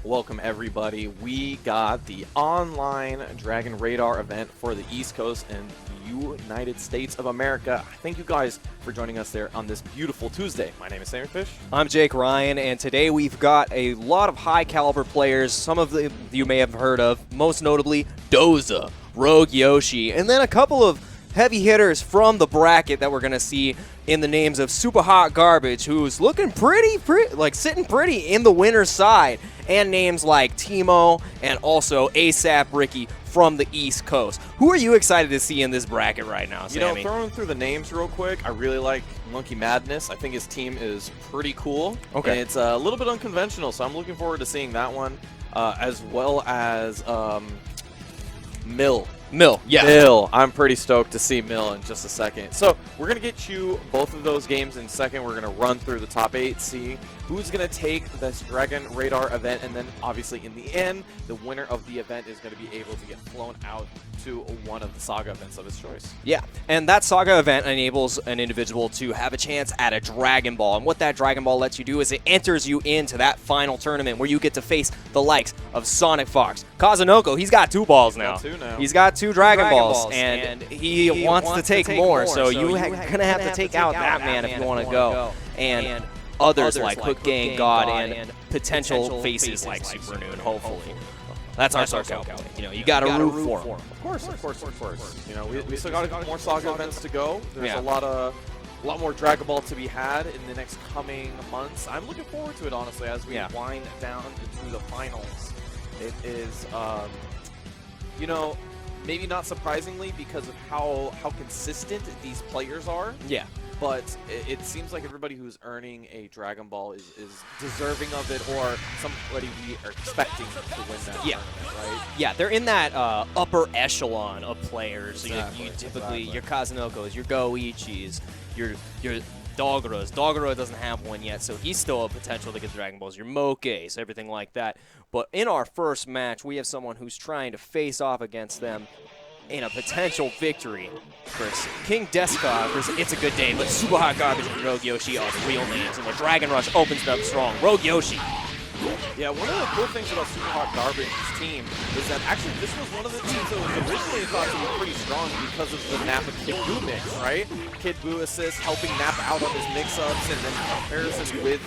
Welcome everybody. We got the online Dragon Radar event for the East Coast and United States of America. Thank you guys for joining us there on this beautiful Tuesday. My name is Sammy Fish. I'm Jake Ryan, and today we've got a lot of high caliber players. Some of them you may have heard of, most notably Doza, Rogue Yoshi, and then a couple of heavy hitters from the bracket that we're going to see in the names of Super Hot Garbage, who's looking pretty, like sitting pretty in the winner's side, and names like Timo and also ASAP Ricky from the East Coast. Who are you excited to see in this bracket right now, Sammy? You know, throwing through the names real quick, I really like Monkey Madness. I think his team is pretty cool. Okay. And it's a little bit unconventional, so I'm looking forward to seeing that one, as well as Mill. Yeah. Mill. I'm pretty stoked to see Mill in just a second. So we're going to get you both of those games in a second. We're going to run through the top 8, see who's going to take this Dragon Radar event, and then obviously in the end, the winner of the event is going to be able to get flown out to one of the Saga events of his choice. Yeah, and that Saga event enables an individual to have a chance at a Dragon Ball. And what that Dragon Ball lets you do is it enters you into that final tournament where you get to face the likes of Sonic Fox. Kazunoko, he's got 2 balls now. He's got 2 Dragon Balls, and he wants to take more. So you're going to have to take out that man if you want to go. And others like Hook Gang, God, and potential faces like Super Noon, hopefully. That's our Saga. You know, you got to root for him. Of course. You know, we still got a couple more Saga events to go. There's a lot more Dragon Ball to be had in the next coming months. I'm looking forward to it, honestly, as we wind down into the finals. It is, you know, maybe not surprisingly because of how consistent these players are. Yeah. But it seems like everybody who's earning a Dragon Ball is deserving of it, or somebody we are expecting to win that tournament, right? Yeah, they're in that upper echelon of players. Exactly, You typically, your Kazunokos, your Goichis, your Dogoras. Dogora doesn't have one yet, so he's still a potential to get Dragon Balls. Your Mokes, everything like that. But in our first match, we have someone who's trying to face off against them in a potential victory versus King Deska versus It's a Good Day, but Super Hot Garbage and Rogue Yoshi are the real names, and the Dragon Rush opens it up strong. Rogue Yoshi. Yeah, one of the cool things about Super Hot Garbage's team is that actually this was one of the teams that was originally thought to be pretty strong because of the Nappa Kid Buu mix, right? Kid Buu assist helping Nappa out on his mix-ups, and then comparison with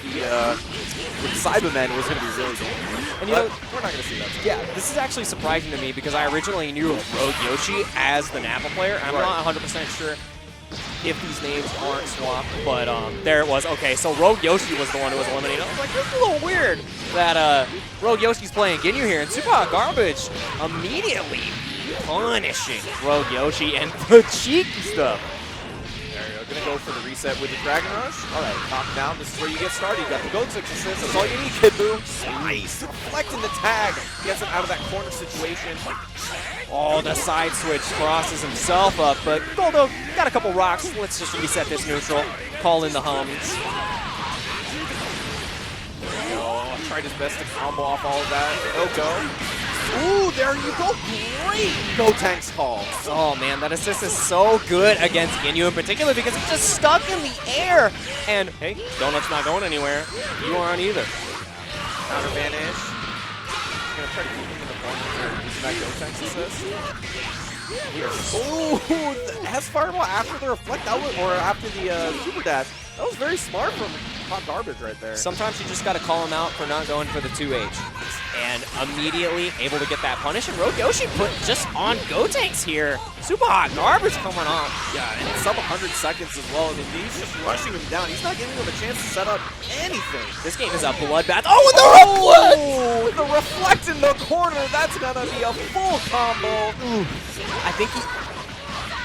Cybermen was going to be really good. And you know, we're not going to see that. Yeah, this is actually surprising to me because I originally knew of Rogue Yoshi as the Nappa player. I'm not 100% sure if these names aren't swapped, but there it was. Okay, so Rogue Yoshi was the one who was eliminated. I was like, this is a little weird that Rogue Yoshi's playing Ginyu here, and Super Hot Garbage immediately punishing Rogue Yoshi and the cheeky stuff. There you go. Gonna go for the reset with the Dragon Rush. All right, knock down. This is where you get started. You got the Goat 6 assist. That's all you need, Kid Buu. Nice. Reflecting the tag. Gets him out of that corner situation. Oh, the side switch crosses himself up, but Goldo got a couple rocks. Let's just reset this neutral. Call in the hums. Tried his best to combo off all of that. Go. Ooh, there you go. Great Gotenks call. Oh, man, that assist is so good against Ginyu in particular because he's just stuck in the air. And, hey, Donut's not going anywhere. You aren't either. Counter vanish. He's going to try to keep him in the corner using that Gotenks assist. Ooh, has Fireball after the reflect, or after the super dash. That was very smart from Hot Garbage right there. Sometimes you just got to call him out for not going for the 2H. And immediately able to get that punish. And Rogue Yoshi put just on Gotenks here. Super Hot Garbage coming off. Yeah, and it's sub 100 seconds as well. I mean, he's just rushing him down. He's not giving him a chance to set up anything. This game is a bloodbath. Oh, with the reflect! With the reflect in the corner, that's going to be a full combo. Ooh. I think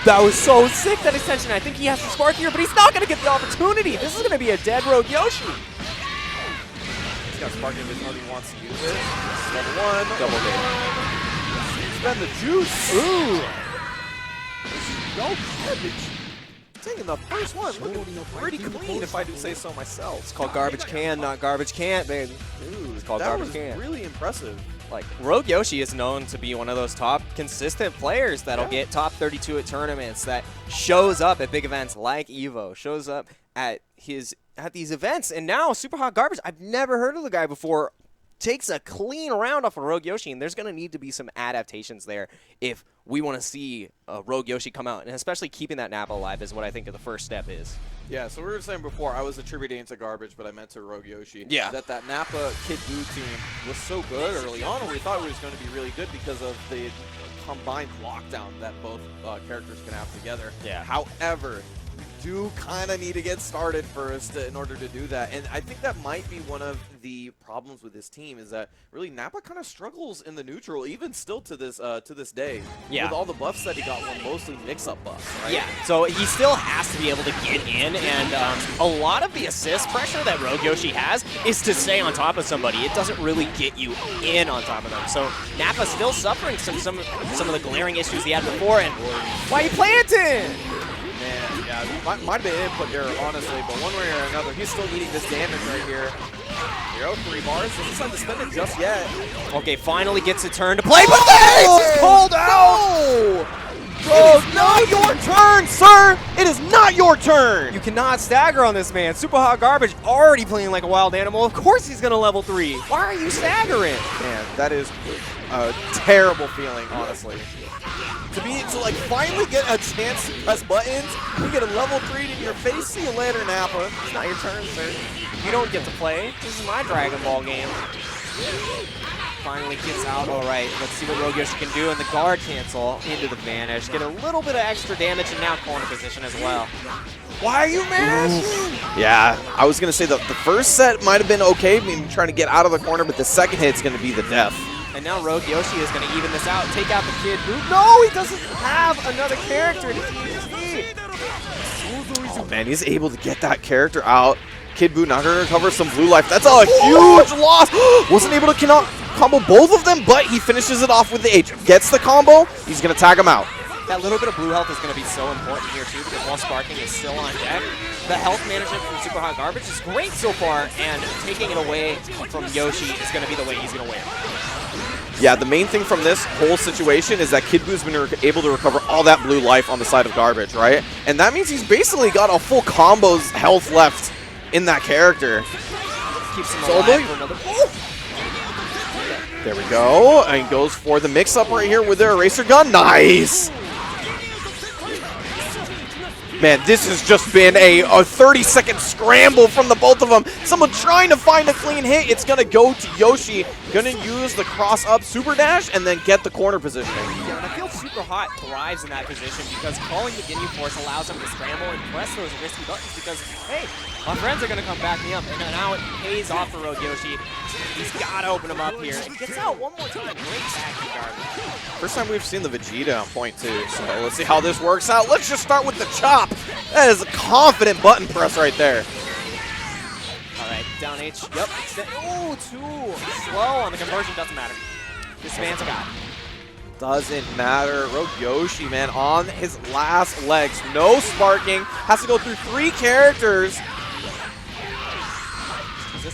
that was so sick, that extension. I think he has to spark here, but he's not going to get the opportunity. This is going to be a dead Rogue Yoshi. He's got sparking if he wants to use it. Level 1. Double date. Spend the juice. Ooh. No garbage. Taking the first one. Looking pretty clean, if I do say so myself. It's called Garbage Can, not Garbage Can't, baby. Ooh, it's called Garbage Can. That was really impressive. Like, Rogue Yoshi is known to be one of those top consistent players that'll get top 32 at tournaments, that shows up at big events like EVO, shows up at these events. And now Super Hot Garbage, I've never heard of the guy before. takes a clean round off of Rogue Yoshi, and there's going to need to be some adaptations there if we want to see Rogue Yoshi come out, and especially keeping that Nappa alive is what I think the first step is. Yeah, so we were saying before, I was attributing it to Garbage, but I meant to Rogue Yoshi. Yeah. That Nappa Kid Buu team was so good early on, and we thought it was going to be really good because of the combined lockdown that both characters can have together. Yeah. However, you do kind of need to get started first in order to do that. And I think that might be one of the problems with this team is that really Nappa kind of struggles in the neutral, even still to this day. Yeah. With all the buffs that he got were mostly mix-up buffs, right? Yeah, so he still has to be able to get in, and a lot of the assist pressure that Rogue Yoshi has is to stay on top of somebody. It doesn't really get you in on top of them. So Nappa's still suffering some of the glaring issues he had before, and why are you planting? Man, yeah, might have been input error, honestly, but one way or another, he's still eating this damage right here. 3 bars, doesn't decide to spend it just yet. Okay, finally gets a turn to play, but it's called out! Bro, not your turn, sir! It is not your turn! You cannot stagger on this man. Super Hot Garbage already playing like a wild animal. Of course he's going to level 3. Why are you staggering? Man, that is a terrible feeling, honestly. To like finally get a chance to press buttons, you get a level 3 in your face. See you later, Nappa. It's not your turn, sir. You don't get to play. This is my Dragon Ball game. Finally gets out. All right, let's see what Rogue Yoshi can do. And the guard cancel into the vanish. Get a little bit of extra damage and now corner position as well. Why are you mashing? Yeah, I was going to say the first set might have been okay, maybe trying to get out of the corner, but the second hit's going to be the death. And now Rogue Yoshi is going to even this out, take out the Kid Buu. No, he doesn't have another character to THC. Oh man, he's able to get that character out. Kid Buu not going to recover some blue life. That's a huge loss. Wasn't able to combo both of them, but he finishes it off with the H. Gets the combo. He's going to tag him out. That little bit of blue health is going to be so important here too, because while Sparking is still on deck, the health management from Super Hot Garbage is great so far, and taking it away from Yoshi is going to be the way he's going to win. Yeah, the main thing from this whole situation is that Kid Buu's been able to recover all that blue life on the side of Garbage, right? And that means he's basically got a full combo's health left in that character. Keeps him alive for another. There we go. And goes for the mix-up right here with their eraser gun. Nice! Man, this has just been a 30-second scramble from the both of them. Someone trying to find a clean hit. It's going to go to Yoshi. Going to use the cross-up super dash and then get the corner positioning. Yeah, and I feel Super Hot thrives in that position because calling the Ginyu Force allows him to scramble and press those risky buttons because, hey, my friends are going to come back me up. And now it pays off for Rogue Yoshi. He's got to open him up here. And gets out one more time. Great tag from Garbage. First time we've seen the Vegeta on point two, so let's see how this works out. Let's just start with the chop. That is a confident button press right there. All right, down H. Yep. Oh, too slow on the conversion. Doesn't matter. This man's a guy. Doesn't matter. Rogue Yoshi, man, on his last legs. No sparking. Has to go through 3 characters.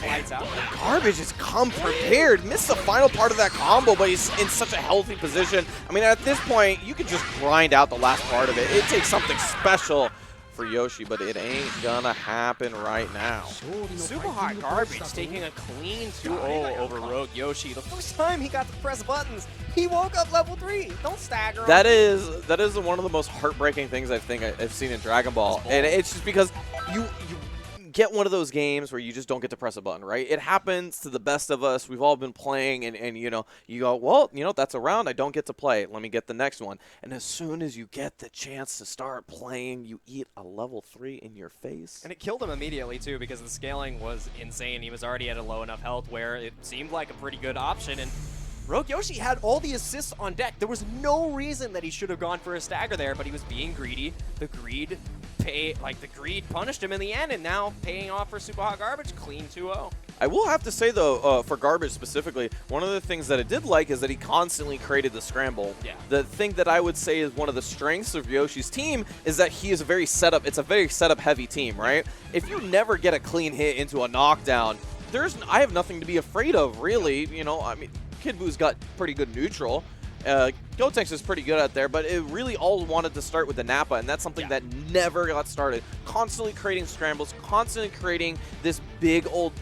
Lights out. Garbage has come prepared. Missed the final part of that combo, but he's in such a healthy position. I mean, at this point, you could just grind out the last part of it. It takes something special for Yoshi, but it ain't gonna happen right now. Super Hot Garbage taking a clean 2-0 over Rogue Yoshi. The first time he got to press buttons, he woke up level 3. Don't stagger him. That is one of the most heartbreaking things I think I've seen in Dragon Ball, and it's just because you get one of those games where you just don't get to press a button, right? It happens to the best of us. We've all been playing, and you know, you go, well, you know, that's a round. I don't get to play. Let me get the next one. And as soon as you get the chance to start playing, you eat a level 3 in your face. And it killed him immediately, too, because the scaling was insane. He was already at a low enough health where it seemed like a pretty good option, and Rogue Yoshi had all the assists on deck. There was no reason that he should have gone for a stagger there, but he was being greedy. The greed punished him in the end, and now paying off for Super Hot Garbage, clean 2-0. I will have to say, though, for Garbage specifically, one of the things that I did like is that he constantly created the scramble. Yeah. The thing that I would say is one of the strengths of Yoshi's team is that he is a very setup. It's a very setup-heavy team, right? If you never get a clean hit into a knockdown, I have nothing to be afraid of, really. You know, I mean, Kid Buu's got pretty good neutral. Gotenks is pretty good at there, but it really all wanted to start with the Nappa, and that's something that never got started. Constantly creating scrambles, constantly creating this big old,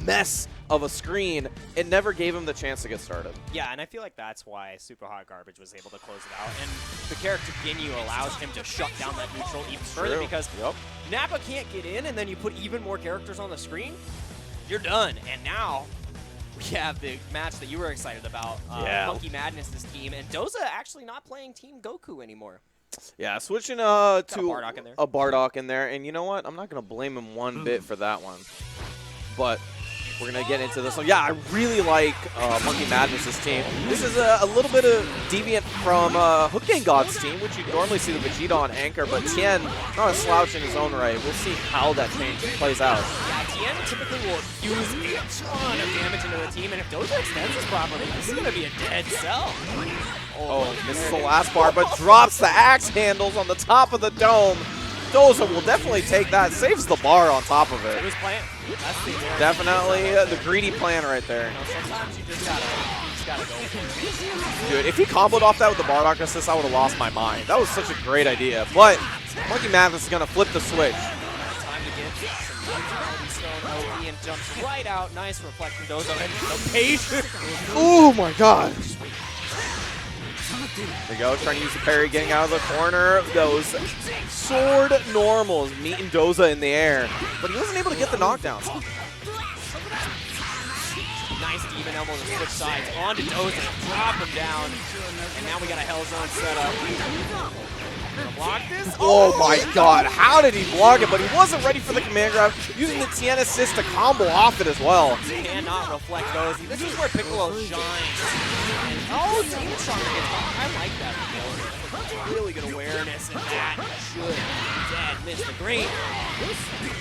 mess of a screen. It never gave him the chance to get started. Yeah, and I feel like that's why Super Hot Garbage was able to close it out. And the character Ginyu allows him to shut down that neutral even further because Nappa can't get in, and then you put even more characters on the screen, you're done. And now we have the match that you were excited about, Monkey Madness's team, and Doza actually not playing Team Goku anymore. Yeah, switching to a Bardock in there, and you know what? I'm not going to blame him one bit for that one. But we're going to get into this one. Yeah, I really like Monkey Madness's team. This is a little bit of deviant from Hook Gang God's team, which you normally see the Vegeta on anchor, but Tien, not a slouch in his own right. We'll see how that change plays out. Yeah, Tien typically will use a ton of damage into the team, and if Doza extends this properly, this is going to be a dead cell. Oh, misses the last bar, but drops the axe handles on the top of the dome. Doza will definitely take that. Saves the bar on top of it. It was playing. Definitely the greedy plan right there. Sometimes you just gotta go for it. Dude, if he comboed off that with the Bardock assist, I would have lost my mind. That was such a great idea. But Monkey Madness is going to flip the switch. Time to get some Stone OP and jumps right out. Nice reflection. Doza and the patient. Oh my god. There we go, trying to use the parry, getting out of the corner. Those sword normals meeting Doza in the air, but he wasn't able to get the knockdowns. Nice demon elbow to switch sides onto Doza, drop him down, and now we got a Hell Zone set up. Gonna block this? Oh my god, how did he block it? But he wasn't ready for the command grab, using the Tien assist to combo off it as well. Cannot reflect those. This is where Piccolo shines. Oh, Demon Shock gets off. I like that. Really good awareness in that. Should be dead. Missed the green.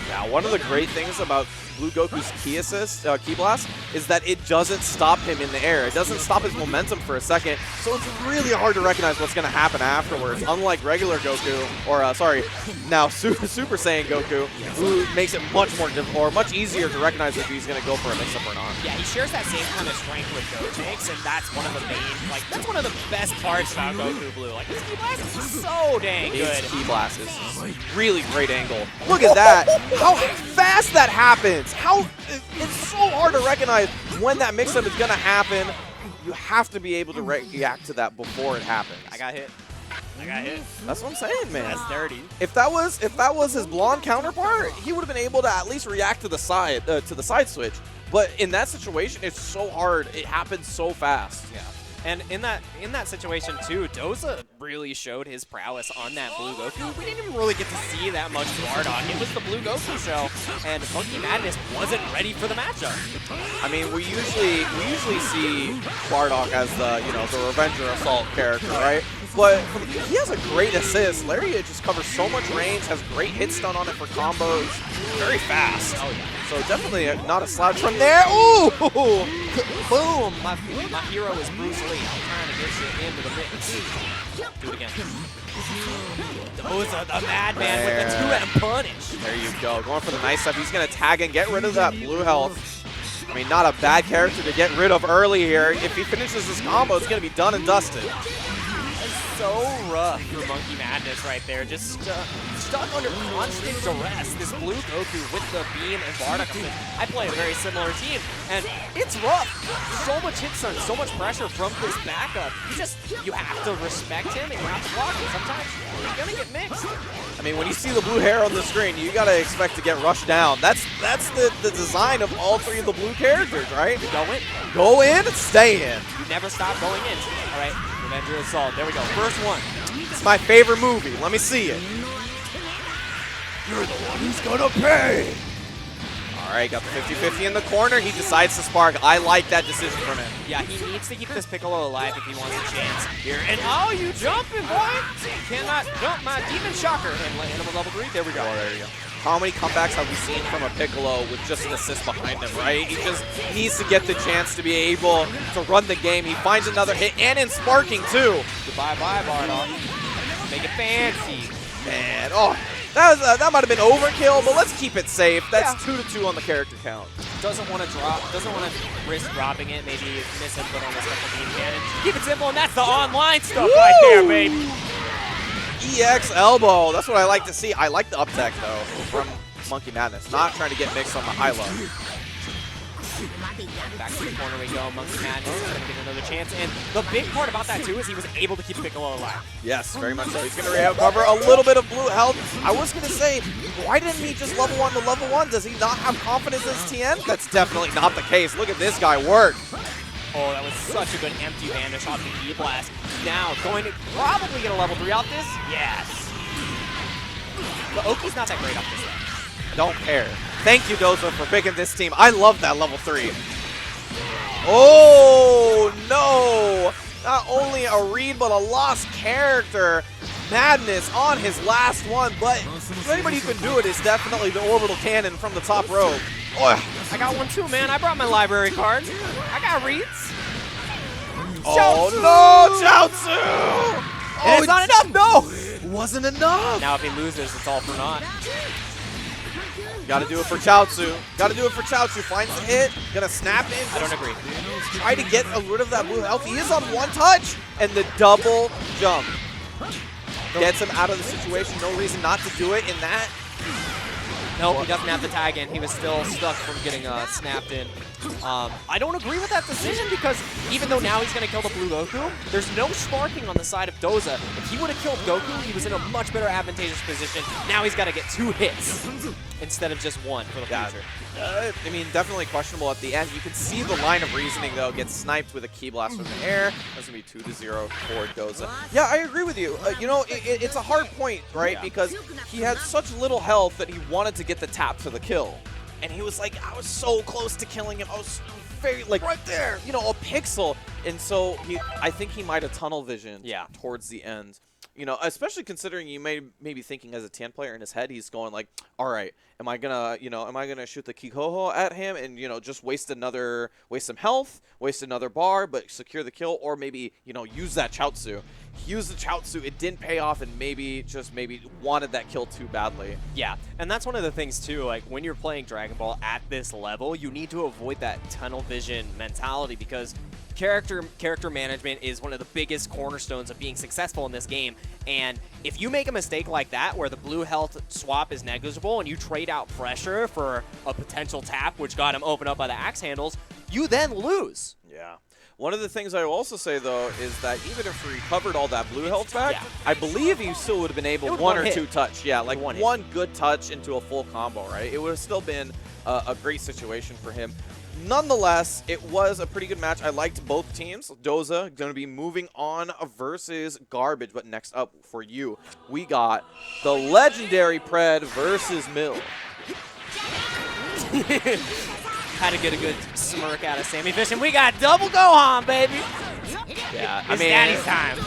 Yeah, one of the great things about Blue Goku's Ki Assist, Ki Blast, is that it doesn't stop him in the air. It doesn't stop his momentum for a second, so it's really hard to recognize what's going to happen afterwards, unlike regular Goku, or now Super Saiyan Goku, who makes it much more difficult, or much easier to recognize if he's going to go for a mix-up or not. Yeah, he shares that same kind of strength with Gotenks, and that's one of the that's one of the best parts about Goku Blue. Like, his Ki Blast is so dang good. His Ki Blast is really great angle. Look at that! How fast that happens! It's so hard to recognize when that mix-up is going to happen. You have to be able to react to that before it happens. I got hit. That's what I'm saying, man. That's dirty. If that was his blonde counterpart, he would have been able to at least react to the side switch. But in that situation, it's so hard. It happens so fast. Yeah. And in that situation too, Doza really showed his prowess on that Blue Goku. We didn't even really get to see that much Bardock. It was the Blue Goku show, and Monkey Madness wasn't ready for the matchup. I mean, we usually see Bardock as the the Revenger Assault character, right? But he has a great assist. Lariat just covers so much range, has great hit stun on it for combos, very fast. Oh yeah. So definitely not a slouch from there. Ooh! Boom! My hero is Bruce Lee. I'm trying to get you into the mix. Do it again. Doza, the madman with the 2M punish. There you go. Going for the nice stuff. He's going to tag and get rid of that blue health. I mean, not a bad character to get rid of early here. If he finishes his combo, it's going to be done and dusted. So rough for Monkey Madness right there. Just stuck under constant duress. This Blue Goku with the beam and Bardock. I play a very similar team, and it's rough. So much hit stun, so much pressure from this backup. You have to respect him and you have to block him. Sometimes you're gonna get mixed. I mean, when you see the blue hair on the screen, you gotta expect to get rushed down. That's the design of all three of the blue characters, right? Go in, stay in. You never stop going in. All right. Revenger Assault. There we go. First one. It's my favorite movie. Let me see it. You're the one who's gonna pay. All right, got the 50-50 in the corner. He decides to spark. I like that decision from him. Yeah, he needs to keep this Piccolo alive if he wants a chance here. And oh, you jumping, boy! You cannot jump my Demon Shocker. And Animal level 3. There we go. Oh, there you go. How many comebacks have we seen from a Piccolo with just an assist behind him, right? He just needs to get the chance to be able to run the game. He finds another hit, and in sparking, too. Goodbye-bye, Bardock. Make it fancy. Man, oh, that might have been overkill, but let's keep it safe. That's 2-2 on the character count. doesn't want to risk dropping it, maybe miss input on this couple beam cannon. Keep it simple, and that's the online stuff right there, baby. EX elbow. That's what I like to see. I like the up tech, though, from Monkey Madness. Not trying to get mixed on the high low. Back to the corner we go. Monkey Madness is going to get another chance. And the big part about that, too, is he was able to keep Piccolo alive. Yes, very much so. He's going to recover a little bit of blue health. I was going to say, why didn't he just level 1 to level 1? Does he not have confidence as TN? That's definitely not the case. Look at this guy work. Oh, that was such a good empty vanish off the E-Blast. Now, going to probably get a level 3 off this? Yes. The Oki's not that great off this, though. Don't care. Thank you, Doza, for picking this team. I love that level 3. Oh, no. Not only a read, but a lost character. Madness on his last one, but if anybody who can do it is definitely the orbital cannon from the top row. Oh. I got one too, man. I brought my library cards. I got reads. Oh, no, Chaozu! Oh, it's not enough, no! It wasn't enough. Now if he loses, it's all for naught. Gotta do it for Chaozu. Gotta do it for Chaozu. Finds the hit. Gonna snap in. I don't agree. Try to get rid of that blue health. He is on one touch. And the double jump gets him out of the situation. No reason not to do it in that. Nope, he doesn't have the tag in. He was still stuck from getting snapped in. I don't agree with that decision because even though now he's going to kill the blue Goku, there's no sparking on the side of Doza. If he would have killed Goku, he was in a much better advantageous position. Now he's got to get 2 hits instead of just 1 for the future. I mean, definitely questionable at the end. You can see the line of reasoning, though, gets sniped with a Ki Blast from the air. That's going to be 2-0 for Doza. Yeah, I agree with you. You know, it's a hard point, right? Yeah. Because he had such little health that he wanted to get the tap for the kill. And he was like, I was so close to killing him. I was very, like, right there, you know, a pixel. And so I think he might have tunnel vision towards the end. You know, especially considering you may be thinking as a TN player in his head, he's going like, all right, am I gonna shoot the Kikoho at him and, you know, just waste some health, waste another bar, but secure the kill, or maybe, you know, use that Chaozu. He used the Chaozu, it didn't pay off, and maybe wanted that kill too badly. Yeah, and that's one of the things too, like when you're playing Dragon Ball at this level, you need to avoid that tunnel vision mentality because character management is one of the biggest cornerstones of being successful in this game. And if you make a mistake like that where the blue health swap is negligible and you trade out pressure for a potential tap, which got him opened up by the axe handles, you then lose. Yeah. One of the things I will also say, though, is that even if he recovered all that blue health back, I believe he still would have been able one or two touch. Yeah, like one good touch into a full combo, right? It would have still been a great situation for him. Nonetheless, it was a pretty good match. I liked both teams. Doza going to be moving on versus Garbage. But next up for you, we got the legendary Pred versus Mill. Had to get a good smirk out of Sammy Fish, and we got double Gohan, baby. Yeah, it's Daddy's time.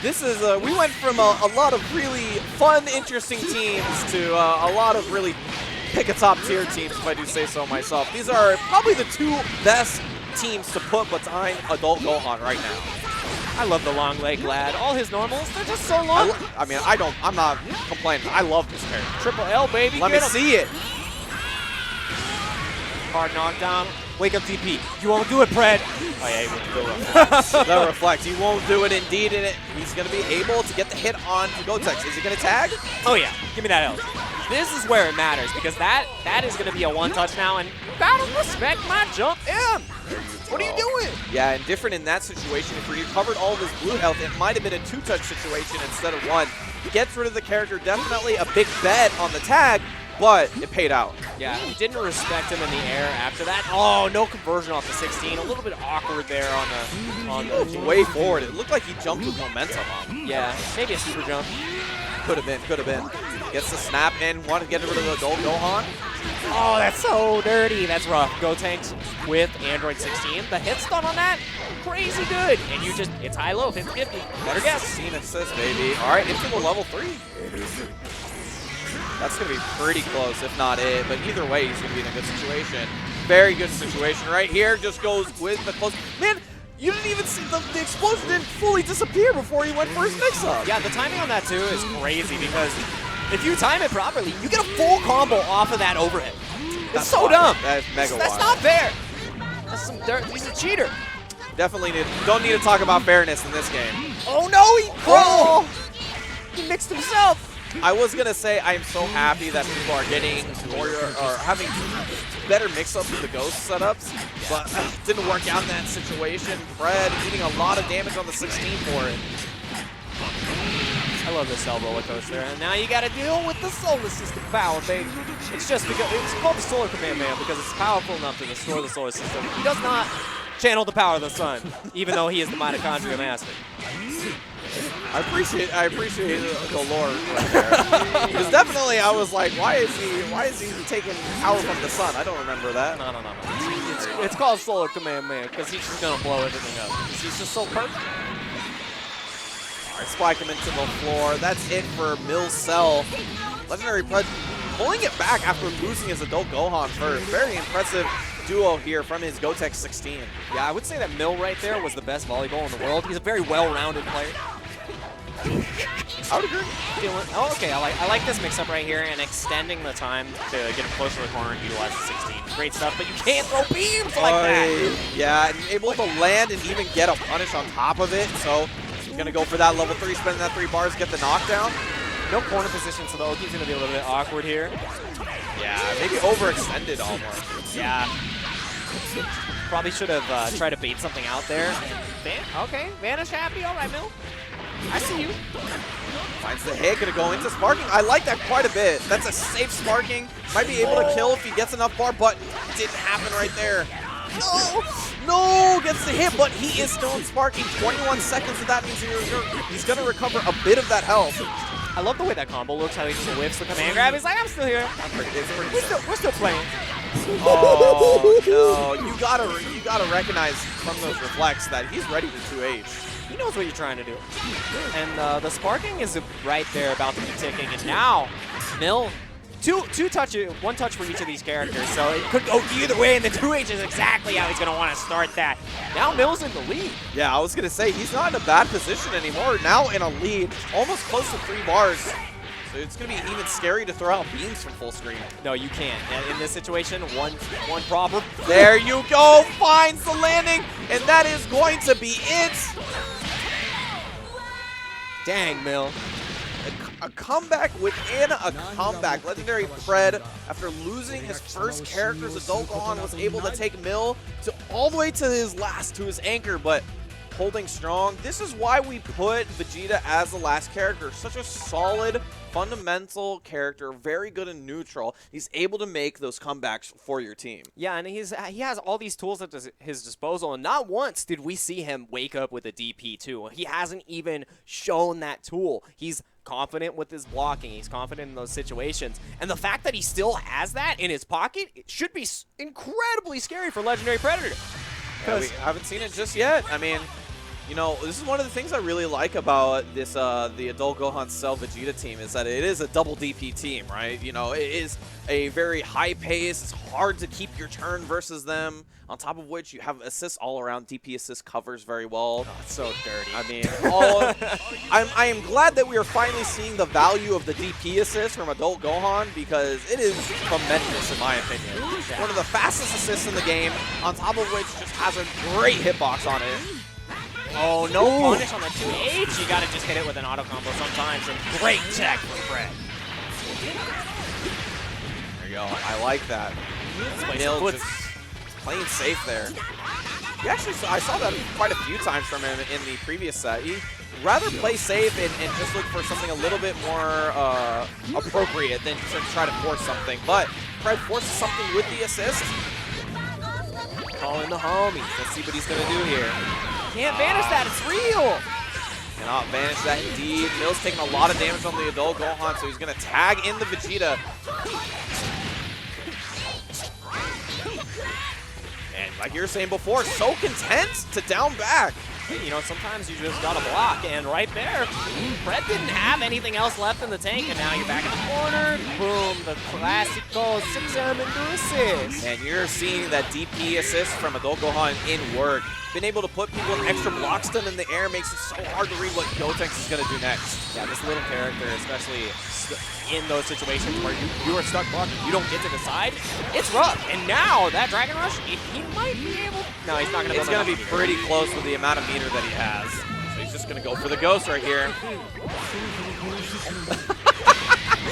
This is we went from a lot of really fun, interesting teams to a lot of really pick a top tier teams, if I do say so myself. These are probably the 2 best teams to put behind Adult Gohan right now. I love the long leg lad. All his normals, they're just so long. I mean, I'm not complaining. I love this character. Triple L, baby. Let me see it. Hard knockdown. Wake up DP. You won't do it, Pred. Oh, yeah, he will do it. The reflect. He won't do it indeed. He's going to be able to get the hit on Gotex. Is he going to tag? Oh, yeah. Give me that L. This is where it matters because that is going to be a 1-touch now, and you got to respect my jump in. What are you doing? Yeah, and different in that situation. If he recovered all of his blue health, it might have been a 2-touch situation instead of 1. Gets rid of the character. Definitely a big bet on the tag. But it paid out. Yeah, he didn't respect him in the air after that. Oh, no conversion off the 16. A little bit awkward there on the way forward. It looked like he jumped with momentum on. Yeah, maybe a super jump. Could have been. Gets the snap in. Want to get rid of the gold Gohan. Oh, that's so dirty. That's rough. Gotenks with Android 16. The hit stun on that, crazy good. And you just, it's high-low, 50-50. Better guess. 16 assists, baby. All right, into the level 3. That's going to be pretty close, if not it. But either way, he's going to be in a good situation. Very good situation right here. Just goes with the close. Man, you didn't even see the explosion didn't fully disappear before he went for his mix-up. Yeah, the timing on that, too, is crazy because if you time it properly, you get a full combo off of that overhead. It's so dumb. That's mega That's wild. not fair. That's some dirt. He's a cheater. Definitely don't need to talk about fairness in this game. Oh no, he mixed himself. I was gonna say I'm so happy that people are getting more or having better mix-ups with the ghost setups, but didn't work out in that situation. Fred eating a lot of damage on the 16 for it. I love this cell roller coaster, and now you got to deal with the solar system power, baby. It's just because it's called the Solar Command Man because it's powerful enough to destroy the solar system. He does not channel the power of the sun, even though he is the mitochondria master. I appreciate the lore right there. Because definitely I was like, why is he taking power from the sun? I don't remember that. No. It's called Solar Command Man because he's just gonna blow everything up. Because he's just so perfect. All right, spike him into the floor. That's it for Mill's cell. Legendary Pred pulling it back after losing his adult Gohan first. Very impressive duo here from his Gotex 16. Yeah, I would say that Mill right there was the best volleyball in the world. He's a very well-rounded player. I would agree. Oh, okay. I like this mix-up right here and extending the time to get him closer to the corner and utilize the 16. Great stuff, but you can't throw beams like that. Yeah, and able to land and even get a punish on top of it. So he's going to go for that level 3, spending that 3 bars, get the knockdown. No corner position, so the Oki's going to be a little bit awkward here. Yeah, maybe overextended almost. Yeah. Probably should have tried to bait something out there. Okay, Vanish happy. All right, Mill. I see you. Finds the hit, gonna go into sparking. I like that quite a bit. That's a safe sparking. Might be able to kill if he gets enough bar, but it didn't happen right there. No, gets the hit, but he is still in sparking. 21 seconds, and that means he's gonna recover a bit of that health. I love the way that combo looks, how he just whiffs the command grab. He's like, I'm still here. We're still playing. Oh no, you gotta recognize from those reflects that he's ready to 2H. He knows what you're trying to do. And the sparking is right there about to be ticking. And now, Mill, one touch for each of these characters. So it could go either way, and the 2H is exactly how he's going to want to start that. Now Mill's in the lead. Yeah, I was going to say, he's not in a bad position anymore. Now in a lead, almost close to 3 bars. So it's going to be even scary to throw out beams from full screen. No, you can't. In this situation, one problem. There you go, finds the landing, and that is going to be it. Dang, Mill. A comeback within a comeback. Legendary Pred, after losing his first character's adult Gohan, was able to take Mill to all the way to his anchor, but holding strong. This is why we put Vegeta as the last character. Such a solid, fundamental character, very good in neutral. He's able to make those comebacks for your team. Yeah, and he has all these tools at his disposal, and not once did we see him wake up with a DP2. He hasn't even shown that tool. He's confident with his blocking. He's confident in those situations. And the fact that he still has that in his pocket, it should be incredibly scary for Legendary Predator. Yeah, we haven't seen it just yet. I mean, you know, this is one of the things I really like about this, the Adult Gohan Cell Vegeta team, is that it is a double DP team, right? You know, it is a very high pace. It's hard to keep your turn versus them. On top of which, you have assists all around. DP assist covers very well. Oh, it's so dirty. I mean, I am glad that we are finally seeing the value of the DP assist from Adult Gohan, because it is tremendous in my opinion. One of the fastest assists in the game, on top of which just has a great hitbox on it. Oh, no punish on the 2H. You got to just hit it with an auto combo sometimes, and great tech from Fred. There you go. I like that. Mill just playing safe there. He actually, I saw that quite a few times from him in the previous set. He'd rather play safe and just look for something a little bit more appropriate than to try to force something. But Fred forces something with the assist. Calling the homies. Let's see what he's going to do here. Can't vanish that. It's real. Cannot vanish that indeed. Mill's taking a lot of damage on the Adult Gohan, so he's going to tag in the Vegeta. And like you were saying before, so content to down back. you know, sometimes you just gotta block, and right there, Fred didn't have anything else left in the tank, and now you're back in the corner. Boom, the classical 6M into assist. And you're seeing that DP assist from Adult Gohan in work. Been able to put people in extra block stun in the air makes it so hard to read what Gotenks is going to do next. Yeah, this little character, especially in those situations where you are stuck blocking, you don't get to decide, it's rough. And now that Dragon Rush, he might be able. No, he's not going to. It's going to be pretty close with the amount of meter that he has. So he's just going to go for the ghost right here.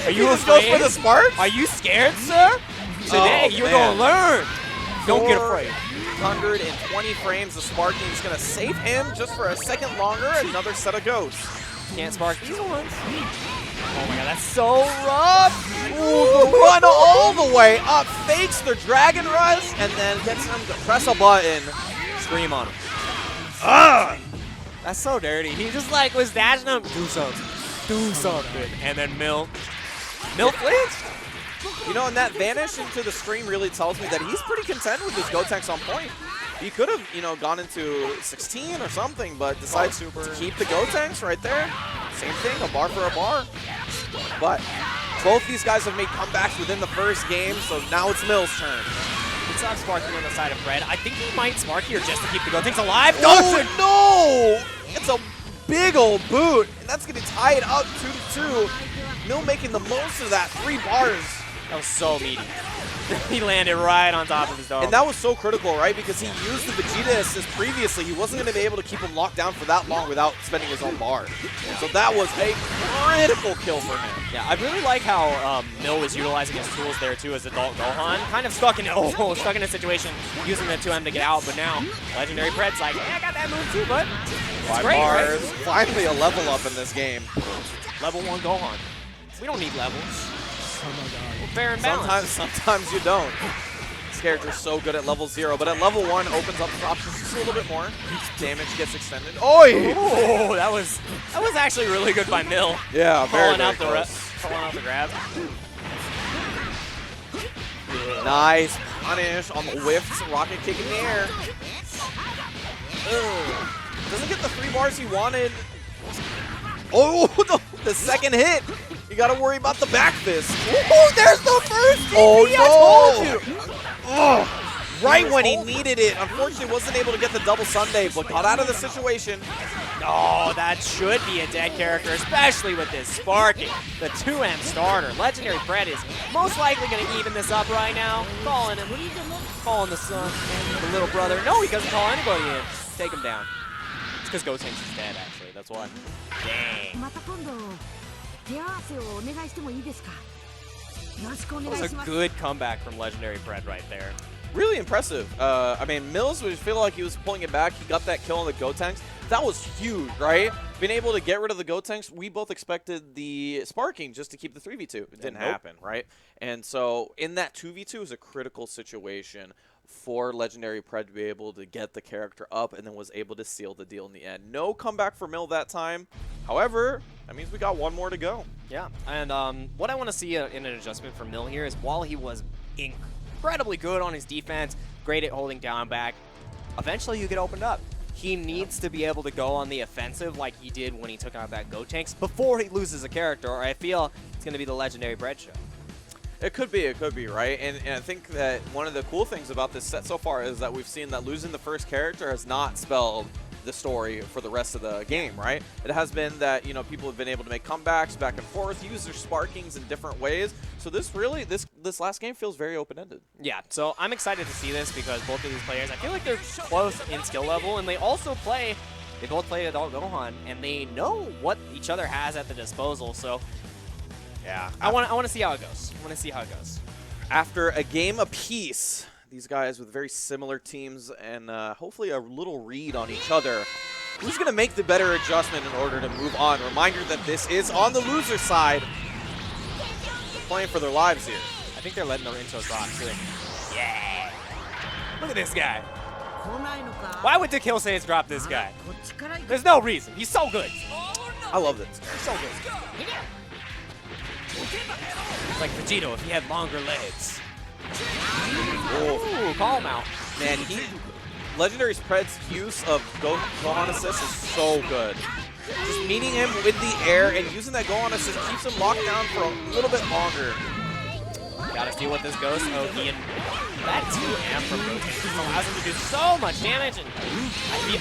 Are you just goes for the spark? Are you scared, sir? Today you're going to learn. Don't get afraid. 120 frames of sparking is going to save him just for a second longer. Another set of ghosts. Can't spark these ones. Oh my god, that's so rough. Ooh, the run all the way up. Fakes the Dragon Rush and then gets him to press a button. Scream on him. Ah! That's so dirty. He just like was dashing him. Do something. Do something. And then Mill flinched. You know, and that vanish into the screen really tells me that he's pretty content with his Gotenks on point. He could have, you know, gone into 16 or something, but decides to keep the Gotenks right there. Same thing, a bar for a bar. But both these guys have made comebacks within the first game, so now it's Mill's turn. It's not Sparky on the side of Fred. I think he might Spark here just to keep the Gotenks alive. Oh, no! It's a big old boot, and that's going to tie it up 2-2. Mill making the most of that, 3 bars. That was so meaty. He landed right on top of his dome. And that was so critical, right? Because he used the Vegeta assist previously. He wasn't going to be able to keep him locked down for that long without spending his own bar. So that was a critical kill for him. Yeah, I really like how Mill was utilizing his tools there too as Adult Gohan. Kind of stuck in a situation using the 2M to get out, but now Legendary Fred's like, yeah, I got that move too, but it's 5 great, bars. right? Finally a level up in this game. Level 1 Gohan. We don't need levels. We're fair and balanced. Sometimes you don't. This character's so good at level 0, but at level 1 opens up the options just a little bit more. Damage gets extended. Oi! Oh, that was actually really good by Mill. Yeah, very, pulling out the grab. Nice punish on the whiffs. Rocket kick in the air. Doesn't get the 3 bars he wanted. Oh, the second hit. You got to worry about the back fist. Oh, there's the first DP, Oh, no. I told you. Oh, right when he needed it. Unfortunately, wasn't able to get the double Sunday, but got out of the situation. Oh, that should be a dead character, especially with this sparking. The 2M starter. Legendary Fred is most likely going to even this up right now. Calling him. Calling the son. The little brother. No, he doesn't call anybody in. Take him down. It's because Gotenks is dead, actually. That's why. Dang. That was a good comeback from Legendary Fred right there. Really impressive. I mean, Mills would feel like he was pulling it back. He got that kill on the Gotenks. That was huge, right? Being able to get rid of the Gotenks, we both expected the sparking just to keep the 3v2. It didn't happen, right? And so in that 2v2 is a critical situation for Legendary Fred to be able to get the character up and then was able to seal the deal in the end. No comeback for Mill that time. However, that means we got 1 more to go. Yeah, and what I want to see in an adjustment for Mill here is while he was incredibly good on his defense, great at holding down back, eventually you get opened up. He needs to be able to go on the offensive like he did when he took out that Gotenks before he loses a character, or I feel it's going to be the Legendary Fred show. It could be, right? And I think that one of the cool things about this set so far is that we've seen that losing the first character has not spelled the story for the rest of the game, right? It has been that, you know, people have been able to make comebacks back and forth, use their sparkings in different ways. So this really, this last game feels very open-ended. Yeah, so I'm excited to see this because both of these players, I feel like they're close in skill level, and they also play, they both play Adult Gohan, and they know what each other has at the disposal. So yeah, I want to see how it goes. I want to see how it goes. After a game apiece, these guys with very similar teams and hopefully a little read on each other. Who's going to make the better adjustment in order to move on? Reminder that this is on the loser side. They're playing for their lives here. I think they're letting their intros rock too. Yeah. Look at this guy. Why would the Killsays drop this guy? There's no reason. He's so good. I love this. He's so good. It's like Vegito if he had longer legs. Oh, Ooh, call him out. man, Legendary Spread's use of Gohan assist is so good. Just meeting him with the air and using that Gohan assist keeps him locked down for a little bit longer. Gotta see what this Ghost Oki and that 2M from rotation allows him to do so much damage, and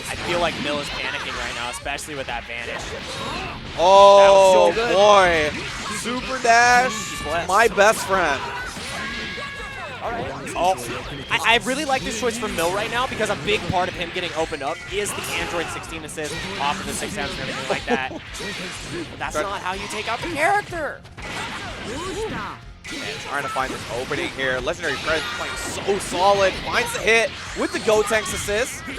I feel like Mill is panicking right now, especially with that vanish. Oh so boy, Super Dash, my best friend. All right. Oh, I really like this choice from Mill right now because a big part of him getting opened up is the Android 16 assist off of the 6Ms and everything like that. But that's not how you take out the character. Man, trying to find this opening here. Legendary Fred playing so solid. Finds the hit with the Gotenks assist. And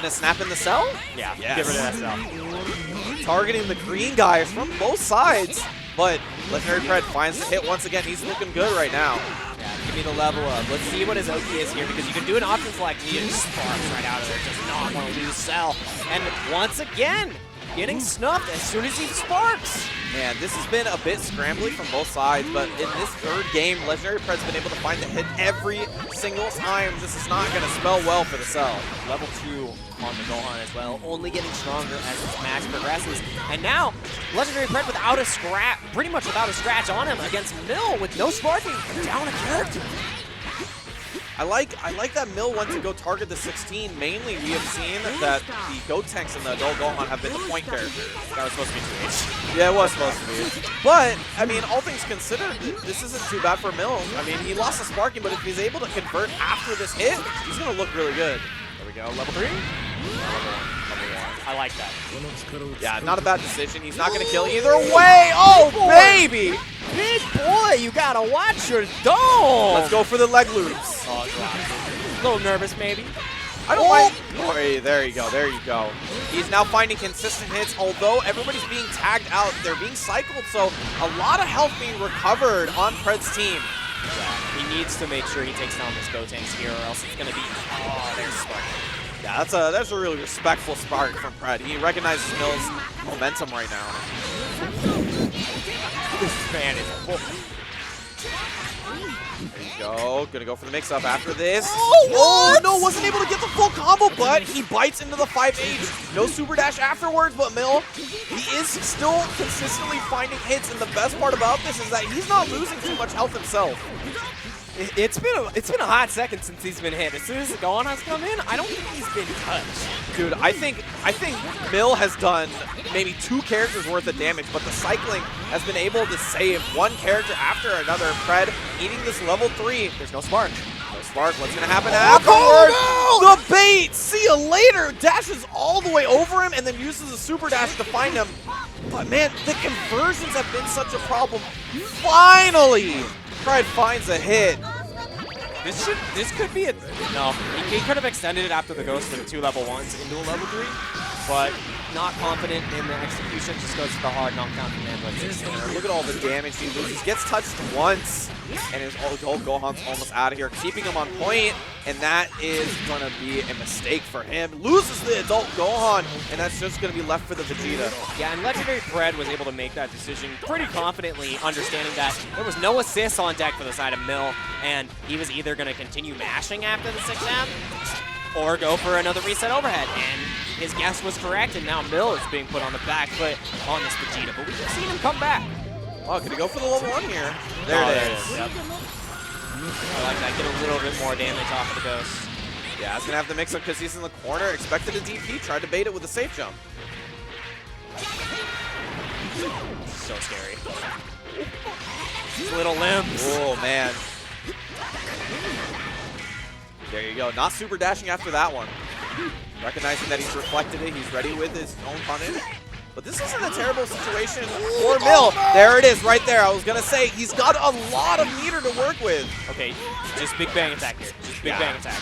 then snap in the cell? Yeah, yes. Give her that cell. Targeting the green guys from both sides. But Legendary Fred finds the hit once again. He's looking good right now. Yeah, give me the level up. Let's see what his Oki is here because you can do an option select and you just sparks right out of there. Does not want to lose cell. And once again, getting snuffed as soon as he sparks. Man, this has been a bit scrambly from both sides, but in this third game, Legendary Fred's been able to find the hit every single time. This is not going to spell well for the cell. Level 2 on the Gohan as well, only getting stronger as this match progresses. And now, Legendary Fred without a scratch, pretty much without a scratch on him against Mill with no sparking, down a character. I like that Mill went to go target the 16. Mainly, we have seen that the Gotenks and the adult Gohan have been the point characters. That was supposed to be 2H. Yeah, it was supposed to be. But, I mean, all things considered, this isn't too bad for Mill. I mean, he lost the sparking, but if he's able to convert after this hit, he's going to look really good. There we go, level 3? Level 1. I like that. Yeah, not a bad decision. He's not going to kill either way. Oh, baby! Big boy, you gotta watch your dome. Let's go for the leg loops. Oh, God. A little nervous, maybe. I don't mind. Oh, hey, there you go. There you go. He's now finding consistent hits. Although everybody's being tagged out, they're being cycled. So a lot of health being recovered on Fred's team. Yeah, he needs to make sure he takes down this Gotenks here, or else it's gonna be. Oh, there's Spark. Yeah, that's a really respectful spark from Fred. He recognizes Mill's momentum right now. This man is full. There you go. Gonna go for the mix-up after this. Oh, no, wasn't able to get the full combo, but he bites into the 5H. No super dash afterwards, but Mill, he is still consistently finding hits, and the best part about this is that he's not losing too much health himself. It's been a hot second since he's been hit. As soon as the Gohan has come in, I don't think he's been touched. Dude, I think Mill has done maybe 2 characters worth of damage, but the cycling has been able to save one character after another. Fred eating this level 3. There's no spark. No spark. What's gonna happen afterwards? The bait. See you later. Dashes all the way over him and then uses a super dash to find him. But man, the conversions have been such a problem. Finally, Fred finds a hit. This could be a no. He could have extended it after the Ghost of 2 level 1s into a level 3, but not confident in the execution. Just goes for the hard knockdown from Android 16. Look at all the damage he loses. Gets touched once, and his old Gohan's almost out of here, keeping him on point, and that is going to be a mistake for him. Loses the adult Gohan, and that's just going to be left for the Vegeta. Yeah, and Legendary Fred was able to make that decision pretty confidently, understanding that there was no assists on deck for the side of Mill, and he was either going to continue mashing after the 6M or go for another reset overhead. And his guess was correct, and now Mill is being put on the back foot on this Vegeta. But we've seen him come back. Oh, could he go for the level 1 here? There it is. Yep. I like that. Get a little bit more damage off of the Ghost. Yeah, he's going to have the mix-up because he's in the corner. Expected a DP, tried to bait it with a safe jump. So scary. His little limbs. Oh, man. There you go. Not super dashing after that one. Recognizing that he's reflected it, he's ready with his own punish. But this isn't a terrible situation for Mill. There it is, right there. I was going to say, he's got a lot of meter to work with. Okay, just big bang attack here. Just big bang attack.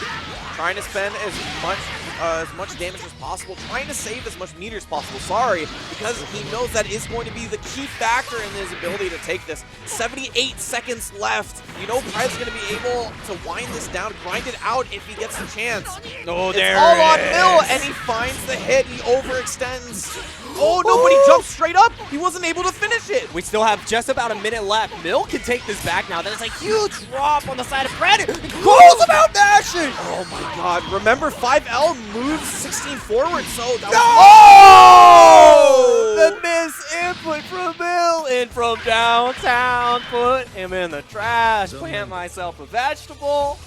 Trying to spend as much as much damage as possible, trying to save as much meter as possible. Sorry, because he knows that is going to be the key factor in his ability to take this. 78 seconds left. You know Pred's going to be able to wind this down, grind it out if he gets the chance. Oh, It's there all it on is. Mill, and he finds the hit. He overextends. Oh, no, but he jumped straight up. He wasn't able to finish it. We still have just about a minute left. Mill can take this back now. Then it's a huge drop on the side of Pred. Calls about dashing. Oh my god. Remember, 5L moves 16 forward, so that Oh! The miss input from Mill in from downtown. Put him in the trash. Plant myself a vegetable.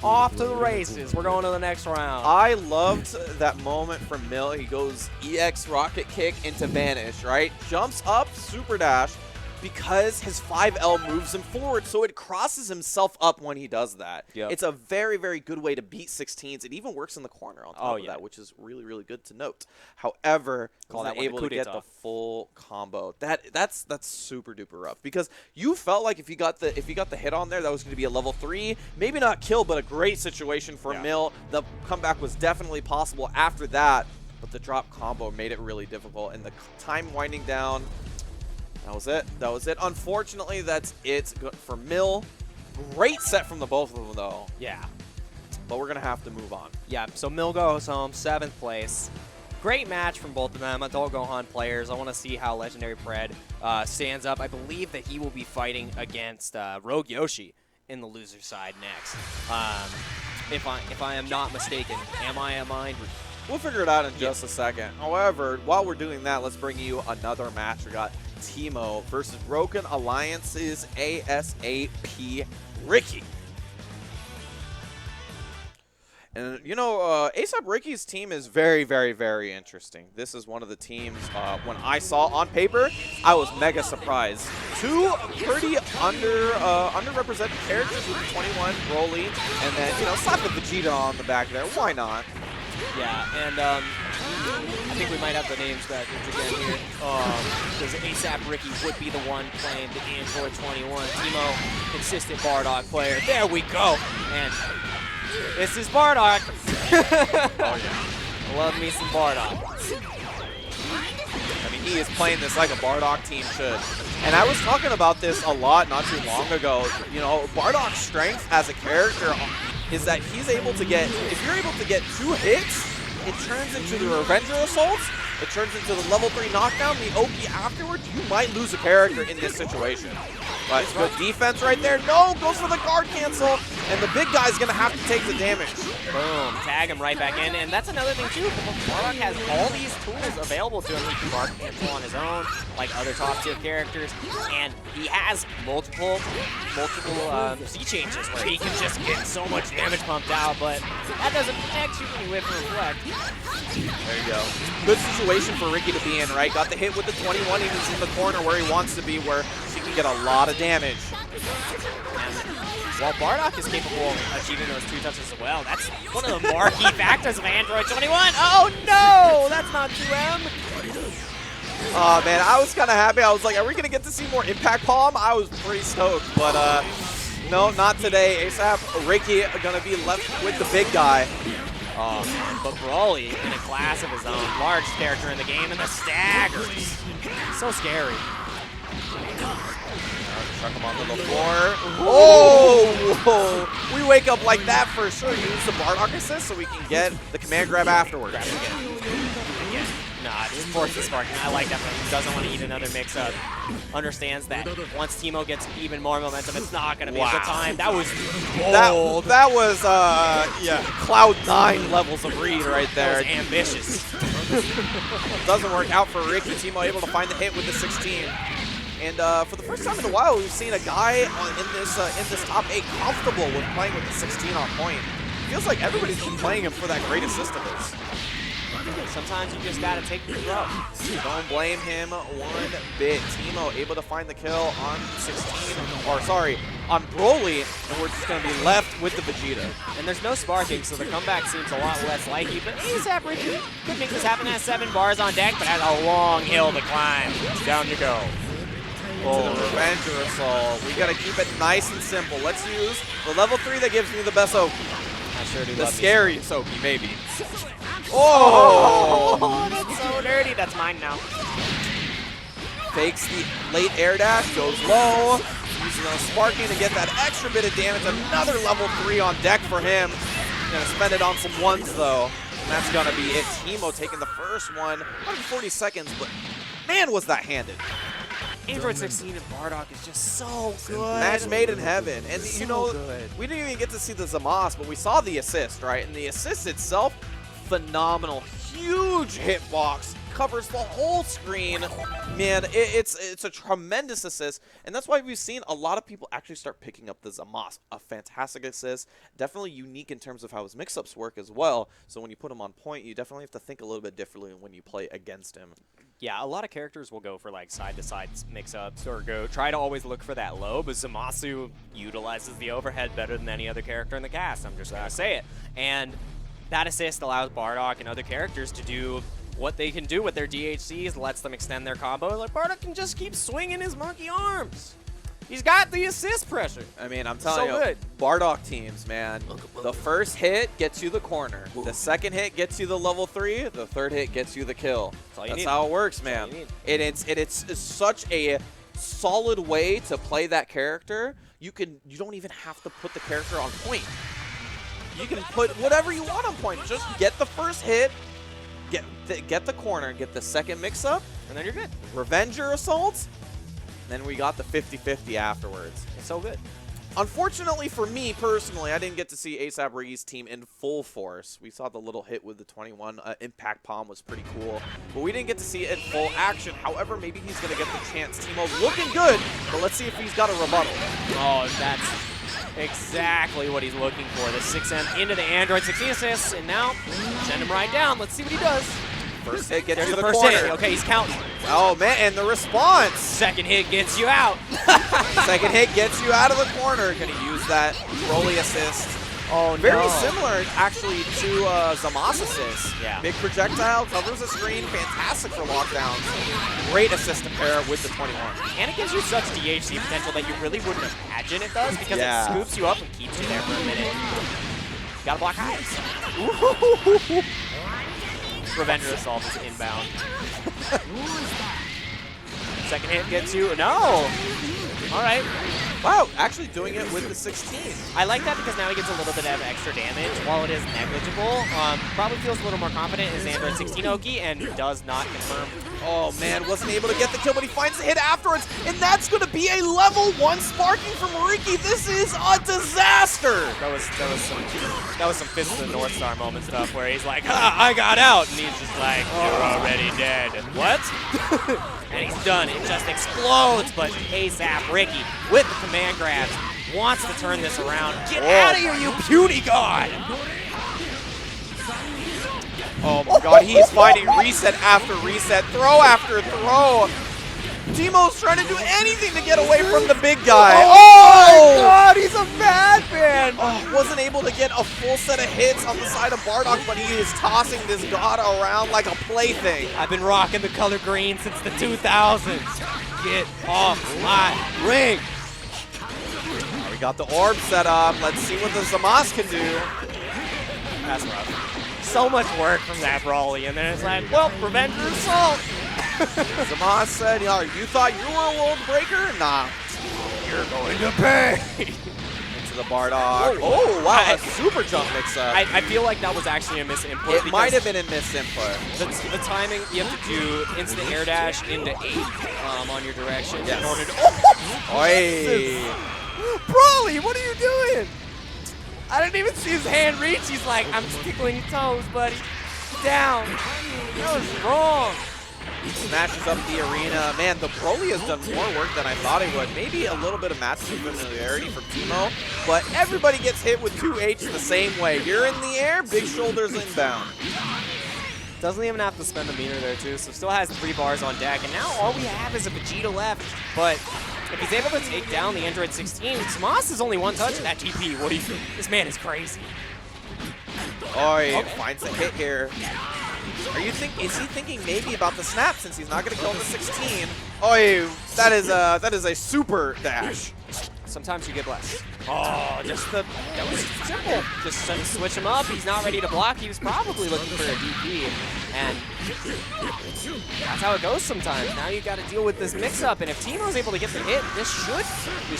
Off to the races. We're going to the next round. I loved that moment from Mill. He goes EX rocket kick into Vanish, right? Jumps up, super dash, because his 5L moves him forward, so it crosses himself up when he does that. Yep. It's a very, very good way to beat 16s. It even works in the corner on top of yeah. that, which is really, really good to note. However, Call that wasn't one the able coup to get d'etat. the full combo. That's super duper rough, because you felt like if you got the hit on there, that was going to be a level 3, maybe not kill, but a great situation for Mill. The comeback was definitely possible after that, but the drop combo made it really difficult, and the time winding down. That was it. That was it. Unfortunately, that's it for Mill. Great set from the both of them, though. Yeah. But we're going to have to move on. Yeah, so Mill goes home, 7th place. Great match from both of them, adult Gohan players. I want to see how Legendary Pred stands up. I believe that he will be fighting against Rogue Yoshi in the loser side next. If I am not mistaken. Am I? We'll figure it out in just a second. However, while we're doing that, let's bring you another match. We got Teemo versus Broken Alliance's ASAP Ricky. And, you know, ASAP Ricky's team is very, very, very interesting. This is one of the teams, when I saw on paper, I was mega surprised. Two pretty underrepresented characters with 21, Broly, and then, you know, slap the Vegeta on the back there. Why not? Yeah, and I think we might have the names backwards again here. Because ASAP Ricky would be the one playing the Android 21. Teemo, consistent Bardock player. There we go. And this is Bardock. Oh, yeah. Love me some Bardock. I mean, he is playing this like a Bardock team should. And I was talking about this a lot not too long ago. You know, Bardock's strength as a character is that he's able to get, if you're able to get 2 hits, it turns into the Revenger Assaults, it turns into the level 3 knockdown, the OP afterwards, you might lose a character in this situation. But good defense right there. No, goes for the guard cancel, and the big guy's going to have to take the damage. Boom, tag him right back in. And that's another thing, too. Bardock has all these tools available to him. He can guard cancel on his own, like other top-tier characters. And he has multiple C changes where he can just get so much damage pumped out, but that doesn't protect you when you whip and reflect. There you go. Good situation for Ricky to be in, right? Got the hit with the 21. He was in the corner where he wants to be, where he can get a lot of damage. And while Bardock is capable of achieving those 2 touches as well, that's one of the marquee factors of Android 21. Oh no, that's not 2M. Oh man, I was kind of happy. I was like, are we gonna get to see more Impact Palm? I was pretty stoked, but no, not today. ASAP Ricky are gonna be left with the big guy. But Broly in a class of his own, large character in the game, and the staggers. So scary. Chuck him onto the floor. Oh! We wake up like that for sure. Use the Bardock assist so we can get the command grab afterwards. Grab it again. Nah, just force the sparking. I like that. He doesn't want to eat another mix-up. Understands that once Teemo gets even more momentum, it's not going to be a good time. That was bold. That was, yeah, Cloud 9 levels of read right there. That was ambitious. Doesn't work out for Ricky. Teemo able to find the hit with the 16. And for the first time in a while, we've seen a guy in this top 8 comfortable with playing with the 16 on point. Feels like everybody's been playing him for that great assist of his. Sometimes you just gotta take the throw. Don't blame him one bit. Teemo able to find the kill on 16, or sorry, on Broly, and we're just gonna be left with the Vegeta. And there's no sparking, so the comeback seems a lot less likely. But ASAP Ricky could make this happen. Has 7 bars on deck, but has a long hill to climb. Down you go. Oh, Revenger Assault. We gotta keep it nice and simple. Let's use the level 3 that gives me the best Soaky. I sure do The love scary Soaky, maybe. Oh! That's so dirty. That's mine now. Fakes the late air dash, goes low, using a sparking to get that extra bit of damage. Another level 3 on deck for him. Gonna spend it on some ones though, and that's gonna be it. Teemo taking the first one, 140 seconds, but man, was that handed. Android 16 and Bardock is just so good. Match made in heaven. And So you know, good. we didn't even get to see the Zamasu, but we saw the assist, right? And the assist itself, phenomenal. Huge hitbox. Covers the whole screen. Man, it's a tremendous assist. And that's why we've seen a lot of people actually start picking up the Zamasu. A fantastic assist. Definitely unique in terms of how his mix-ups work as well. So when you put him on point, you definitely have to think a little bit differently when you play against him. Yeah, a lot of characters will go for like side-to-side mix-ups or try to always look for that low, but Zamasu utilizes the overhead better than any other character in the cast. I'm just gonna say it. And that assist allows Bardock and other characters to do what they can do with their DHCs, lets them extend their combo. Like, Bardock can just keep swinging his monkey arms. He's got the assist pressure. I mean, I'm telling you, good. Bardock teams, man. The first hit gets you the corner. The second hit gets you the level 3. The third hit gets you the kill. That's how it works, man. And it's such a solid way to play that character. You don't even have to put the character on point. You can put whatever you want on point. Just get the first hit, get the corner, get the second mix-up, And then you're good. Revenger assaults. Then we got the 50-50 afterwards. It's so good. Unfortunately for me personally, I didn't get to see ASAP Rocky's team in full force. We saw the little hit with the 21 impact palm was pretty cool, but we didn't get to see it in full action. However, maybe he's going to get the chance. Teemo looking good, but let's see if he's got a rebuttal. Oh, that's exactly what he's looking for. The 6M into the Android 16 assists, and now send him right down. Let's see what he does. First hit gets There's you the the first corner. hit. Okay, he's counting. Oh, man, and the response. Second hit gets you out. Second hit gets you out of the corner. Going to use that Broly assist. Oh, Very similar, actually, to Zamasu assist. Yeah. Big projectile, covers the screen, fantastic for lockdowns. Great assist to pair with the 21. And it gives you such DHC potential that you really wouldn't imagine it does, because it scoops you up and keeps you there for a minute. Gotta block eyes. Revenger assault is inbound. Second hit gets you. No! Alright. Wow, actually doing it with the 16. I like that because now he gets a little bit of extra damage. While it is negligible, probably feels a little more confident in his Android 16 Oki and does not confirm. Oh man, wasn't able to get the kill, but he finds the hit afterwards, and that's going to be a level 1 sparking from Riki. This is a disaster. That was some Fist of the North Star moment stuff where he's like, ah, I got out, and he's just like, you're already dead. What? And he's done. It just explodes. But ASAP Ricky with the command grabs wants to turn this around. Get out of here, you puny god! Oh my god, he's finding reset after reset, throw after throw. Teemo's trying to do anything to get away from the big guy. Oh my god, he's a madman! Oh, wasn't able to get a full set of hits on the side of Bardock, but he is tossing this god around like a plaything. I've been rocking the color green since the 2000s. Get off my ring! We got the orb set up. Let's see what the Zamasu can do. That's rough. So much work from that Broly, and then it's like, well, Revenger assault! Zamasu said, yo, you thought you were a world breaker? Nah. You're going to pay. Into the Bardock. Oh, wow, a super jump mix-up. I feel like that was actually a misinput. It might have been a misinput. The timing, you have to do instant air dash into 8 on your direction Yes. in order to... Oi. Broly, what are you doing? I didn't even see his hand reach. He's like, I'm just tickling your toes, buddy. Down. That was wrong. Smashes up the arena. Man, the Broly has done more work than I thought he would. Maybe a little bit of match familiarity from Teemo, but everybody gets hit with 2H the same way. You're in the air, big shoulders inbound. Doesn't even have to spend the meter there, too, so still has 3 bars on deck. And now all we have is a Vegeta left. But if he's able to take down the Android 16, Zamasu is only 1 touch in that TP. What do you think? This man is crazy. Oi, finds a hit here. Is he thinking maybe about the snap since he's not going to kill the 16? Oi, that is a super dash. sometimes you get blessed. Oh, that was simple. Just switch him up. He's not ready to block. He was probably looking for a DP, and that's how it goes sometimes. Now you got to deal with this mix-up, and if Teemo's able to get the hit, this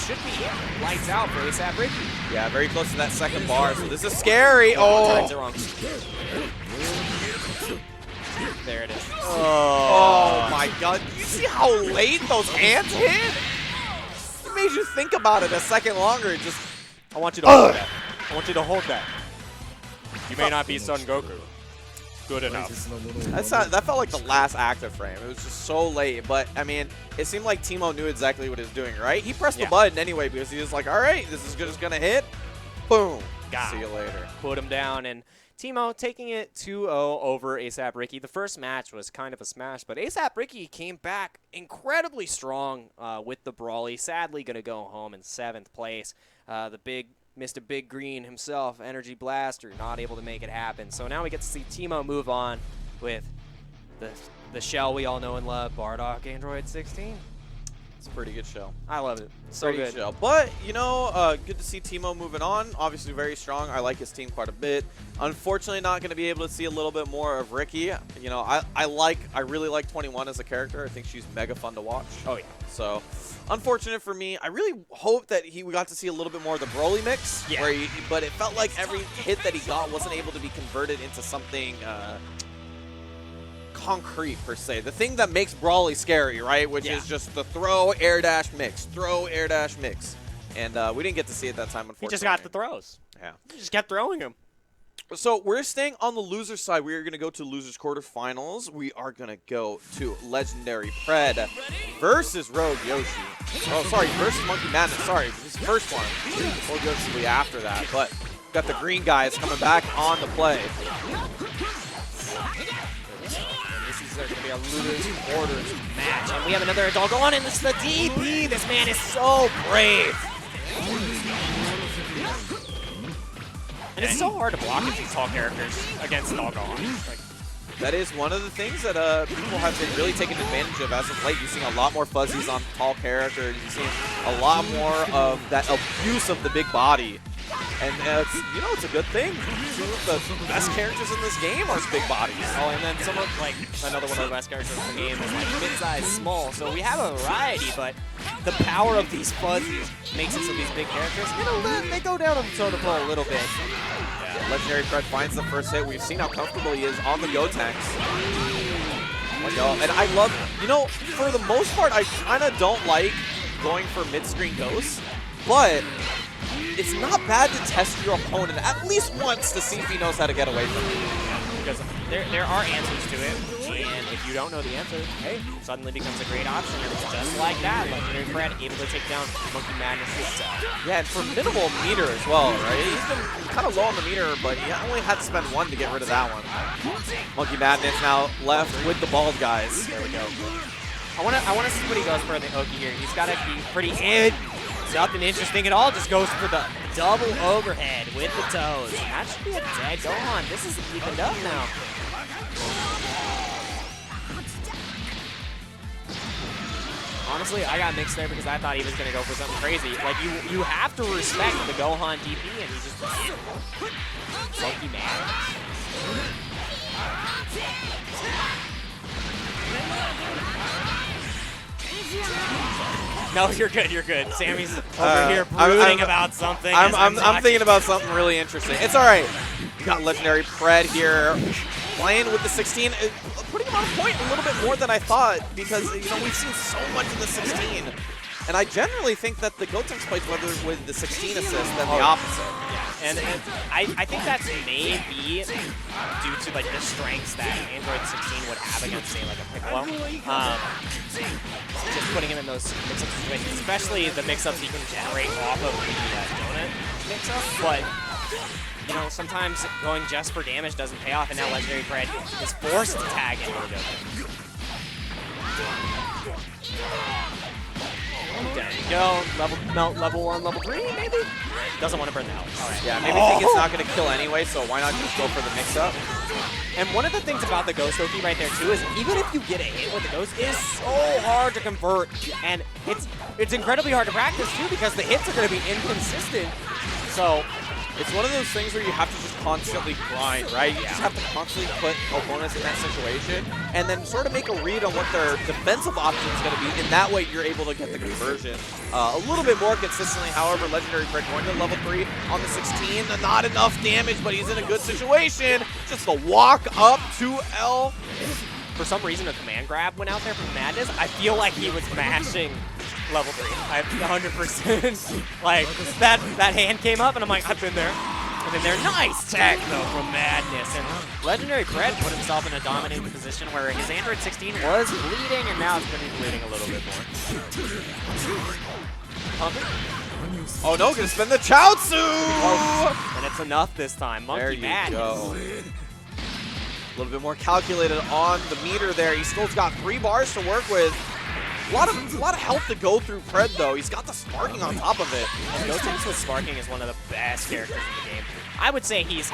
should be lights out for ASAP Ricky. Yeah, very close to that second bar, so this is scary. Oh! Turns it wrong. There it is. Oh my god. You see how late those hands hit? It made you think about it a second longer. Just I want you to hold that. I want you to hold that. You may not be Son Goku. Good enough. That felt like the last active frame. It was just so late. But, I mean, it seemed like Teemo knew exactly what he was doing, right? He pressed the button anyway because he was like, all right, this is just going to hit. Boom. See you later. Put him down. And Teemo taking it 2-0 over ASAP Ricky. The first match was kind of a smash, but ASAP Ricky came back incredibly strong with the Brawly. Sadly, going to go home in 7th place. Mr. Big Green himself, Energy Blaster, not able to make it happen. So now we get to see Teemo move on with the shell we all know and love, Bardock Android 16. It's a pretty good show. I love it. So good. Show. But, you know, good to see Teemo moving on. Obviously very strong. I like his team quite a bit. Unfortunately, not going to be able to see a little bit more of Ricky. You know, I really like 21 as a character. I think she's mega fun to watch. Oh, yeah. So, unfortunate for me. I really hope that we got to see a little bit more of the Broly mix. Yeah. But it felt like every hit that he got wasn't able to be converted into something concrete per se. The thing that makes Brawly scary, right? Which is just the throw, air dash, mix. Throw, air dash, mix. And we didn't get to see it that time, unfortunately. He just got the throws. Yeah. He just kept throwing them. So we're staying on the loser side. We are going to go to losers quarterfinals. We are going to go to Legendary Pred versus Rogue Yoshi. Oh, sorry, versus Monkey Madness. Sorry, this is the first one. Rogue Yoshi will be after that. But we've got the green guys coming back on the play. This is going to be a losers quarters match. And we have another dog on, and this is the DP. This man is so brave. And it's so hard to block with these tall characters against Doggone. Like, that is one of the things that people have been really taking advantage of as of late. You're seeing a lot more fuzzies on tall characters. You're seeing a lot more of that abuse of the big body. And it's, you know, it's a good thing. Two of the best characters in this game are big bodies. Oh, and then someone like another one of the best characters in the game is like mid-size, small. So we have a variety, but the power of these fuzzies makes it so these big characters, you know, they go down on the totem pole a little bit. Yeah, Legendary Fred finds the first hit. We've seen how comfortable he is on the go tanks. And I love, you know, for the most part, I kind of don't like going for mid-screen ghosts, but it's not bad to test your opponent at least once to see if he knows how to get away from it. Because there are answers to it, and if you don't know the answer, hey, it suddenly becomes a great option, and it's just like that. Legendary Fred able to take down Monkey Madness himself. Yeah, and for minimal meter as well, right? He's been kind of low on the meter, but he only had to spend one to get rid of that one. Monkey Madness now left with the bald guys. There we go. I wanna see what he goes for in the Oki here. He's gotta be pretty in. Nothing interesting at all, just goes for the double overhead with the toes. And that should be a dead Gohan. This is evened up now. Honestly, I got mixed there because I thought he was going to go for something crazy. Like, you have to respect the Gohan DP, and he just Monkey Madness. No, you're good, you're good. Sammy's over here brooding about something. I'm thinking about something really interesting. It's all right. We got Legendary Pred here playing with the 16. Putting him on point a little bit more than I thought because, you know, we've seen so much of the 16. And I generally think that the Gotenks plays better with the 16 assist than the opposite. Yeah, and I think that's maybe due to like the strengths that Android 16 would have against, say, like a Piccolo. Just putting him in those mix-up situations, especially the mix-ups he can generate off of the donut mix-up. But you know, sometimes going just for damage doesn't pay off, and now Legendary Fred is forced to tag into the donut. There you go. Level 1, level 3, maybe? Doesn't want to burn the health. All right. Yeah, maybe think it's not going to kill anyway, so why not just go for the mix-up? And one of the things about the Ghost Oki right there too is even if you get a hit with the Ghost, it is so hard to convert. And it's incredibly hard to practice too because the hits are going to be inconsistent. So it's one of those things where you have to just constantly grind, right? You just have to constantly put opponents in that situation and then sort of make a read on what their defensive option is going to be. And that way you're able to get the conversion a little bit more consistently. However, Legendary Fred going to level 3 on the 16. Not enough damage, but he's in a good situation. Just the walk up to L. For some reason, a command grab went out there from Madness. I feel like he was mashing level 3. I 100%. Like, that hand came up, and I'm like, I've been there. I've been there. Nice tech, though, from Madness. And Legendary Fred put himself in a dominating position where his Android 16 was bleeding, and now it's going to be bleeding a little bit more. Oh, no, going to spend the Chaozu! Oh, and it's enough this time. Monkey Madness. Go. A little bit more calculated on the meter there. He still's got 3 bars to work with. A lot of health to go through Pred, though. He's got the sparking on top of it. And Ghost with sparking is one of the best characters in the game. I would say he's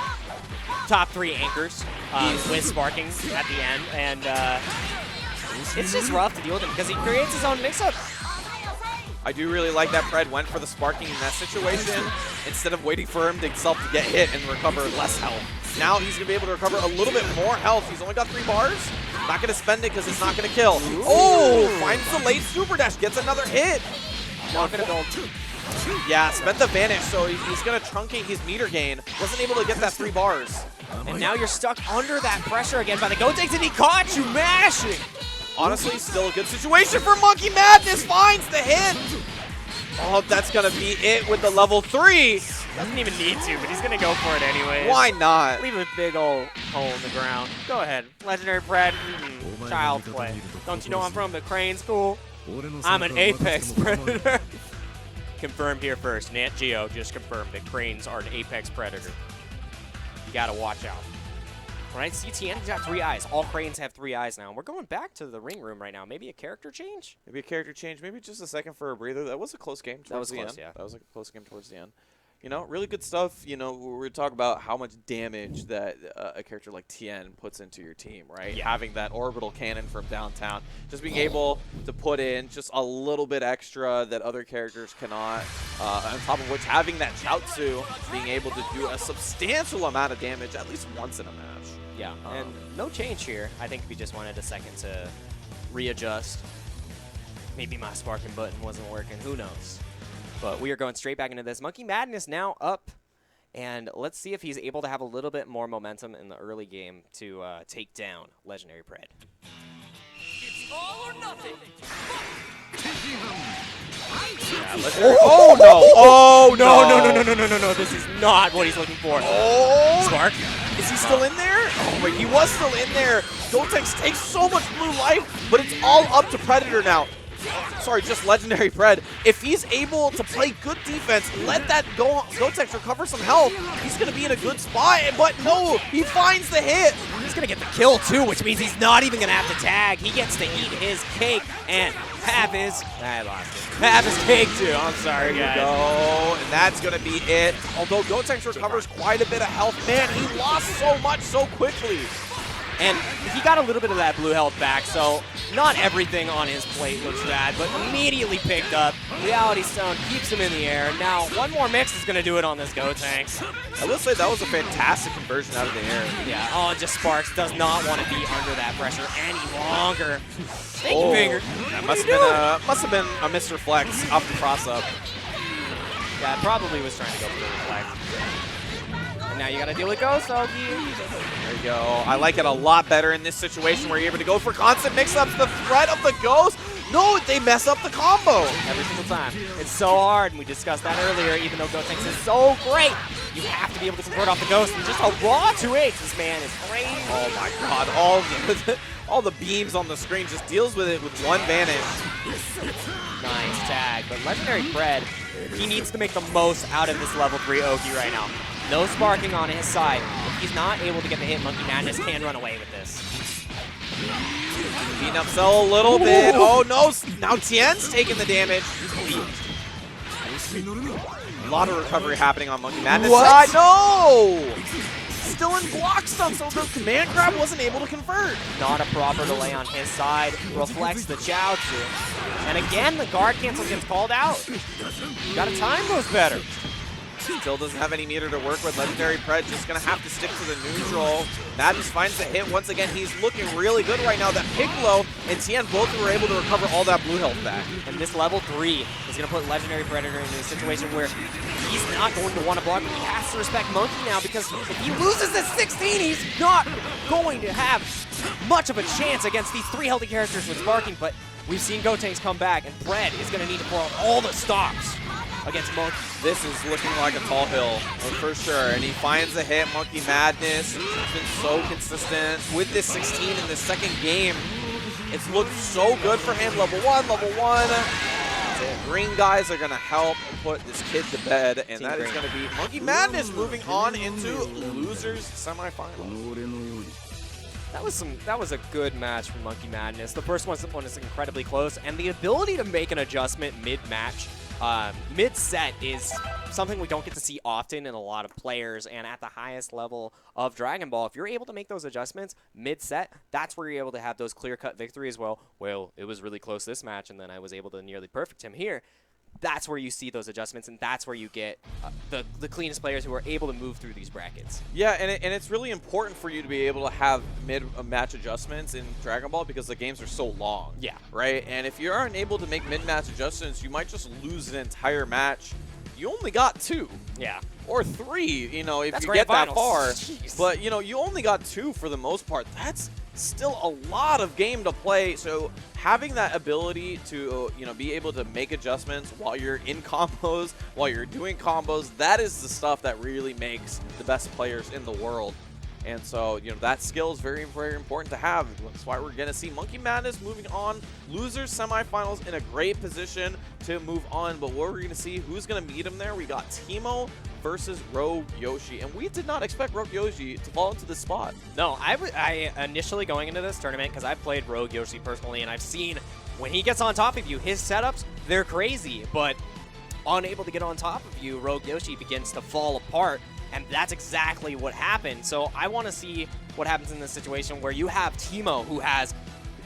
top 3 anchors with sparking at the end, and it's just rough to deal with him because he creates his own mix-up. I do really like that Pred went for the sparking in that situation instead of waiting for himself to get hit and recover less health. Now he's going to be able to recover a little bit more health. He's only got 3 bars. Not going to spend it because it's not going to kill. Oh, finds the late super dash, gets another hit. Not going to build. Yeah, spent the vanish, so he's going to truncate his meter gain. Wasn't able to get that 3 bars. And now you're stuck under that pressure again by the Gotenks, and he caught you mashing. Honestly, still a good situation for Monkey Madness. Finds the hit. Oh, that's going to be it with the level 3. Doesn't even need to, but he's going to go for it anyway. Why not? Leave a big old hole in the ground. Go ahead. Legendary Fred, child play. Don't you know I'm from the Crane School? I'm an Apex Predator. Confirmed here first. Nat Geo just confirmed that Cranes are an Apex Predator. You got to watch out. Right, CTN's got 3 eyes. All Cranes have 3 eyes now. We're going back to the ring room right now. Maybe a character change? Maybe a character change. Maybe just a second for a breather. That was a close game towards the end. Yeah. That was a close game towards the end. You know, really good stuff. You know, we're talking about how much damage that a character like Tien puts into your team, right? Yeah. Having that orbital cannon from downtown. Just being able to put in just a little bit extra that other characters cannot. On top of which, having that Chaozu, being able to do a substantial amount of damage at least once in a match. Yeah, and no change here. I think we just wanted a second to readjust. Maybe my sparking button wasn't working. Who knows? But we are going straight back into this. Monkey Madness now up. And let's see if he's able to have a little bit more momentum in the early game to take down Legendary Pred. It's all or nothing. Oh, no! Oh, No. This is not what he's looking for. Oh! Spark. Is he still in there? Oh, wait, he was still in there. Gotenks takes so much blue life, but it's all up to Predator now. Sorry, just Legendary Pred. If he's able to play good defense, let that Gotenks recover some health, he's going to be in a good spot. But no, he finds the hit. He's going to get the kill, too, which means he's not even going to have to tag. He gets to eat his cake and have his... I lost it. Have his cake, too. I'm sorry, guys. There you go. And that's going to be it. Although Gotenks recovers quite a bit of health. Man, he lost so much so quickly. And he got a little bit of that blue health back, so not everything on his plate looks bad, but immediately picked up. Reality Stone keeps him in the air. Now, one more mix is going to do it on this Gotenks. I will say that was a fantastic conversion out of the air. Yeah, oh, just Sparks does not want to be under that pressure any longer. Thank you, Finger. That must have been a Mr. Flex off the cross-up. Yeah, probably was trying to go for the reflect. And now you got to deal with Ghost Oki. There you go. I like it a lot better in this situation where you're able to go for constant mix-ups. The threat of the Ghost. No, they mess up the combo. Every single time. It's so hard, and we discussed that earlier, even though Gotenks is so great. You have to be able to convert off the Ghost. And just a raw 2H. This man is crazy. Oh my god. All the beams on the screen just deals with it with one vanish. Nice tag. But Legendary Fred, he needs to make the most out of this level 3 Oki right now. No sparking on his side. If he's not able to get the hit, Monkey Madness can run away with this. Beating up Cell a little bit. Oh no, now Tien's taking the damage. A lot of recovery happening on Monkey Madness side. No! still in block stuff, so the command grab wasn't able to convert. Not a proper delay on his side. Reflects the Chaozu. And again, the guard cancel gets called out. You gotta time those better. Still doesn't have any meter to work with. Legendary Pred just going to have to stick to the neutral. Madness finds the hit once again. He's looking really good right now. That Piccolo and Tien both were able to recover all that blue health back. And this level 3 is going to put Legendary Predator into a situation where he's not going to want to block. He has to respect Monkey now because if he loses at 16, he's not going to have much of a chance against these 3 healthy characters with Sparking. But we've seen Gotenks come back, and Pred is going to need to pull out all the stops against Monkey. This is looking like a tall hill, for sure. And he finds a hit. Monkey Madness. He's been so consistent with this 16 in the second game. It's looked so good for him. Level 1, level 1. The green guys are going to help put this kid to bed. And that is going to be Monkey Madness moving on into losers semifinal. That was a good match for Monkey Madness. The first one is incredibly close, and the ability to make an adjustment mid-match, mid-set is something we don't get to see often in a lot of players, and at the highest level of Dragon Ball, if you're able to make those adjustments mid-set, that's where you're able to have those clear-cut victories. Well, it was really close this match, and then I was able to nearly perfect him here. That's where you see those adjustments, and that's where you get the cleanest players who are able to move through these brackets. Yeah, and it's really important for you to be able to have mid-match adjustments in Dragon Ball because the games are so long. Yeah. Right? And if you aren't able to make mid-match adjustments, you might just lose an entire match. You only got 2. Yeah. Or 3, you know, if That's you get that finals. far. Jeez. But, you know, you only got 2 for the most part. That's still a lot of game to play. So having that ability to, you know, be able to make adjustments while you're in combos, while you're doing combos, that is the stuff that really makes the best players in the world. And so, you know, that skill is very, very important to have. That's why we're going to see Monkey Madness moving on. Losers semifinals in a great position to move on. But what we're going to see, who's going to meet him there? We got Teemo versus Rogue Yoshi. And we did not expect Rogue Yoshi to fall into this spot. No, I initially going into this tournament, because I've played Rogue Yoshi personally, and I've seen when he gets on top of you, his setups, they're crazy. But unable to get on top of you, Rogue Yoshi begins to fall apart. And that's exactly what happened. So I want to see what happens in this situation where you have Teemo, who has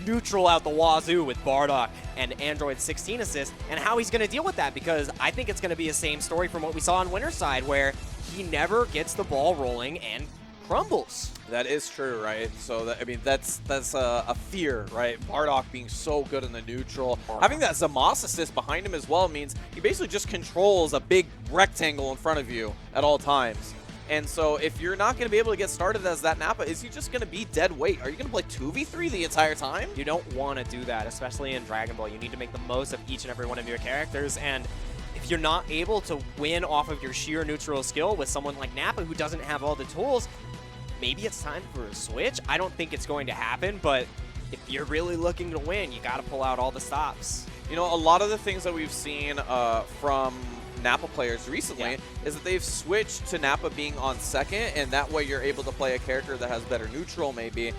neutral out the wazoo with Bardock and Android 16 assist, and how he's going to deal with that, because I think it's going to be the same story from what we saw on Winter's side, where he never gets the ball rolling and crumbles. That is true, right? So, that, I mean, that's a fear, right? Bardock being so good in the neutral. Having that Zamos assist behind him as well means he basically just controls a big rectangle in front of you at all times. And so if you're not going to be able to get started as that Nappa, is he just going to be dead weight? Are you going to play 2v3 the entire time? You don't want to do that, especially in Dragon Ball. You need to make the most of each and every one of your characters, and if you're not able to win off of your sheer neutral skill with someone like Nappa who doesn't have all the tools, maybe it's time for a switch. I don't think it's going to happen, but if you're really looking to win, you got to pull out all the stops. You know, a lot of the things that we've seen from Nappa players recently is that they've switched to Nappa being on second, and that way you're able to play a character that has better neutral maybe,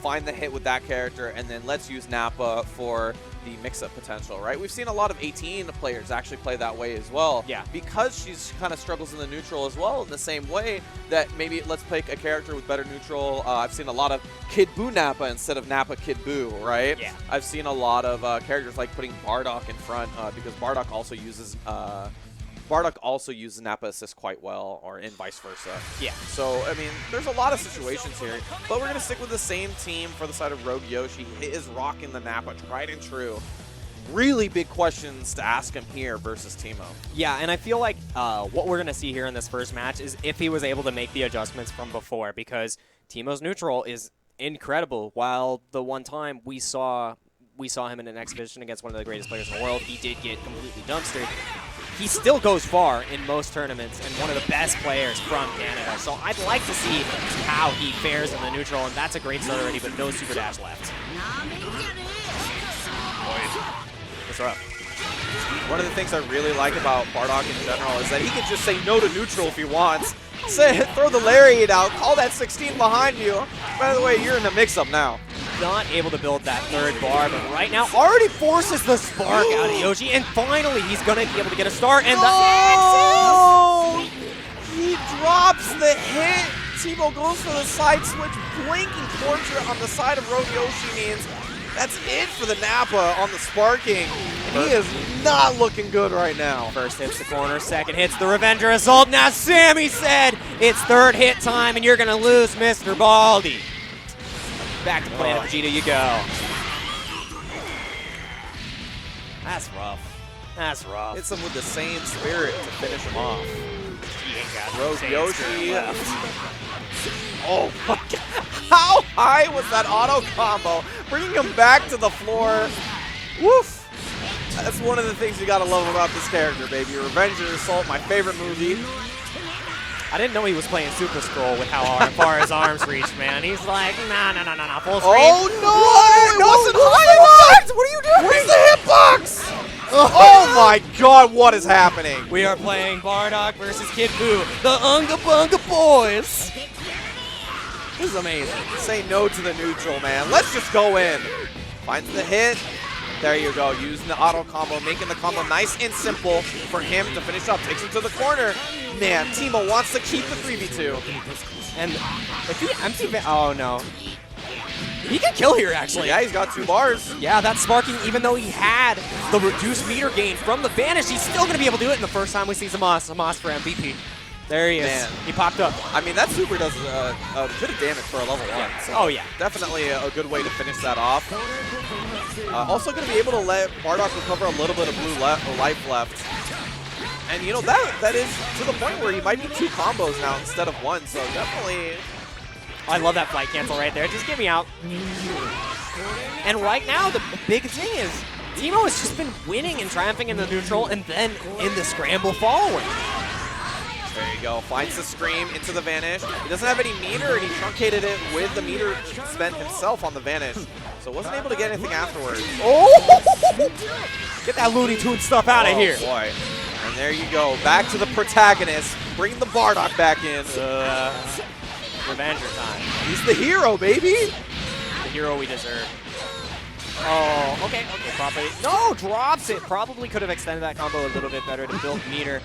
find the hit with that character, and then let's use Nappa for the mix-up potential, right? We've seen a lot of 18 players actually play that way as well. Yeah. Because she's kind of struggles in the neutral as well, in the same way that maybe let's pick a character with better neutral. I've seen a lot of Kid Buu Nappa instead of Nappa Kid Buu, right? Yeah. I've seen a lot of characters like putting Bardock in front because Bardock also uses Nappa assist quite well, or in vice versa. Yeah. So, I mean, there's a lot of situations here, but we're going to stick with the same team for the side of Rogue Yoshi. He is rocking the Nappa, tried and true. Really big questions to ask him here versus Teemo. Yeah, and I feel like what we're going to see here in this first match is if he was able to make the adjustments from before, because Teemo's neutral is incredible. While the one time we saw him in an exhibition against one of the greatest players in the world, he did get completely dumpstered. He still goes far in most tournaments and one of the best players from Canada. So I'd like to see how he fares in the neutral, and that's a great start already, but no super dash left. What's up? One of the things I really like about Bardock in general is that he can just say no to neutral if he wants. Say, throw the lariat out, call that 16 behind you. By the way, you're in the mix-up now. Not able to build that third bar, but right now already forces the spark out of Yoshi, and finally he's going to be able to get a start, and the Axis! He drops the hit Timo goes for the side switch, blinking portrait on the side of Rogue Yoshi means that's it for the Nappa on the sparking. And he is not looking good right now. First hits the corner, second hits the Revenger Assault. Now Sammy said it's third hit time and you're going to lose, Mr. Baldy. Back to Planet Vegeta you go. That's rough. That's rough. Hits him with the same spirit to finish him off. He ain't got Rogue same Yoshi. spirit left. Oh my god. How high was that auto combo? Bringing him back to the floor. Woof. That's one of the things you gotta love about this character, baby. Revenger Assault, my favorite movie. I didn't know he was playing Super Scroll with how far his arms reached, man. He's like, nah, full screen. Oh no! It wasn't high enough! What are you doing? Where's the hitbox? Oh my god, what is happening? We are playing Bardock versus Kid Buu, the Unga Bunga Boys. This is amazing. Say no to the neutral, man. Let's just go in. Finds the hit. There you go, using the auto combo, making the combo nice and simple for him to finish up. Takes him to the corner. Man, Timo wants to keep the 3v2. And if he empty, oh no. He can kill here, actually. Yeah, he's got 2 bars. Yeah, that's sparking. Even though he had the reduced meter gain from the Vanish, he's still going to be able to do it in the first time we see Zamos for MVP. There he is. Man. He popped up. I mean, that super does a bit of damage for a level 1. So oh, yeah. Definitely a good way to finish that off. Also going to be able to let Bardock recover a little bit of blue life left. And, you know, that is to the point where he might be 2 combos now instead of 1. So definitely... I love that flight cancel right there. Just get me out. And right now, the big thing is, Timo has just been winning and triumphing in the neutral and then in the scramble following. There you go. Finds the Scream into the Vanish. He doesn't have any meter, and he truncated it with the meter spent himself on the Vanish. So wasn't able to get anything afterwards. Oh! Get that Looney Tunes stuff out of here. Oh, boy. And there you go. Back to the protagonist. Bring the Bardock back in. Revenger time. He's the hero, baby. The hero we deserve. Oh, okay, probably. No, drops it. Probably could have extended that combo a little bit better to build meter.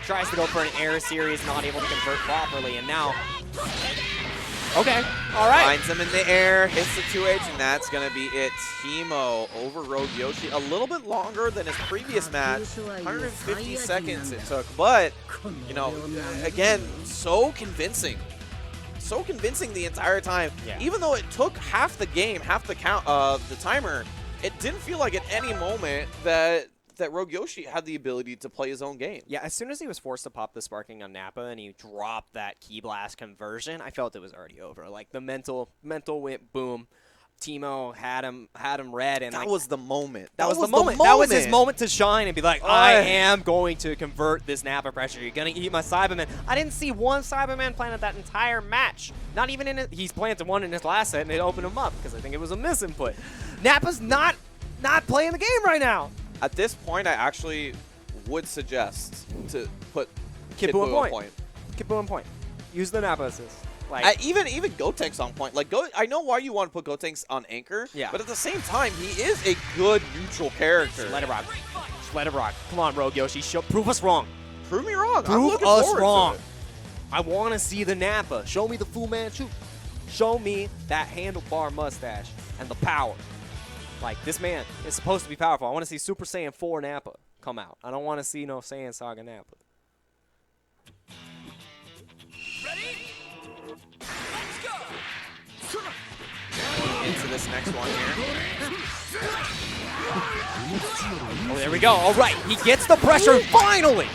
Tries to go for an air series, not able to convert properly, and now... Okay, all right. Finds him in the air, hits the 2H, and that's going to be it. Timo over Rogue Yoshi. A little bit longer than his previous match. 150 seconds it took, but, you know, again, so convincing. So convincing the entire time. Yeah. Even though it took half the game, half the count, the timer, it didn't feel like at any moment that Rogue Yoshi had the ability to play his own game. Yeah, as soon as he was forced to pop the sparking on Nappa and he dropped that Key Blast conversion, I felt it was already over. Like the mental went boom. Timo had him read, and that was the moment. That was the moment. That was his moment to shine and be like, I am going to convert this Nappa pressure. You're gonna eat my Cyberman. I didn't see one Cyberman planted that entire match. Not even in it. He's planted one in his last set, and it opened him up because I think it was a misinput. Nappa's not playing the game right now. At this point, I actually would suggest to put Kid Buu on point. Kid Buu on point. Use the Nappa assist. Like even Gotenks on point. Like I know why you want to put Gotenks on anchor, but at the same time, he is a good neutral character. Let it rock. Just let it rock. Come on, Rogue Yoshi. Prove us wrong. Prove me wrong. Prove us wrong. I want to see the Nappa. Show me the Fu Manchu. Show me that handlebar mustache and the power. Like, this man is supposed to be powerful. I want to see Super Saiyan 4 Nappa come out. I don't want to see no Saiyan Saga Nappa. Ready? Let's go! Into this next one here. Oh, there we go. All right, he gets the pressure finally.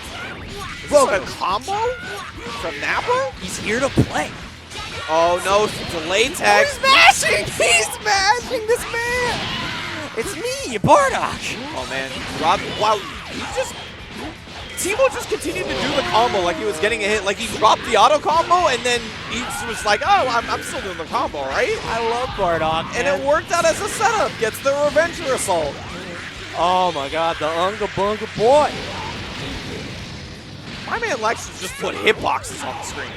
Bro, a combo from Nappa? He's here to play. Oh, no, delay tag. He's smashing! He's smashing this man! It's me, Bardock! Oh, man. Wow, Timo just continued to do the combo like he was getting a hit. Like, he dropped the auto combo, and then he was like, oh, I'm still doing the combo, right? I love Bardock, and it worked out as a setup. Gets the Revenger Assault. Oh, my God, the Unga Bunga boy. My man likes to just put hitboxes on the screen.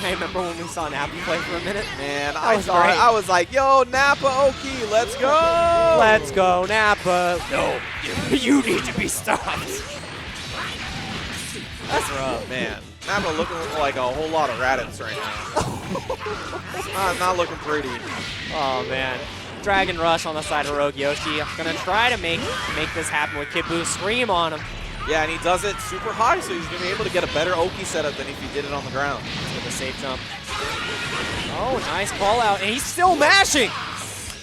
I remember when we saw Nappa play for a minute. Man, I was like, yo, Nappa Oki, let's go! Let's go, Nappa. No, you need to be stopped. That's rough, man. Nappa looking like a whole lot of Raditz right now. Not looking pretty. Oh, man. Dragon Rush on the side of Rogue Yoshi. Gonna try to make this happen with Kid Buu. Scream on him. Yeah, and he does it super high, so he's going to be able to get a better Oki setup than if he did it on the ground. With a safe jump. Oh, nice call out, and he's still mashing.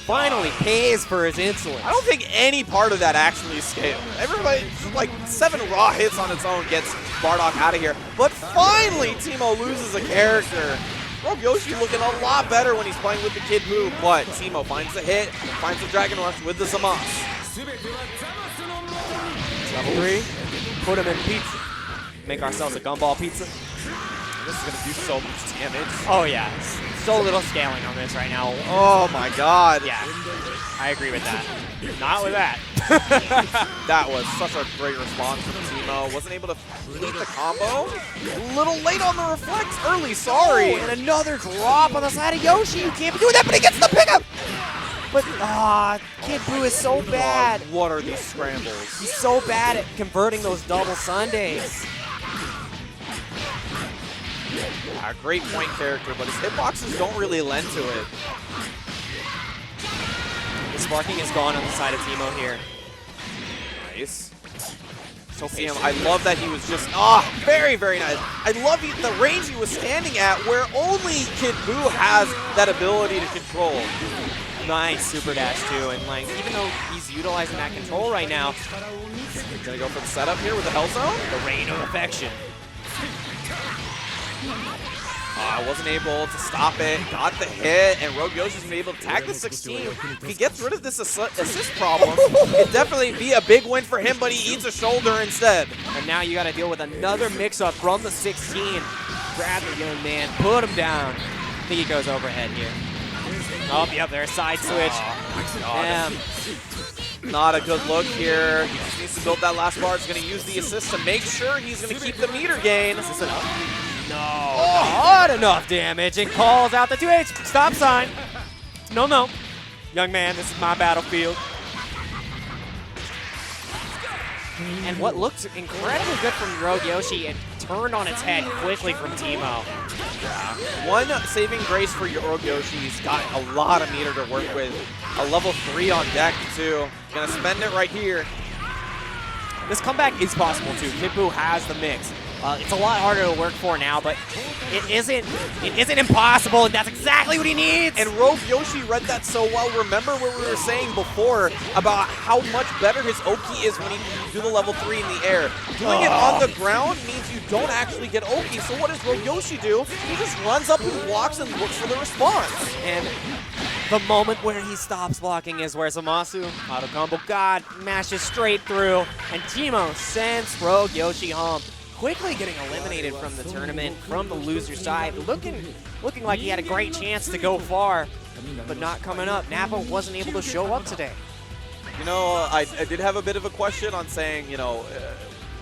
Finally pays for his insolence. I don't think any part of that actually scaled. Everybody, like 7 raw hits on its own gets Bardock out of here. But finally, Teemo loses a character. Rogue Yoshi looking a lot better when he's playing with the Kid Buu, but Teemo finds the hit, finds the Dragon Rush with the Zamasu. Level 3, put him in pizza. Make ourselves a gumball pizza. This is going to do so much damage. Oh yeah, so little scaling on this right now. Oh my god. Yeah, I agree with that. Not with that. That was such a great response from Teemo. Wasn't able to complete the combo. A little late on the reflex early, sorry. And another drop on the side of Yoshi. You can't be doing that, but he gets the pickup. But, Kid Buu is so bad. Oh, what are these scrambles? He's so bad at converting those double Sundays. Great point character, but his hitboxes don't really lend to it. The sparking is gone on the side of Teemo here. Nice. Still see him. I love that he was just, very, very nice. I love the range he was standing at where only Kid Buu has that ability to control. Nice super dash too, and like even though he's utilizing that control right now, Gonna go for the setup here with the Hell Zone. the rain of affection. Wasn't able to stop it, got the hit, and Rogue Yoshi's been able to tag the 16. If he gets rid of this assist problem, it'd definitely be a big win for him, but he eats a shoulder instead. And now you got to deal with another mix-up from the 16. Grab the young man, put him down. I think he goes overhead here. Oh, yep, there's a side switch. Damn. Not a good look here. He just needs to build that last bar. He's going to use the assist to make sure he's going to keep the meter gain. Is this enough? No, not enough damage. It calls out the 2H. Stop sign. No, no. Young man, this is my battlefield. And what looked incredibly good from Rogue Yoshi and turned on its head quickly from Teemo. One saving grace for your Rogue Yoshi. He's got a lot of meter to work with. A level 3 on deck, too. Gonna spend it right here. This comeback is possible, too. Kid Buu has the mix. It's a lot harder to work for now, but it isn't impossible, and that's exactly what he needs. And Rogue Yoshi read that so well. Remember what we were saying before about how much better his Oki is when he can do the level 3 in the air. Doing it on the ground means you don't actually get Oki. So what does Rogue Yoshi do? He just runs up and blocks and looks for the response. And the moment where he stops blocking is where Zamasu, auto combo god, mashes straight through, and Teemo sends Rogue Yoshi home. Quickly getting eliminated from the tournament, from the loser side, looking like he had a great chance to go far, but not coming up. Nappa wasn't able to show up today. You know, I did have a bit of a question on saying, you know,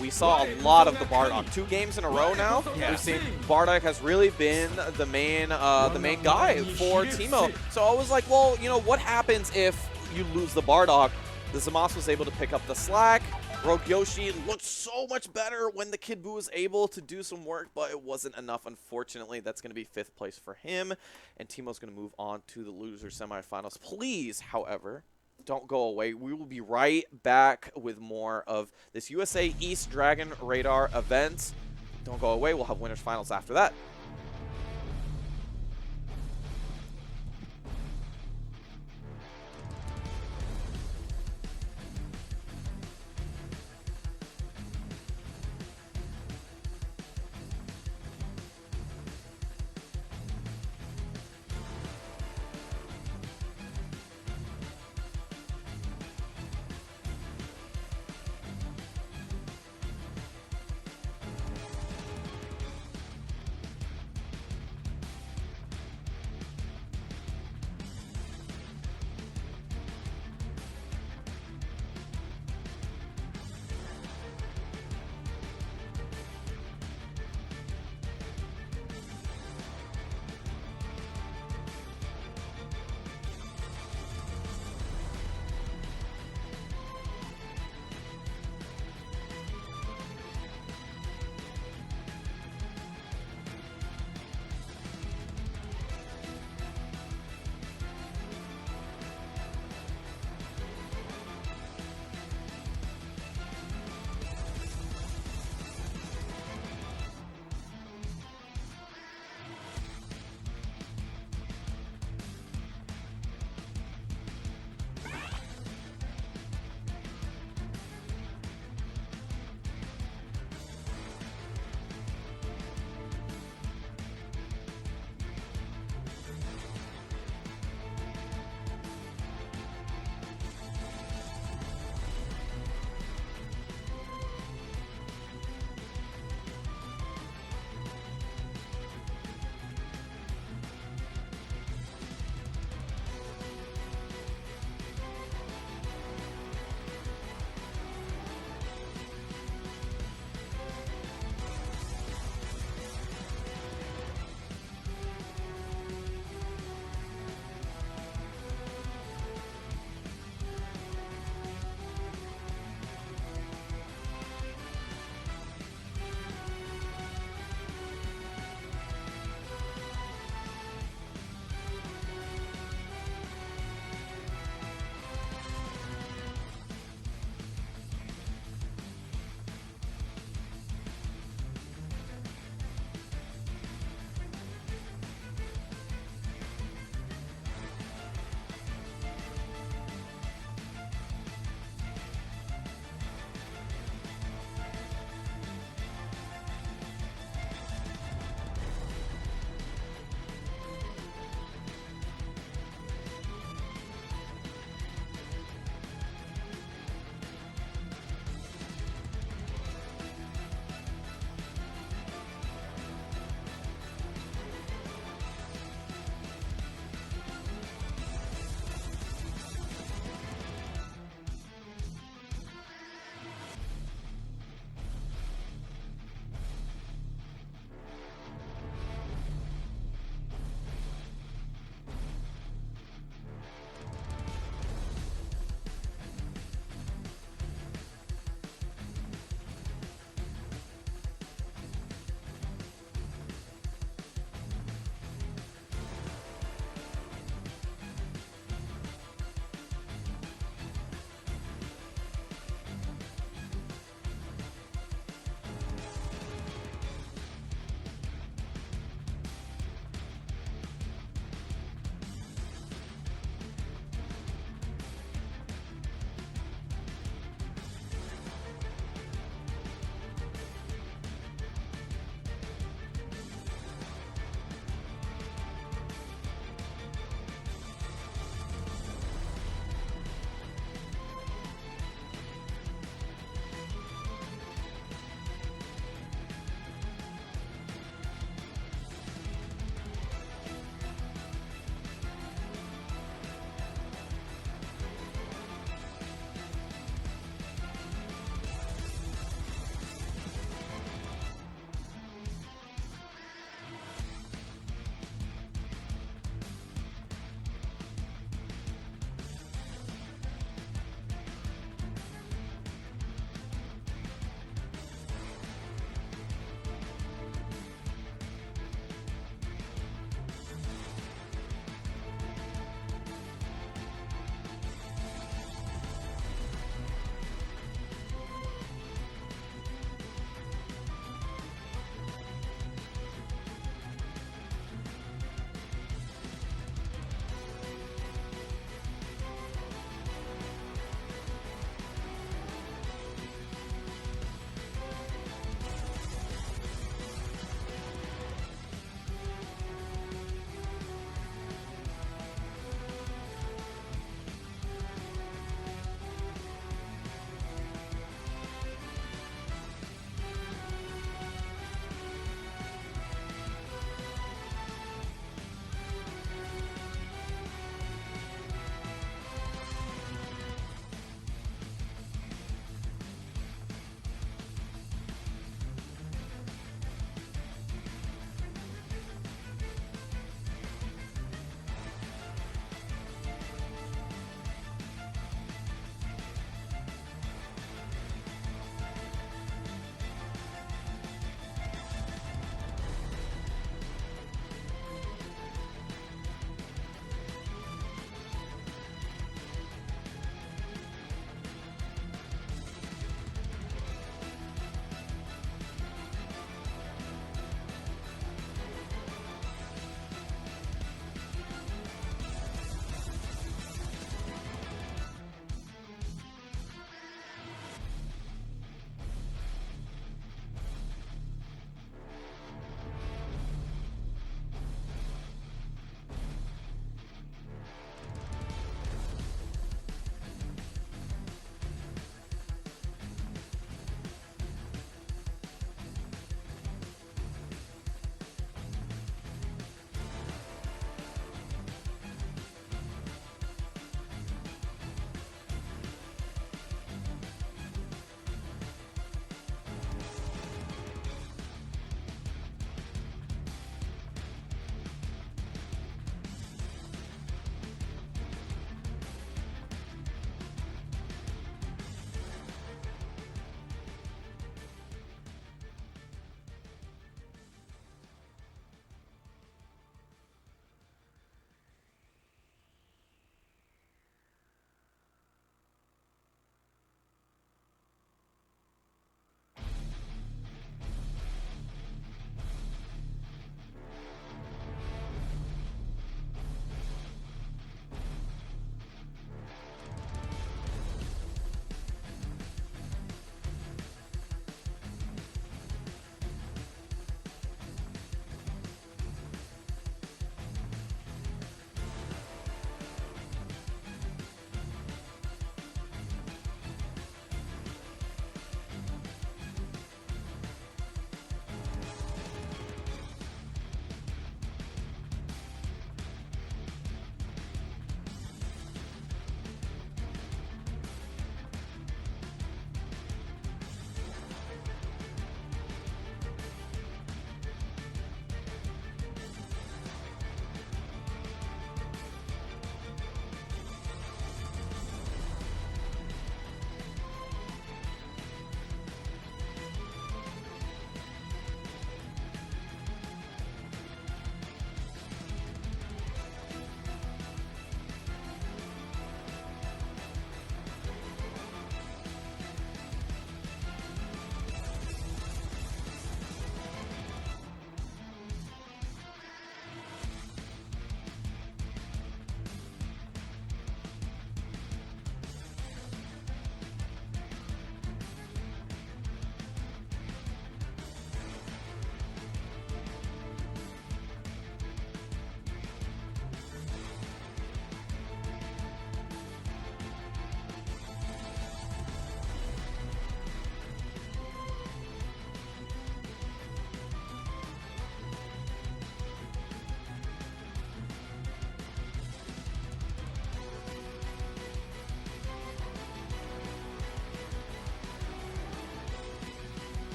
we saw a lot of the Bardock. 2 games in a row now. Yeah. We've seen Bardock has really been the main guy for Teemo. So I was like, well, you know, what happens if you lose the Bardock? The Zamasu was able to pick up the slack. Rogue Yoshi looked so much better when the Kid Buu was able to do some work, but it wasn't enough, unfortunately. That's going to be 5th place for him, and Teemo's going to move on to the loser semifinals. Please, however, don't go away. We will be right back with more of this USA East Dragon Radar event. Don't go away. We'll have winners finals after that.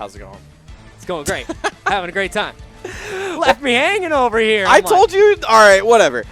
How's it going? It's going great. Having a great time. Left me hanging over here. I told you. All right, whatever.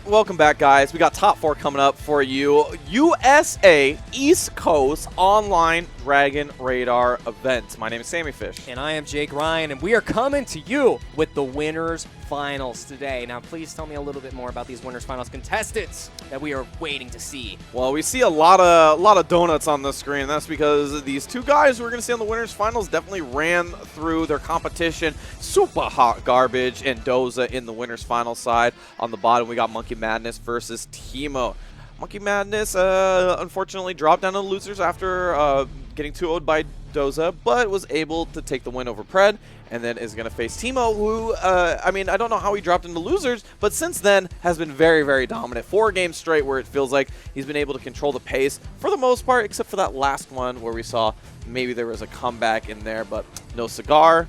Welcome back, guys. We got top 4 coming up for you. USA East Coast Online Dragon Radar event. My name is Sammy Fish. And I am Jake Ryan, and we are coming to you with the winners finals today. Now, please tell me a little bit more about these winners finals contestants that we are waiting to see. Well, we see a lot of donuts on the screen. That's because these 2 guys who we're going to see on the winners finals definitely ran through their competition. Super Hot Garbage and Doza in the winners final side. On the bottom, we got Monkey Madness versus Teemo. Monkey Madness unfortunately dropped down to the losers after getting 2-0'd by Doza, but was able to take the win over Pred, and then is going to face Teemo, who, I mean, I don't know how he dropped into losers, but since then has been very, very dominant. 4 games straight where it feels like he's been able to control the pace for the most part, except for that last one where we saw maybe there was a comeback in there, but no cigar.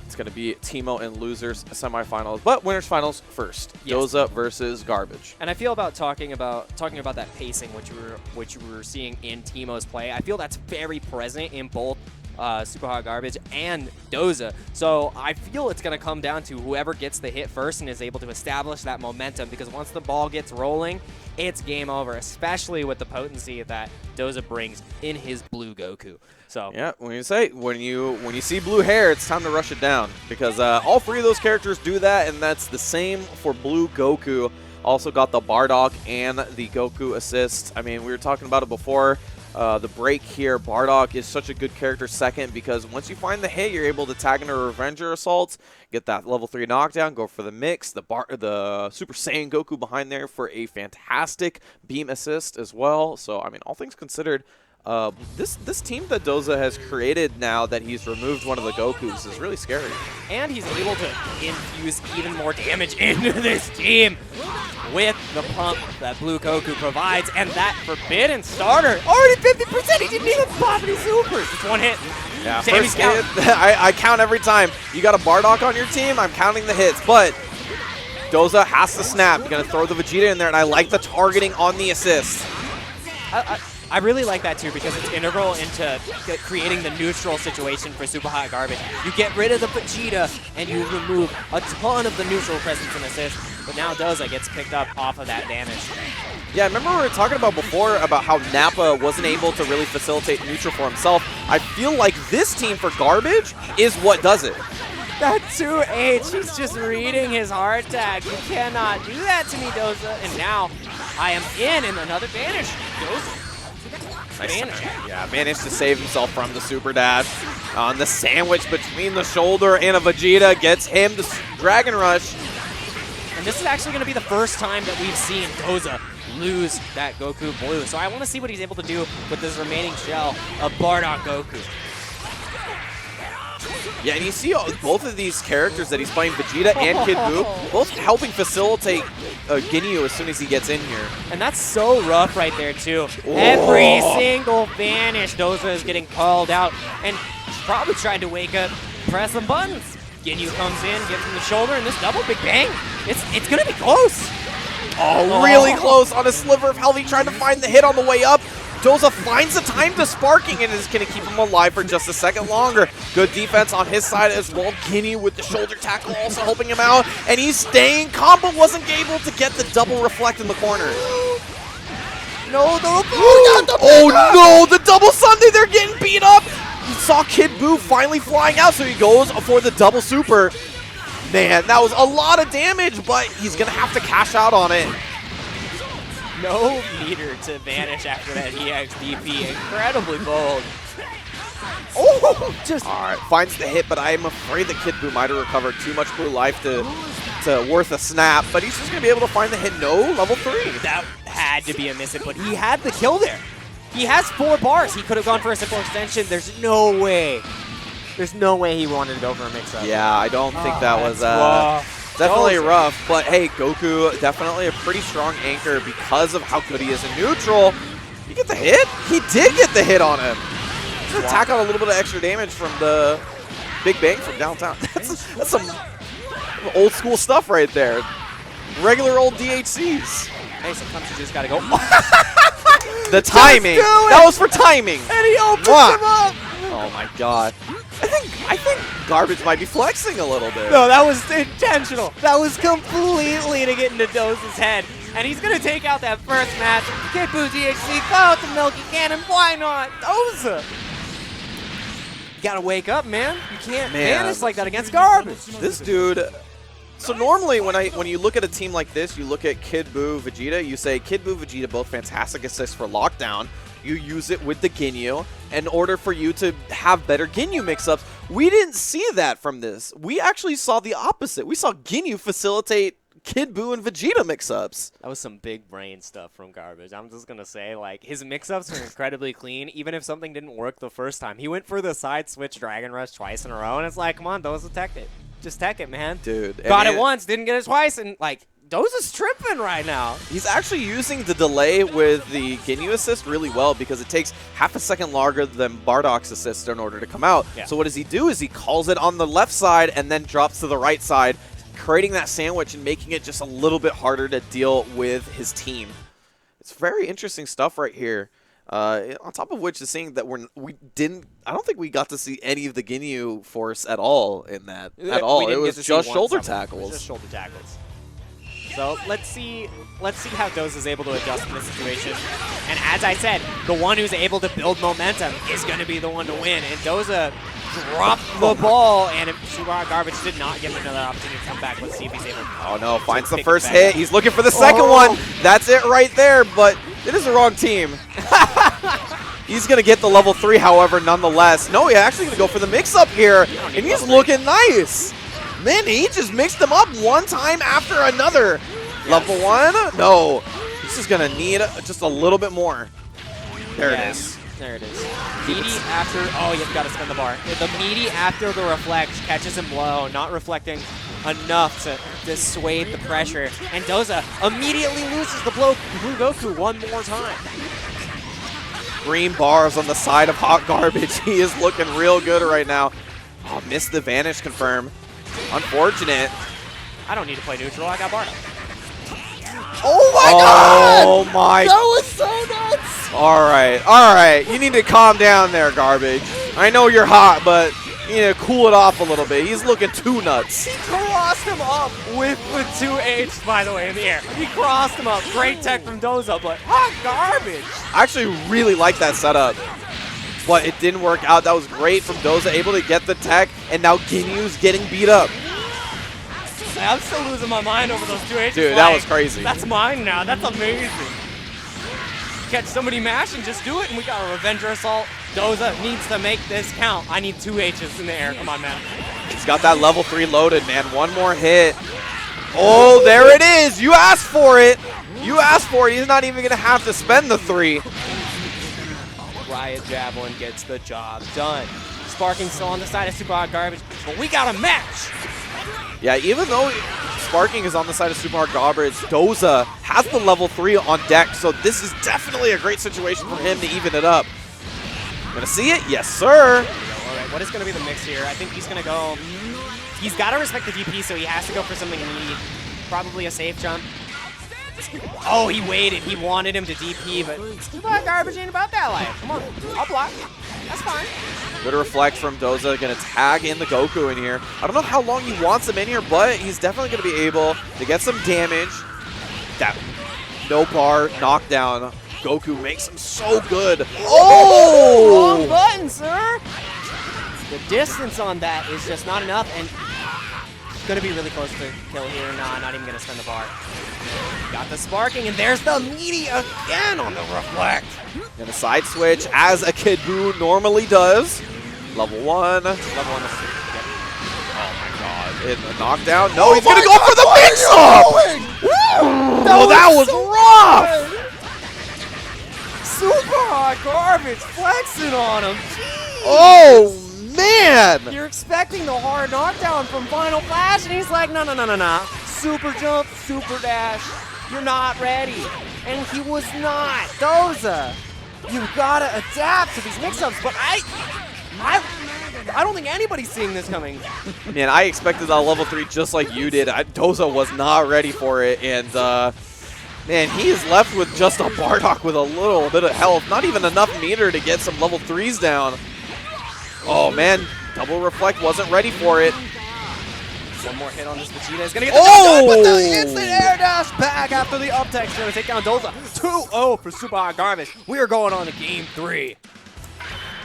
It's going to be Teemo and losers semifinals, but winners finals first. Yes. Doza versus Garbage. And I feel about talking about that pacing, which we were seeing in Teemo's play. I feel that's very present in both Super Hot Garbage and Doza. So I feel it's going to come down to whoever gets the hit first and is able to establish that momentum, because once the ball gets rolling, it's game over, especially with the potency that Doza brings in his blue Goku. So yeah, when you see blue hair, it's time to rush it down, because all 3 of those characters do that, and that's the same for blue Goku. Also got the Bardock and the Goku assist. I mean, we were talking about it before the break here. Bardock is such a good character second, because once you find the hit, you're able to tag into Revenger assaults, get that level 3 knockdown, go for the mix, the Super Saiyan Goku behind there for a fantastic beam assist as well. So I mean, all things considered, this team that Doza has created now that he's removed one of the Gokus is really scary. And he's able to infuse even more damage into this team with the pump that blue Goku provides, and that Forbidden Starter. Already 50%, he didn't even pop any supers. It's 1 hit. Yeah, Sammy's count. I count every time. You got a Bardock on your team, I'm counting the hits, but Doza has to snap. You're going to throw the Vegeta in there, and I like the targeting on the assist. I really like that too, because it's integral into creating the neutral situation for Super Hot Garbage. You get rid of the Vegeta and you remove a ton of the neutral presence and assist, but now Doza gets picked up off of that damage. Yeah, remember we were talking about before about how Nappa wasn't able to really facilitate neutral for himself. I feel like this team for Garbage is what does it. That 2H, he's just reading his heart tag. You cannot do that to me, Doza. And now I am in another vanish. Doza. Yeah, managed to save himself from the super dash. On the sandwich between the shoulder and a Vegeta gets him to Dragon Rush. And this is actually going to be the first time that we've seen Doza lose that Goku Blue. So I want to see what he's able to do with this remaining shell of Bardock Goku. Yeah, and you see both of these characters that he's playing, Vegeta and Kid Buu, both helping facilitate Ginyu as soon as he gets in here. And that's so rough right there, too. Oh. Every single vanish, Doza is getting called out. And he's probably tried to wake up, press some buttons. Ginyu comes in, gives him the shoulder, and this double big bang, it's going to be close. Oh, really close on a sliver of health. He tried to find the hit on the way up. Doza finds the time to sparking and is going to keep him alive for just a second longer. Good defense on his side as well. Ginyu with the shoulder tackle also helping him out. And he's staying. Combo wasn't able to get the double reflect in the corner. No, oh no, the double Sunday, they're getting beat up. You saw Kid Buu finally flying out, so he goes for the double super. Man, that was a lot of damage, but he's going to have to cash out on it. No meter to vanish after that EX DP. Incredibly bold. Oh, just all right. Finds the hit, but I'm afraid that Kid Buu might have recovered too much blue life to worth a snap. But he's just gonna be able to find the hit. No, level 3. That had to be a miss, but he had the kill there. He has 4 bars. He could have gone for a simple extension. There's no way. There's no way he wanted to go for a mix-up. Yeah, I don't think that was definitely rough, but hey, Goku definitely a pretty strong anchor because of how good he is in neutral. You get the hit? He did get the hit on him. Just attack on a little bit of extra damage from the Big Bang from downtown. That's some old school stuff right there. Regular old DHCs. Hey, sometimes you just gotta go. The timing. That was for timing. And he opens him up. Oh my god. I think Garbage might be flexing a little bit. No, that was intentional. That was completely to get into Doza's head. And he's going to take out that first match. Kid Buu DHC, go out the Milky Cannon. Why not? Doza. You got to wake up, man. You can't vanish like that against Garbage. This dude... So normally when you look at a team like this, you look at Kid Buu, Vegeta, you say Kid Buu, Vegeta, both fantastic assists for lockdown. You use it with the Ginyu in order for you to have better Ginyu mix-ups. We didn't see that from this. We actually saw the opposite. We saw Ginyu facilitate Kid Buu and Vegeta mix-ups. That was some big brain stuff from Garbage. I'm just going to say, like, his mix-ups are incredibly clean, even if something didn't work the first time. He went for the side switch Dragon Rush twice in a row, and it's like, come on, Doza, tech it. Just tech it, man. Dude. Got it once, didn't get it twice, and, like, Doza's tripping right now. He's actually using the delay with the Ginyu assist really well because it takes half a second longer than Bardock's assist in order to come out. Yeah. So what does he do is he calls it on the left side and then drops to the right side, creating that sandwich and making it just a little bit harder to deal with his team. It's very interesting stuff right here. On top of which is seeing that I don't think we got to see any of the Ginyu force at all in that at all. It was just shoulder tackles. It was just shoulder tackles. So let's see how Doza is able to adjust in this situation. And as I said, the one who's able to build momentum is going to be the one to win. And Doza dropped the ball, and Super Garbage did not give him another opportunity to come back. Let's see if he's able to. Oh no, finds the first hit. He's looking for the second one. That's it right there, but it is the wrong team. He's going to get the level 3, however, nonetheless. No, he's actually going to go for the mix-up here, and he's looking nice. Man, he just mixed them up one time after another. Level 1? No. He's just going to need just a little bit more. There it is. There it is. Meaty after... Oh, you've got to spin the bar. The Meaty after the reflect catches him low, not reflecting enough to dissuade the pressure. And Doza immediately loses the Blue Goku one more time. Green bars on the side of Hot Garbage. He is looking real good right now. Oh, missed the Vanish confirm. Unfortunate. I don't need to play neutral. I got Bardock. Oh my god! Oh my. That was so nuts! Alright. You need to calm down there, Garbage. I know you're hot, but you need to cool it off a little bit. He's looking too nuts. He crossed him up with 2H, by the way, in the air. He crossed him up. Great tech from Doza, but Hot Garbage. I actually really like that setup. But it didn't work out. That was great from Doza, able to get the tech, and now Ginyu's getting beat up. I'm still losing my mind over those 2Hs. Dude, that was crazy. That's mine now. That's amazing. Catch somebody mash and just do it, and we got a Revenger Assault. Doza needs to make this count. I need 2Hs in the air. Come on, man. He's got that level 3 loaded, man. One more hit. Oh, there it is. You asked for it. You asked for it. He's not even going to have to spend the 3. Riot Javelin gets the job done. Sparking still on the side of Super Hot Garbage, but we got a match. Yeah, even though Sparking is on the side of Super Hot Garbage, Doza has the level 3 on deck, so this is definitely a great situation for him to even it up. Gonna see it? Yes, sir. All right, what is gonna be the mix here? I think he's gonna go. He's got to respect the DP, so he has to go for something needy. Probably a safe jump. Oh, he waited. He wanted him to DP, but Super Hot Garbage ain't about that life. Come on, I'll block. That's fine. Good reflect from Doza. Gonna tag in the Goku in here. I don't know how long he wants him in here, but he's definitely gonna be able to get some damage. That no bar knockdown. Goku makes him so good. Oh! Wrong button, sir. The distance on that is just not enough, and gonna be really close to kill here. Nah, not even gonna spend the bar. Got the sparking, and there's the meaty again on the reflect. Gonna side switch as a Kid Buu normally does. Level 1. Level 1. Oh my god. In the knockdown. No, he's gonna go for the mix-up! Oh, that was rough! Super Hot Garbage flexing on him. Jeez. Oh, man! You're expecting the hard knockdown from Final Flash, and he's like, no. Super jump, super dash. You're not ready. And he was not. Doza, you gotta adapt to these mix-ups, but I don't think anybody's seeing this coming. Man, I expected that level 3 just like you did. Doza was not ready for it, and man, he is left with just a Bardock with a little bit of health. Not even enough meter to get some level 3s down. Oh, man. Double reflect, wasn't ready for it. One more hit on this Vegeta is going to get the job done, but the instant air dash back after the up tech is going to take down Doza. 2-0 for Super Hot Garbage. We are going on to Game 3.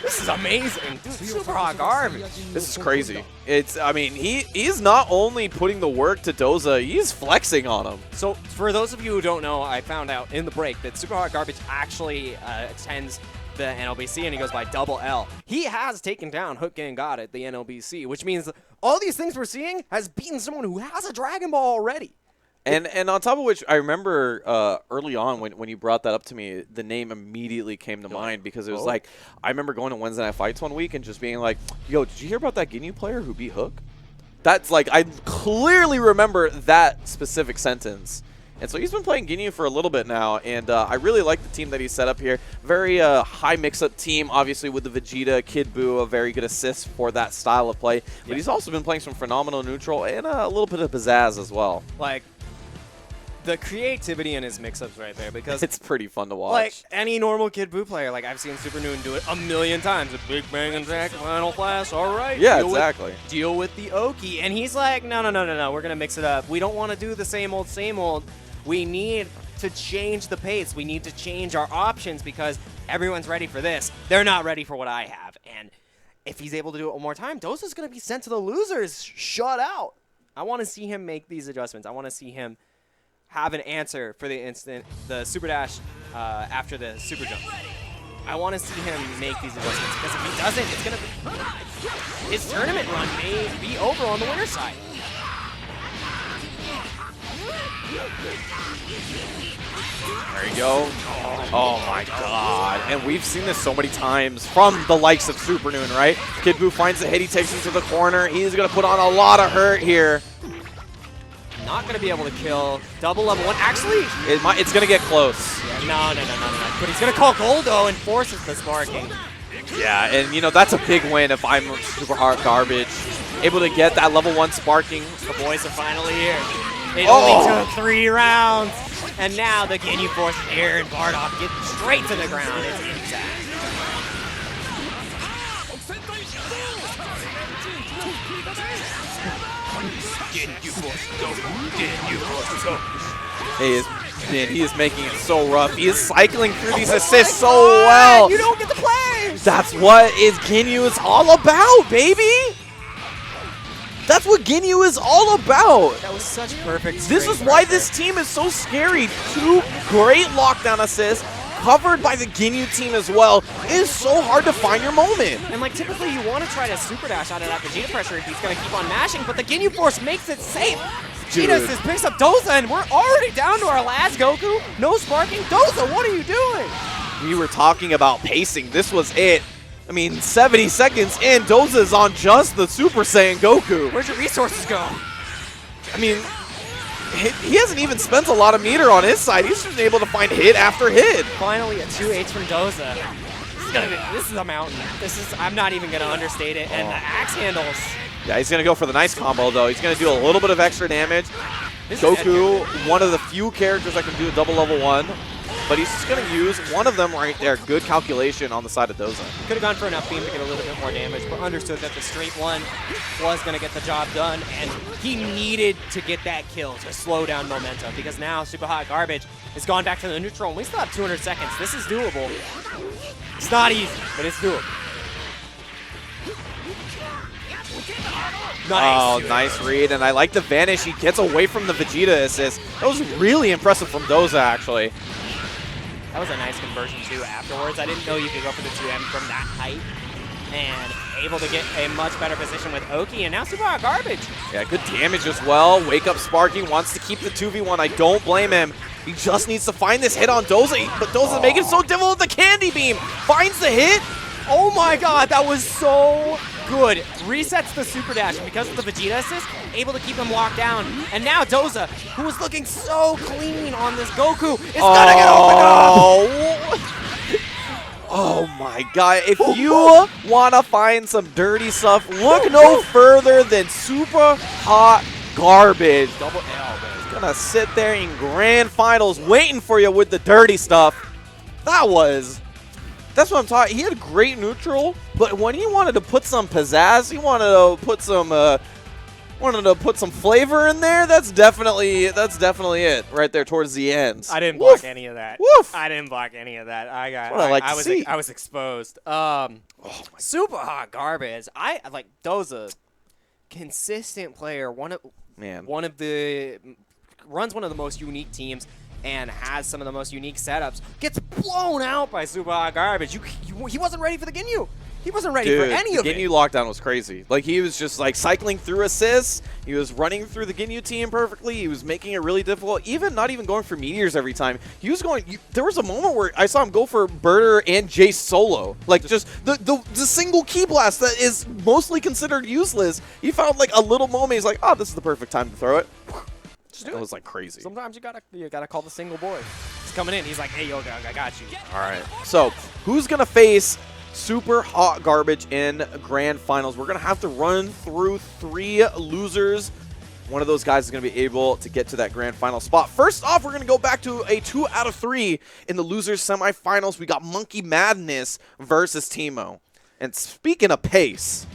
This is amazing. Dude, Super Hot Garbage. This is crazy. I mean, he's not only putting the work to Doza, he's flexing on him. So, for those of you who don't know, I found out in the break that Super Hot Garbage actually attends the NLBC, and he goes by Double L. He has taken down Hook Gang God at the NLBC, which means all these things we're seeing has beaten someone who has a Dragon Ball already. And on top of which, I remember early on when you brought that up to me, the name immediately came to mind because it was like, I remember going to Wednesday Night Fights one week and just being like, yo, did you hear about that Ginyu player who beat Hook? That's like, I clearly remember that specific sentence. And so he's been playing Ginyu for a little bit now, and I really like the team that he's set up here. Very high mix-up team, obviously with the Vegeta, Kid Buu, a very good assist for that style of play. But he's also been playing some phenomenal neutral and a little bit of pizzazz as well. Like, the creativity in his mix-ups right there, because it's pretty fun to watch. Like any normal Kid Buu player, like I've seen Super Noon do it a million times. A big bang attack, final class, all right. Yeah, exactly. Deal with the Oki. And he's like, no, we're going to mix it up. We don't want to do the same old, same old. We need to change the pace. We need to change our options because everyone's ready for this. They're not ready for what I have. And if he's able to do it one more time, Doza's going to be sent to the losers. Shut out. I want to see him make these adjustments. I want to see him have an answer for the super dash after the super jump. I want to see him make these adjustments because if he doesn't, it's going to be his tournament run may be over on the winner's side. There you go. Oh my god. And we've seen this so many times from the likes of Super Noon, right? Kid Buu finds the hit, he takes him to the corner. He's going to put on a lot of hurt here. Not going to be able to kill. Double level 1. Actually, it's going to get close. Yeah, no. But he's going to call Goldo and forces the sparking. Yeah, and you know, that's a big win if I'm Super Hot Garbage. Able to get that level 1 sparking. The boys are finally here. It only took 3 rounds. And now the Ginyu forces Air and Bardock get straight to the ground. It's insane. He is making it so rough. He is cycling through these assists so well. You don't get to play. That's what Ginyu is all about, baby. That's what Ginyu is all about. That was such perfect. This is why this team is so scary. 2 great lockdown assists, covered by the Ginyu team as well. It is so hard to find your moment. And like typically you want to try to super dash out of that Vegeta pressure if he's going to keep on mashing, but the Ginyu Force makes it safe. Vegeta just picks up Doza and we're already down to our last Goku. No sparking. Doza, what are you doing? We were talking about pacing. This was it. I mean, 70 seconds in, Doza's on just the Super Saiyan Goku. Where'd your resources go? I mean, he hasn't even spent a lot of meter on his side. He's just able to find hit after hit. Finally, a 2H from Doza. This is a mountain. I'm not even gonna understate it. And the axe handles. Yeah, he's gonna go for the nice combo though. He's gonna do a little bit of extra damage. Goku, one of the few characters that can do a double level 1. But he's just going to use one of them right there. Good calculation on the side of Doza. Could have gone for an up beam to get a little bit more damage, but understood that the straight one was going to get the job done, and he needed to get that kill to slow down momentum, because now Super Hot Garbage has gone back to the neutral, and we still have 200 seconds. This is doable. It's not easy, but it's doable. Nice. Oh, nice read, and I like the vanish. He gets away from the Vegeta assist. That was really impressive from Doza, actually. That was a nice conversion, too, afterwards. I didn't know you could go for the 2M from that height. And able to get a much better position with Oki, and now Super Hot Garbage. Yeah, good damage as well. Wake Up Sparking wants to keep the 2v1. I don't blame him. He just needs to find this hit on Doza, but Doza's making it so difficult with the Candy Beam. Finds the hit. Oh my god, that was so good. Resets the super dash, and because of the Vegeta assist, able to keep him locked down. And now Doza, who was looking so clean on this Goku, is gonna get opened up. Oh my god. If you want to find some dirty stuff, look no further than Super Hot Garbage. Double L, man. He's gonna sit there in grand finals waiting for you with the dirty stuff. That's what I'm talking. He had great neutral, But when he wanted to put some pizzazz, he wanted to put some flavor in there. That's definitely it right there towards the end. I didn't block any of that. Woof. I didn't block any of that. I was exposed. Super hot garbage. I like Doza, consistent player. Runs one of the most unique teams and has some of the most unique setups. Gets blown out by super hot garbage. He wasn't ready for the Ginyu. He wasn't ready for any of it. The Ginyu lockdown was crazy. Like, he was just, like, cycling through assists. He was running through the Ginyu team perfectly. He was making it really difficult. Not even going for meteors every time. He was going... there was a moment where I saw him go for Birder and Jace solo. Like, just the single key blast that is mostly considered useless. He found, like, a little moment. He's like, oh, this is the perfect time to throw it. It was, like, crazy. Sometimes you gotta call the single boy. He's coming in. He's like, hey, yo, I got you. All right. So, who's going to face super hot garbage in grand finals? We're going to have to run through 3 losers. One of those guys is going to be able to get to that grand final spot. First off, we're going to go back to a 2 out of 3 in the losers semifinals. We got Monkey Madness versus Teemo. And speaking of pace,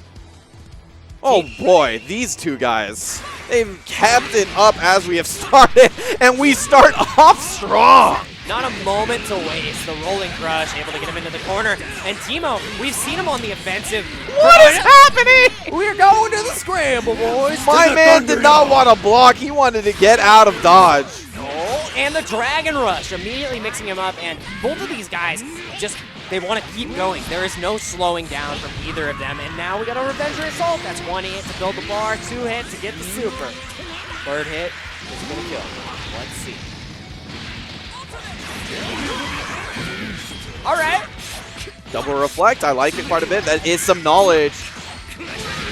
oh boy, these two guys, they've kept it up as we have started, and we start off strong. Not a moment to waste. The rolling crush, able to get him into the corner. And Teemo, we've seen him on the offensive. What is happening? We're going to the scramble, boys. My man did not want to block. He wanted to get out of dodge. Oh, and the Dragon Rush, immediately mixing him up. And both of these guys they want to keep going. There is no slowing down from either of them. And now we got a Revenger Assault. That's 1 hit to build the bar, 2 hits to get the super. 3rd hit is going to kill. Let's see. All right. Double reflect. I like it quite a bit. That is some knowledge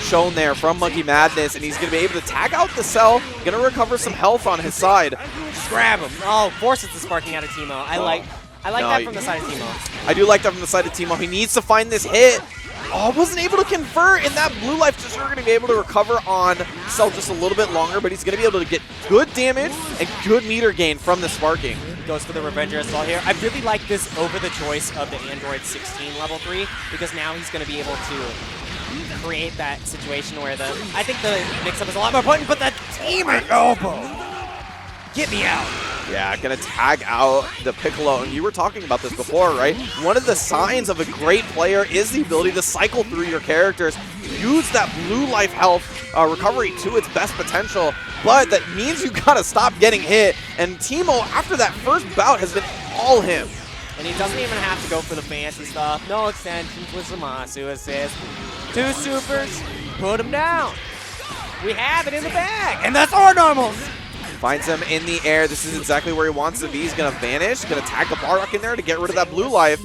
shown there from Monkey Madness, and he's going to be able to tag out the cell. Going to recover some health on his side. Grab him. Oh, forces the sparking out of Teemo. I like that from the side of Teemo. I do like that from the side of Teemo. He needs to find this hit. Oh, wasn't able to convert, and that blue life just going to be able to recover on Cell just a little bit longer, but he's going to be able to get good damage and good meter gain from the sparking. He goes for the Revenger Assault here. I really like this over the choice of the Android 16 level 3, because now he's going to be able to create that situation where I think the mix-up is a lot more potent, but that teammate elbow. Get me out. Yeah, gonna tag out the Piccolo, and you were talking about this before, right? One of the signs of a great player is the ability to cycle through your characters, use that blue life health recovery to its best potential, but that means you gotta stop getting hit, and Teemo, after that first bout, has been all him. And he doesn't even have to go for the fancy stuff. No extensions with Zamasu assist. 2 supers, put him down. We have it in the bag, and that's our normals. Finds him in the air. This is exactly where he wants to be. He's going to vanish. Going to tag the Bardock in there to get rid of that blue life.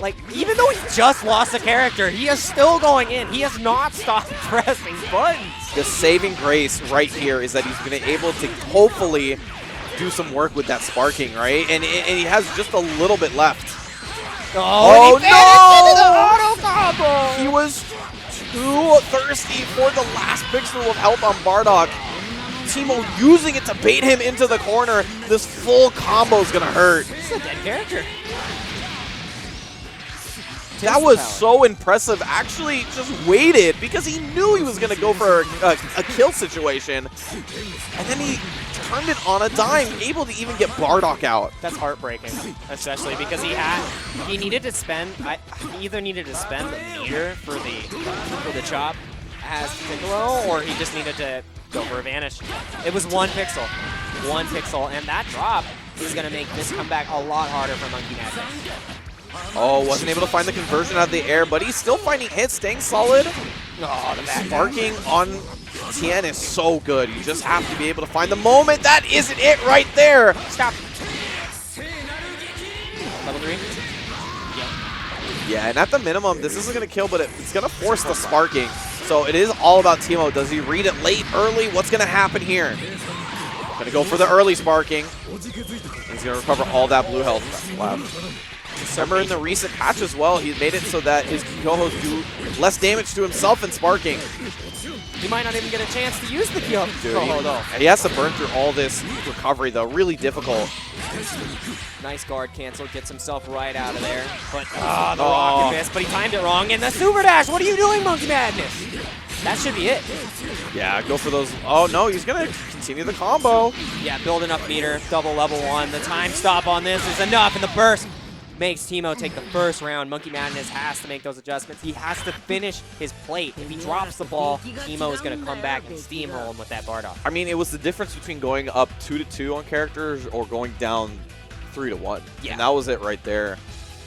Like, even though he just lost a character, he is still going in. He has not stopped pressing buttons. The saving grace right here is that he's going to be able to hopefully do some work with that sparking, right? And he has just a little bit left. Oh no! Into the auto combo! He was too thirsty for the last pixel of health on Bardock. Teemo using it to bait him into the corner. This full combo is going to hurt. This is a dead character. That was so impressive. Actually just waited because he knew he was going to go for a kill situation. And then he turned it on a dime, able to even get Bardock out. That's heartbreaking, especially because he needed to spend, he either needed to spend the meter for the chop as Piccolo, or he just needed to go for a vanish. It was 1 pixel, and that drop is going to make this comeback a lot harder for Monkey Madness. Oh, wasn't able to find the conversion out of the air, but he's still finding hits, staying solid. Oh, the sparking on Tien is so good. You just have to be able to find the moment. That isn't it right there. Stop. Level 3? Yeah, and at the minimum, this isn't going to kill, but it's going to force the sparking. So it is all about Teemo. Does he read it late, early? What's going to happen here? Going to go for the early sparking. He's going to recover all that blue health left. Remember in the recent patch as well, he made it so that his co-hosts do less damage to himself in sparking. He might not even get a chance to use the Kyo. Dude, though. he has to burn through all this recovery, though. Really difficult. Nice guard cancel, gets himself right out of there. But, the rocket miss, but he timed it wrong. And the super dash, what are you doing, Monkey Madness? That should be it. Yeah, go for those. Oh, no, he's going to continue the combo. Yeah, building up meter, double level 1. The time stop on this is enough, and the burst makes Teemo take the first round. Monkey Madness has to make those adjustments. He has to finish his plate. If he drops the ball, Teemo is going to come back and steamroll him with that Bardock. I mean, it was the difference between going up 2-2 on characters or going down 3-1. Yeah. And that was it right there.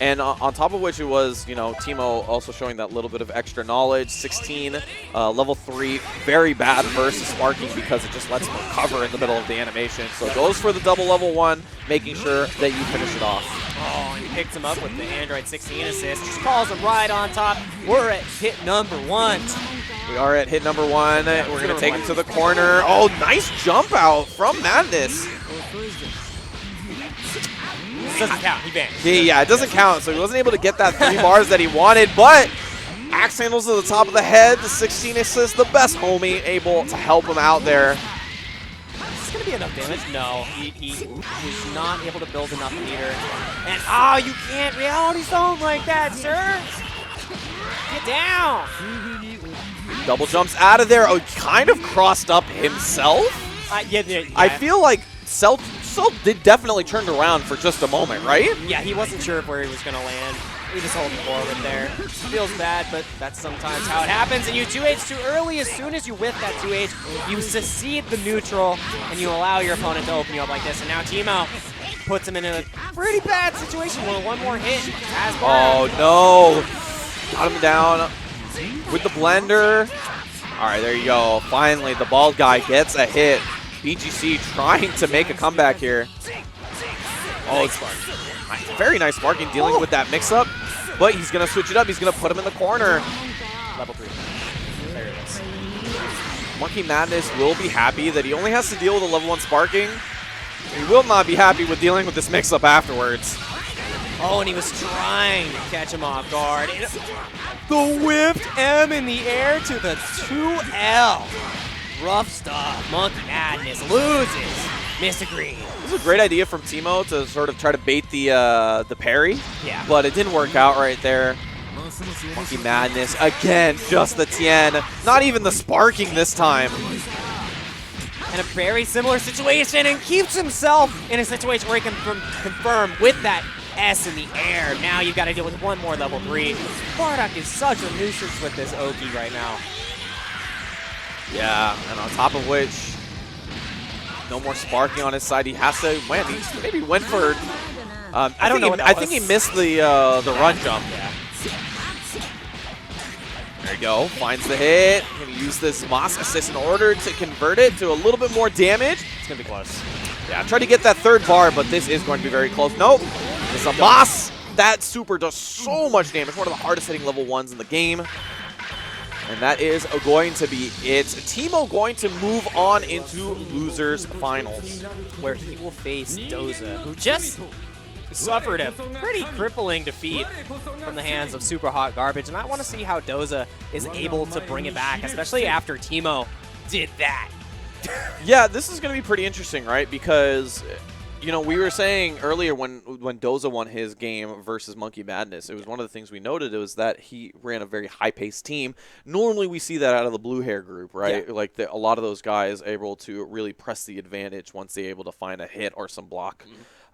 And on top of which it was, you know, Teemo also showing that little bit of extra knowledge. 16, level 3, very bad versus sparking because it just lets him recover in the middle of the animation. So it goes for the double level 1, making sure that you finish it off. Oh, and he picks him up with the Android 16 assist. Just calls him right on top. We're at hit number 1. We are at hit number 1. We're going to take him to the corner. Oh, nice jump out from Madness. Doesn't count. He vanished. Yeah, it doesn't count. So he wasn't able to get that 3 bars that he wanted, but axe handles to the top of the head. The 16 assist, the best homie, able to help him out there. Is this going to be enough damage? No, he was not able to build enough meter. And, you can't reality zone like that, sir. Get down. Double jumps out of there. Oh, he kind of crossed up himself. Yeah. I feel like Cell did definitely turned around for just a moment, right? Yeah, he wasn't sure where he was going to land. He just holding forward there. Feels bad, but that's sometimes how it happens. And you 2H too early. As soon as you whiff that 2H, you secede the neutral, and you allow your opponent to open you up like this. And now Teemo puts him in a pretty bad situation where one more hit has Oh, no. Got him down with the blender. All right, there you go. Finally, the bald guy gets a hit. BGC trying to make a comeback here. Oh, it's very nice sparking, dealing with that mix-up. But he's going to switch it up. He's going to put him in the corner. level 3. There it is. Monkey Madness will be happy that he only has to deal with a level 1 sparking. He will not be happy with dealing with this mix-up afterwards. Oh, and he was trying to catch him off guard. The whipped M in the air to the 2L. Rough stuff. Monkey Madness loses. Mr. Green. This is a great idea from Teemo to sort of try to bait the parry. Yeah. But it didn't work out right there. Monkey Madness, again, just the Tien. Not even the sparking this time. In a very similar situation, and keeps himself in a situation where he can confirm with that S in the air. Now you've got to deal with one more level 3. Bardock is such a nuisance with this Oki right now. Yeah, and on top of which, no more sparking on his side. He has to win. He maybe went for. I don't know. I think he missed the run jump. Yeah. There you go. Finds the hit. Gonna use this Moss assist in order to convert it to a little bit more damage. It's gonna be close. Yeah, try to get that 3rd bar, but this is going to be very close. Nope. It's a Moss. That super does so much damage. One of the hardest hitting level 1s in the game. And that is going to be it. Teemo going to move on into losers finals, where he will face Doza, who just suffered a pretty crippling defeat from the hands of Super Hot Garbage. And I want to see how Doza is able to bring it back, especially after Teemo did that. Yeah, this is going to be pretty interesting, right? Because, you know, we were saying earlier when Doza won his game versus Monkey Madness, it was one of the things we noted was that he ran a very high-paced team. Normally we see that out of the blue hair group, right? Yeah. Like a lot of those guys able to really press the advantage once they're able to find a hit or some block.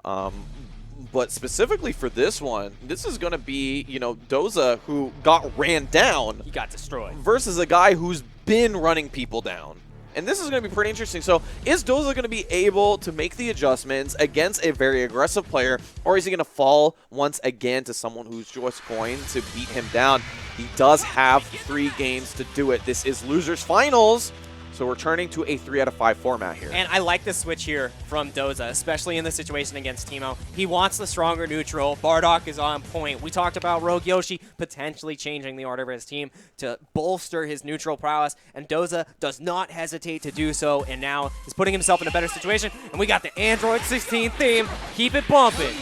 But specifically for this one, this is going to be, you know, Doza, who got ran down. He got destroyed. Versus a guy who's been running people down. And this is going to be pretty interesting. So is Doza going to be able to make the adjustments against a very aggressive player, or is he going to fall once again to someone who's just going to beat him down? He does have 3 games to do it. This is losers finals. So we're turning to a 3 out of 5 format here. And I like the switch here from Doza, especially in the situation against Teemo. He wants the stronger neutral. Bardock is on point. We talked about Rogue Yoshi potentially changing the order of his team to bolster his neutral prowess, and Doza does not hesitate to do so, and now is putting himself in a better situation. And we got the Android 16 theme. Keep it bumping.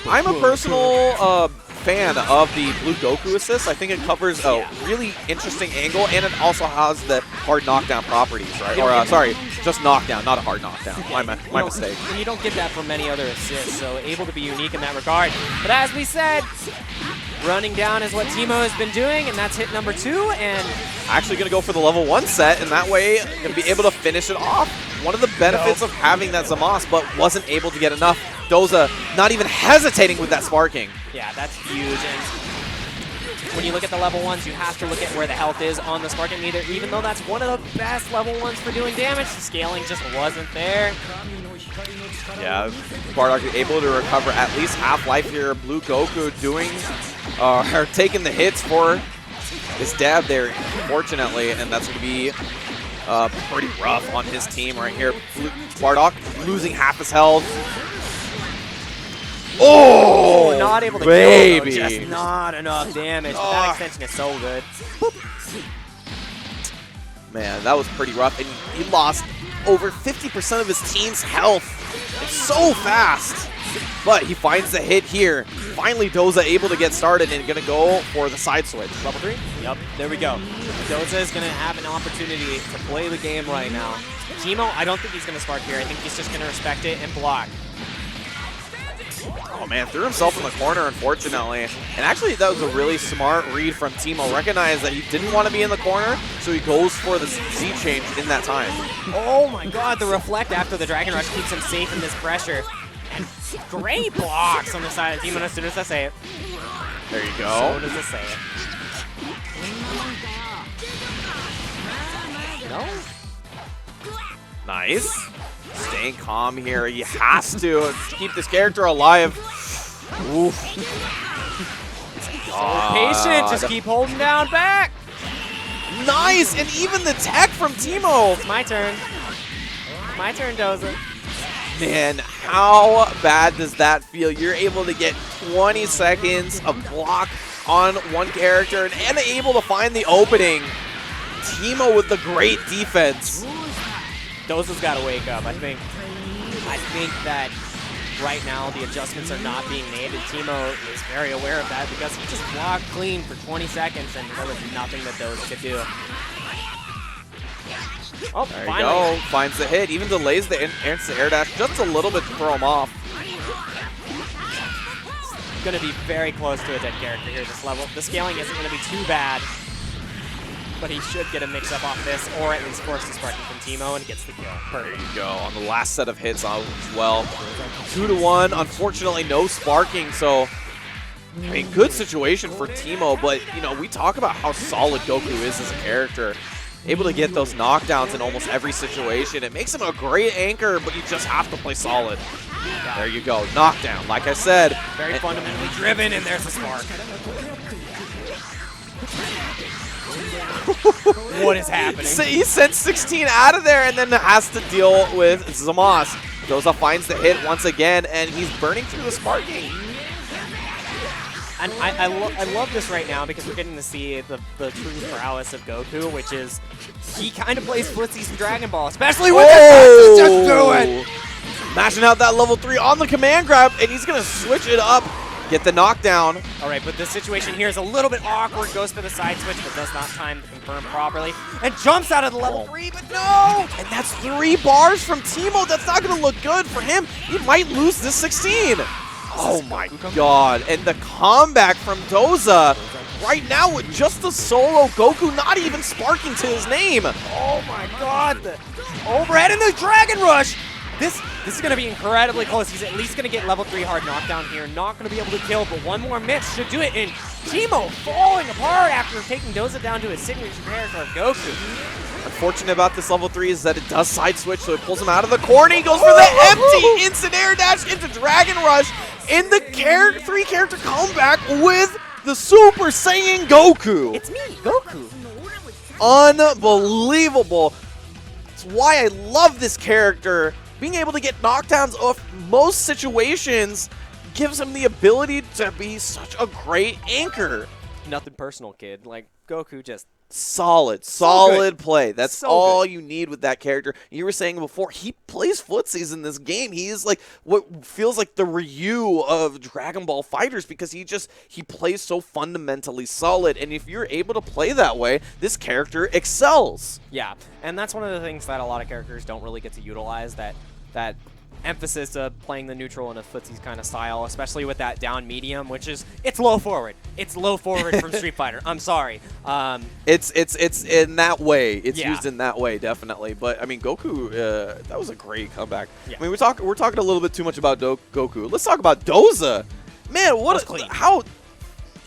I'm a personal fan of the blue Goku assist. I think it covers a really interesting angle, and it also has the hard knockdown properties, right? Or, sorry, just knockdown, not a hard knockdown. My mistake. And you don't get that from many other assists, so able to be unique in that regard. But as we said, running down is what Teemo has been doing, and that's hit number 2, and actually going to go for the level 1 set, and that way going to be able to finish it off. One of the benefits of having that Zamos, but wasn't able to get enough. Doza not even hesitating with that sparking. Yeah, that's huge. And when you look at the level 1s, you have to look at where the health is on the sparking meter. Even though that's one of the best level 1s for doing damage, the scaling just wasn't there. Yeah, Bardock able to recover at least half life here. Blue Goku doing, or taking the hits for his dab there, unfortunately, and that's going to be pretty rough on his team right here. Bardock losing half his health. Oh, not able to baby. kill, though. Just not enough damage. But that extension is so good. Man, that was pretty rough, and he lost over 50% of his team's health. It's so fast. But he finds the hit here. Finally, Doza able to get started and going to go for the side switch. Level 3? Yep, there we go. Doza is going to have an opportunity to play the game right now. Teemo, I don't think he's going to spark here. I think he's just going to respect it and block. Oh man, threw himself in the corner, unfortunately. And actually, that was a really smart read from Teemo. Recognized that he didn't want to be in the corner, so he goes for the Z change in that time. Oh my god, the reflect after the Dragon Rush keeps him safe in this pressure. And great blocks on the side of Teemo as soon as I say it. There you go. So does it say it. No? Nice. Staying calm here. He has to keep this character alive. Oof. So patient. Just keep holding down back. Nice. And even the tech from Teemo. It's my turn. My turn, Doza. Man, how bad does that feel? You're able to get 20 seconds of block on one character and able to find the opening. Teemo with the great defense. Doza's got to wake up. I think that right now the adjustments are not being made, and Teemo is very aware of that because he just blocked clean for 20 seconds, and there was nothing that Doza could do. Oh, there finally. you go. Finds the hit. Even delays the air dash just a little bit to throw him off. It's going to be very close to a dead character here this level. The scaling isn't going to be too bad, but he should get a mix-up off this, or at least force the sparking from Teemo, and gets the kill. Perfect. There you go. On the last set of hits as well. 2-1. Unfortunately, no sparking, so I mean, good situation for Teemo, but, you know, we talk about how solid Goku is as a character. Able to get those knockdowns in almost every situation. It makes him a great anchor, but you just have to play solid. There you go. Knockdown. Like I said. Very fundamentally driven, and there's the spark. What is happening? So he sent 16 out of there and then has to deal with Zamos. Doza finds the hit once again, and he's burning through the sparking. And I love this right now because we're getting to see the true prowess of Goku, which is he kind of plays footsies in Dragon Ball, especially with the just do it. Mashing out that level 3 on the command grab, and he's going to switch it up. Get the knockdown. All right, but this situation here is a little bit awkward. Goes for the side switch, but does not time to confirm properly. And jumps out of the level 3, but no! And that's 3 bars from Teemo. That's not going to look good for him. He might lose this 16. Oh my god. And the comeback from Doza right now with just the solo Goku, not even sparking to his name. Oh my god. The overhead and the Dragon Rush. This is going to be incredibly close. He's at least going to get level 3 hard knockdown here. Not going to be able to kill, but one more miss should do it. And Teemo falling apart after taking Doza down to his signature character of Goku. Unfortunate about this level 3 is that it does side switch, so it pulls him out of the corner. He goes for the empty instant air dash into Dragon Rush in the 3-character comeback with the Super Saiyan Goku. It's me, Goku. Unbelievable. That's why I love this character. Being able to get knockdowns off most situations gives him the ability to be such a great anchor. Nothing personal, kid. Like, Goku just Solid play. That's So all you need with that character. You were saying before, he plays footsies in this game. He is like what feels like the Ryu of Dragon Ball fighters because he plays so fundamentally solid. And if you're able to play that way, this character excels. Yeah, and that's one of the things that a lot of characters don't really get to utilize, that emphasis of playing the neutral in a footsies kind of style, especially with that down medium, which is, it's low forward. It's low forward from Street Fighter. I'm sorry. It's in that way. It's Yeah. used in that way, definitely. But I mean, Goku, that was a great comeback. Yeah. I mean, we're talking a little bit too much about Goku. Let's talk about Doza. Man, how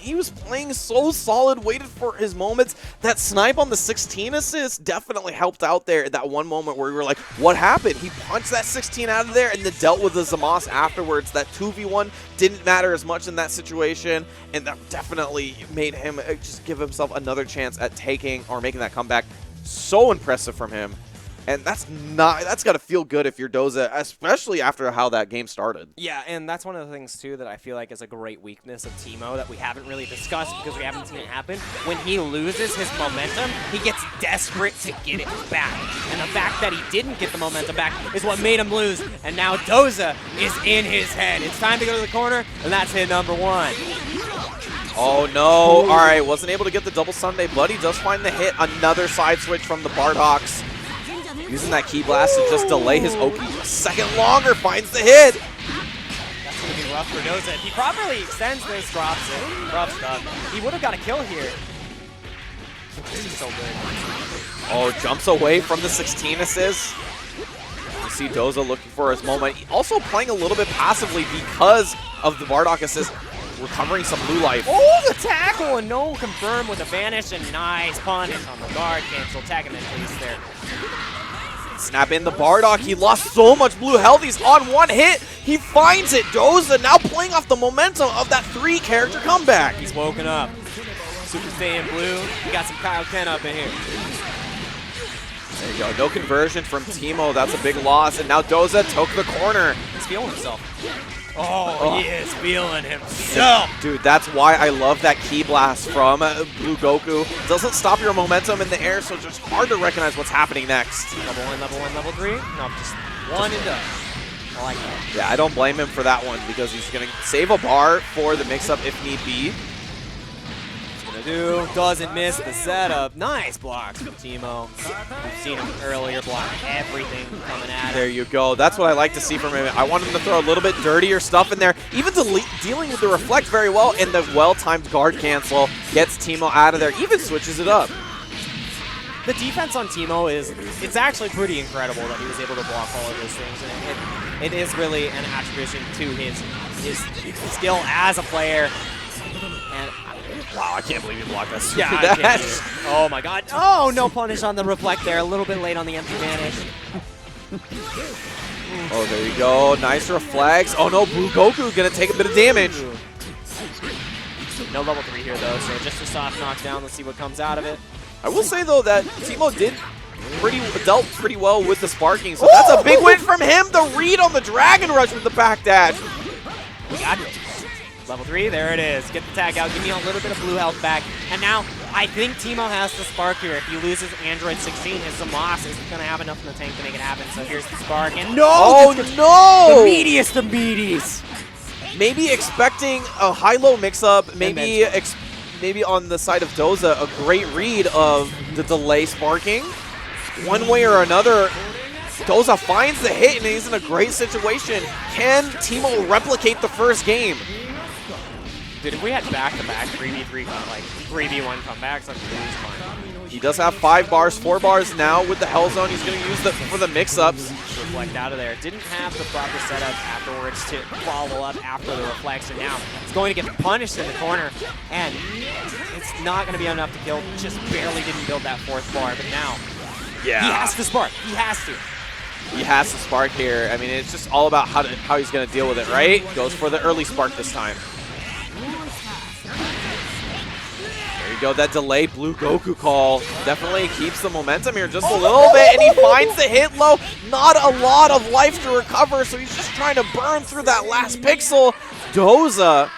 he was playing so solid, waited for his moments. That snipe on the 16 assist definitely helped out there at that one moment where we were like, what happened? He punched that 16 out of there and then dealt with the Zamos afterwards. That 2v1 didn't matter as much in that situation, and that definitely made him just give himself another chance at taking or making that comeback. So impressive from him. And that's got to feel good if you're Doza, especially after how that game started. Yeah, and that's one of the things, too, that I feel like is a great weakness of Teemo that we haven't really discussed because we haven't seen it happen. When he loses his momentum, he gets desperate to get it back. And the fact that he didn't get the momentum back is what made him lose. And now Doza is in his head. It's time to go to the corner, and that's hit number 1. Oh, no. All right, wasn't able to get the double Sunday, but he does find the hit. Another side switch from the Bardox. Using that Ki Blast to just delay his Oki a second longer, finds the hit. That's going to be rough for Doza. If he properly extends this, drops it. Rough stuff. He would have got a kill here. This is so good. Oh, jumps away from the 16 assist. You see Doza looking for his moment. Also playing a little bit passively because of the Bardock assist, recovering some blue life. Oh, the tackle, and no confirm with a vanish, and nice punish on the guard cancel. Tag him in place there. Snap in the Bardock. He lost so much blue health. He's on one hit. He finds it. Doza now playing off the momentum of that 3-character comeback. He's woken up. Super Saiyan Blue. We got some Kyle Ken up in here. There you go. No conversion from Teemo. That's a big loss. And now Doza took the corner. He's feeling himself. Oh, he is feeling himself. Dude, that's why I love that Ki Blast from Blue Goku. Doesn't stop your momentum in the air, so it's just hard to recognize what's happening next. Level 1, level 1, level 3. No, just one and done. I like that. Yeah, I don't blame him for that one because he's going to save a bar for the mix-up if need be. Doesn't miss the setup. Nice blocks from Teemo. We've seen him earlier block everything coming at him. There you go. That's what I like to see from him. I want him to throw a little bit dirtier stuff in there. Even dealing with the reflect very well, and the well-timed guard cancel gets Teemo out of there. Even switches it up. The defense on Teemo it's actually pretty incredible that he was able to block all of those things. And it is really an attribution to his skill as a player. And wow, I can't believe he blocked that. yeah, I can't believe it. Oh my god. Oh, no punish on the reflect there. A little bit late on the empty vanish. Oh, there you go. Nice reflex. Oh no, Blue Goku gonna take a bit of damage. No level 3 here though, so just a soft knockdown. Let's see what comes out of it. I will say though that Teemo dealt pretty well with the sparking, so that's a big win from him. The read on the Dragon Rush with the backdash. Got it. Level 3, there it is. Get the tag out, give me a little bit of blue health back. And now, I think Teemo has the spark here. If he loses Android 16, his Zamos isn't going to have enough in the tank to make it happen. So here's the spark, and no! Oh no! The meatiest of meaties! Maybe expecting a high-low mix-up, maybe on the side of Doza, a great read of the delay sparking. One way or another, Doza finds the hit and he's in a great situation. Can Teemo replicate the first game? Dude, if we had back-to-back 3v3, like 3v1 comebacks, I'd lose mine. He does have 5 bars, 4 bars now with the Hell Zone. He's going to use for the mix-ups. Reflect out of there. Didn't have the proper setup afterwards to follow up after the reflection. Now, it's going to get punished in the corner, and it's not going to be enough to kill. Just barely didn't build that 4th bar, but now he has to spark. He has to. He has to spark here. I mean, it's just all about how he's going to deal with it, right? Goes for the early spark this time. There you go, that delayed Blue Goku call definitely keeps the momentum here just a little bit, and he finds the hit low. Not a lot of life to recover, so he's just trying to burn through that last pixel. Doza,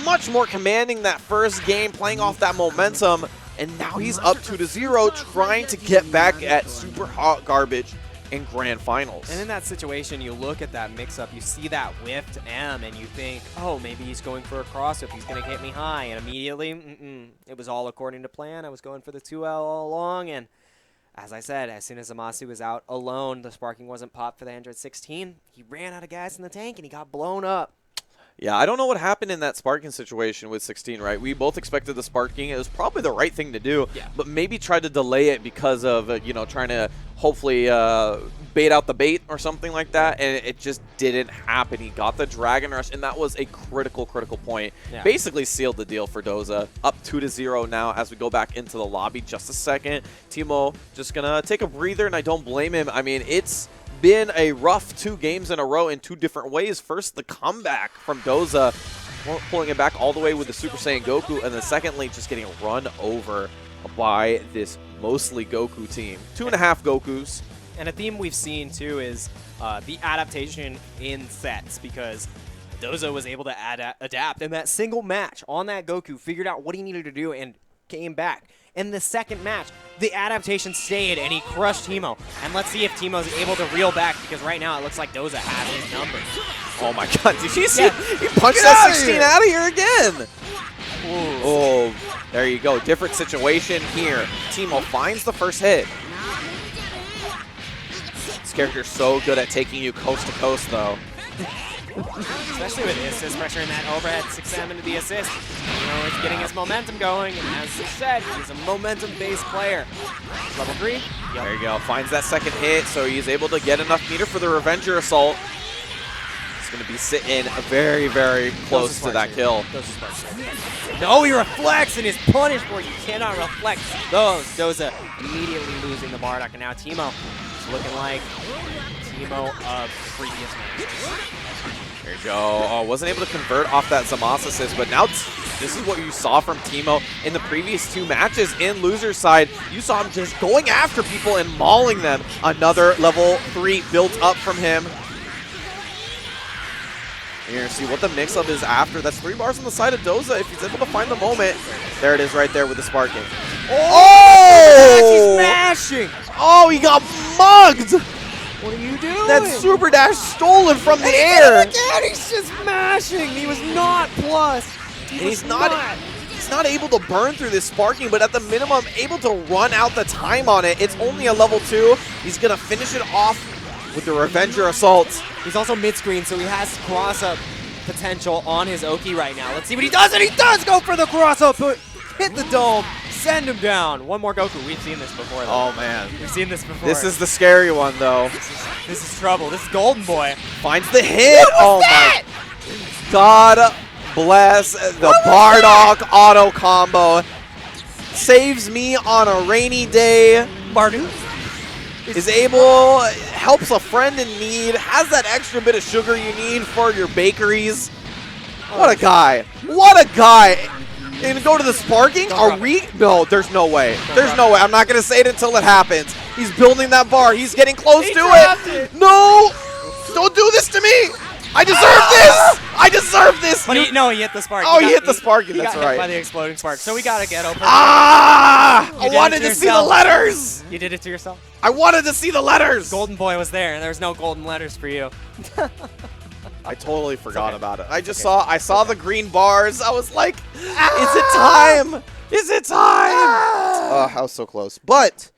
much more commanding that first game, playing off that momentum. and now he's up 2-0, trying to get back at Super Hot Garbage in Grand Finals. And in that situation, you look at that mix-up, you see that whiffed M, and you think, oh, maybe he's going for a cross-up, he's going to hit me high, and immediately, it was all according to plan. I was going for the 2L all along, and as I said, as soon as Zamasu was out alone, the sparking wasn't popped for the Android 16, he ran out of gas in the tank, and he got blown up. Yeah, I don't know what happened in that sparking situation with 16, right? We both expected the sparking. It was probably the right thing to do, but maybe tried to delay it because of, you know, trying to hopefully bait out the bait or something like that, and it just didn't happen. He got the Dragon Rush, and that was a critical point. Yeah. Basically sealed the deal for Doza. Up 2-0 now as we go back into the lobby. Just a second. Teemo just going to take a breather, and I don't blame him. I mean, it's been a rough 2 games in a row in 2 different ways. First, the comeback from Doza, pulling it back all the way with the Super Saiyan Goku, and then secondly, just getting run over by this mostly Goku team. 2.5 Gokus. And a theme we've seen, too, is the adaptation in sets, because Doza was able to adapt in that single match on that Goku, figured out what he needed to do, and came back. In the second match, the adaptation stayed, and he crushed Teemo. And let's see if Teemo's able to reel back, because right now it looks like Doza has his number. Oh my god, did you see? He punched that 16 out of here again! Ooh. Oh, there you go. Different situation here. Teemo finds the first hit. This character's so good at taking you coast to coast, though. Especially with the assist pressure in that overhead 6M into the assist. You know, it's getting his momentum going, and as you said, he's a momentum-based player. Level 3. Yep. There you go. Finds that second hit, so he's able to get enough meter for the Revenger Assault. He's going to be sitting very close to that kill. No, he reflects and is punished for it. You cannot reflect those. Doza immediately losing the Bardock, and now Teemo is looking like Teemo of previous matches. There you go. Oh, wasn't able to convert off that Zamasu assist, but now this is what you saw from Teemo in the previous 2 matches in loser's side. You saw him just going after people and mauling them. Another level 3 built up from him. You're going to see what the mix-up is after. That's 3 bars on the side of Doza if he's able to find the moment. There it is right there with the sparking. Oh! He's smashing! Oh, he got mugged! What are you doing? That super dash stolen from the air. Again, he's just mashing. He was not plus. He's not able to burn through this sparking, but at the minimum, able to run out the time on it. It's only a level 2. He's going to finish it off with the Revenger Assault. He's also mid-screen, so he has cross-up potential on his Oki right now. Let's see what he does, and he does go for the cross-up. Hit the dome. Send him down. One more Goku. We've seen this before, though. Oh, man. We've seen this before. This is the scary one, though. This is trouble. This is Golden Boy. Finds the hit. Oh, my. God bless the Bardock auto combo. Saves me on a rainy day. Bardu is able, helps a friend in need, has that extra bit of sugar you need for your bakeries. What a guy. What a guy. And go to the sparking? No, there's no way. There's no way. I'm not going to say it until it happens. He's building that bar. He's getting close to it. No! Don't do this to me! I deserve this! I deserve this! But he hit the spark. Oh, he hit the sparking. That's right. He got hit by the exploding spark. So we got to get open. Ah! I wanted to see the letters! You did it to yourself? I wanted to see the letters! Golden Boy was there, and there was no golden letters for you. I totally forgot about it. I saw the green bars. I was like, is it time? Is it time? I was so close. But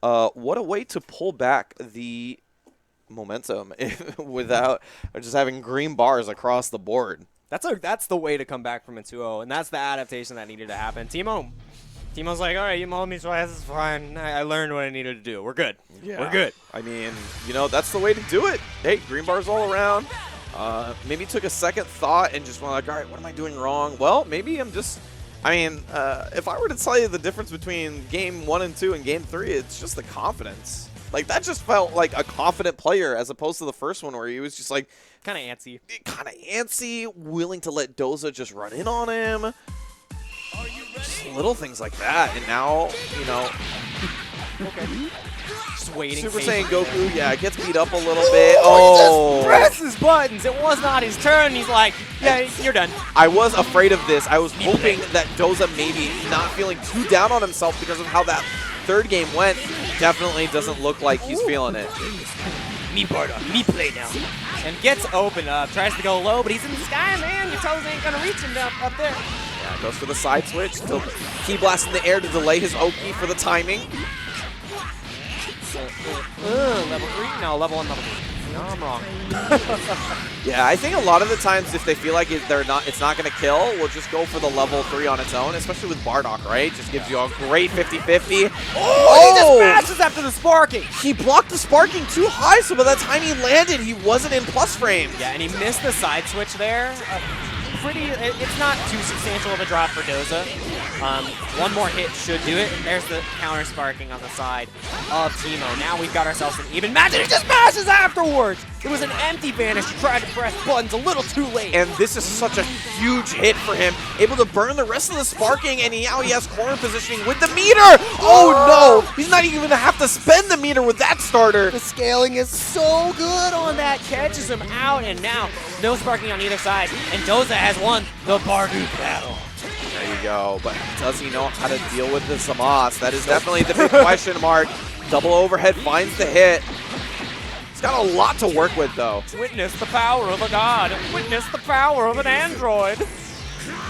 what a way to pull back the momentum without just having green bars across the board. That's the way to come back from a 2-0, and that's the adaptation that needed to happen. Teemo's like, all right, you mauled me twice, it's fine. I learned what I needed to do. We're good. Yeah. We're good. I mean, you know, that's the way to do it. Hey, green bars all around. Maybe took a second thought and just went like, all right, what am I doing wrong? Well, maybe I'm just, if I were to tell you the difference between game 1 and 2 and game 3, it's just the confidence. Like, that just felt like a confident player as opposed to the first one where he was just like, kind of antsy, willing to let Doza just run in on him. Just little things like that. And now, you know, Okay. Just waiting. Super Saiyan Goku, yeah, gets beat up a little bit. Oh! Presses buttons. It was not his turn. He's like, yeah, you're done. I was afraid of this. I was hoping that Doza maybe not feeling too down on himself because of how that third game went. Definitely doesn't look like he's feeling it. Me Bardock, me play now. And gets open up, tries to go low, but he's in the sky, man. Your toes ain't gonna reach him up there. Yeah, goes for the side switch. Still key blast in the air to delay his Oki for the timing. Level 3? No, level 1, level 3. No, I'm wrong. Yeah, I think a lot of the times if they feel like it's not going to kill, we'll just go for the level 3 on its own, especially with Bardock, right? Just gives you a great 50-50. Oh, he just mashes after the sparking. He blocked the sparking too high, so by the time he landed, he wasn't in plus frame. Yeah, and he missed the side switch there. It's not too substantial of a drop for Doza. One more hit should do it, and there's the counter sparking on the side of Teemo. Now we've got ourselves an even match, and he just mashes afterwards! It was an empty vanish. He tried to press buttons a little too late. And this is such a huge hit for him. Able to burn the rest of the sparking, and now he has corner positioning with the meter! Oh no! He's not even going to have to spend the meter with that starter. The scaling is so good on that. Catches him out, and now no sparking on either side. And Doza has won the Bardock battle. There you go. But does he know how to deal with the Zamasu? That is definitely the big question mark. Double overhead finds the hit. He's got a lot to work with, though. Witness the power of a god. Witness the power of an android.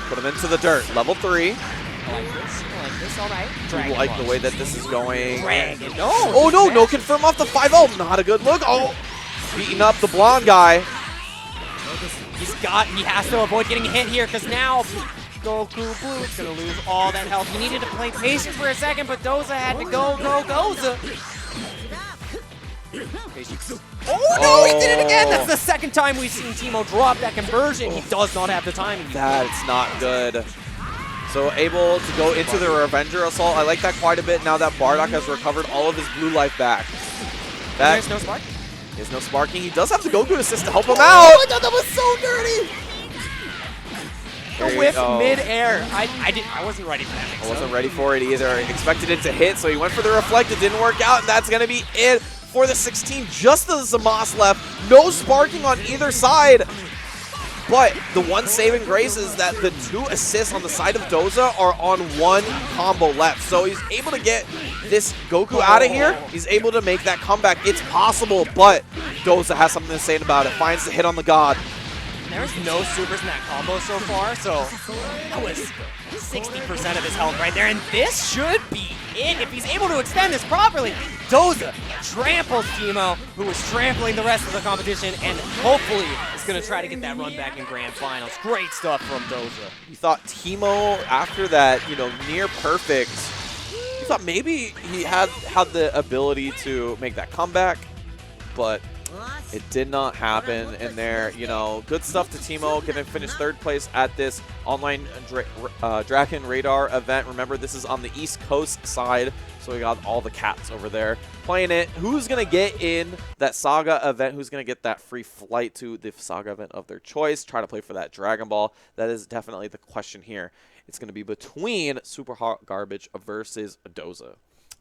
Put him into the dirt. Level 3. I like this, all right. I like the way that this is going. Dragon. No. Oh, no, no confirm off the 5-0. Not a good look. Oh, beating up the blonde guy. He has to avoid getting hit here because now Goku Blue is going to lose all that health. He needed to play patient for a second, but Doza had to go Doza. Oh no, he did it again! That's the second time we've seen Teemo drop that conversion. He does not have the timing. That's not good. So able to go into the Revenger Assault. I like that quite a bit now that Bardock has recovered all of his blue life back. There's no spark? There's no sparking. He does have the Goku assist to help him out. Oh, I thought that was so dirty! The whiff mid-air. I wasn't ready for that. I wasn't ready for it either. I expected it to hit, so he went for the reflect. It didn't work out, and that's going to be it for the 16. Just the Zamasu left. No sparking on either side. But the one saving grace is that the 2 assists on the side of Doza are on 1 combo left. So he's able to get this Goku out of here. He's able to make that comeback. It's possible, but Doza has something to say about it. Finds the hit on the god. There's no supers in that combo so far, so that was 60% of his health right there, and this should be it if he's able to extend this properly. Doza tramples Teemo, who was trampling the rest of the competition, and hopefully is going to try to get that run back in Grand Finals. Great stuff from Doza. You thought Teemo, after that, near perfect, you thought maybe he had the ability to make that comeback, but it did not happen in there. Good stuff to Teemo. Going to finish 3rd place at this online Draken Radar event. Remember, this is on the East Coast side, so we got all the cats over there playing it. Who's going to get in that Saga event? Who's going to get that free flight to the Saga event of their choice? Try to play for that Dragon Ball. That is definitely the question here. It's going to be between Super Hot Garbage versus Doza.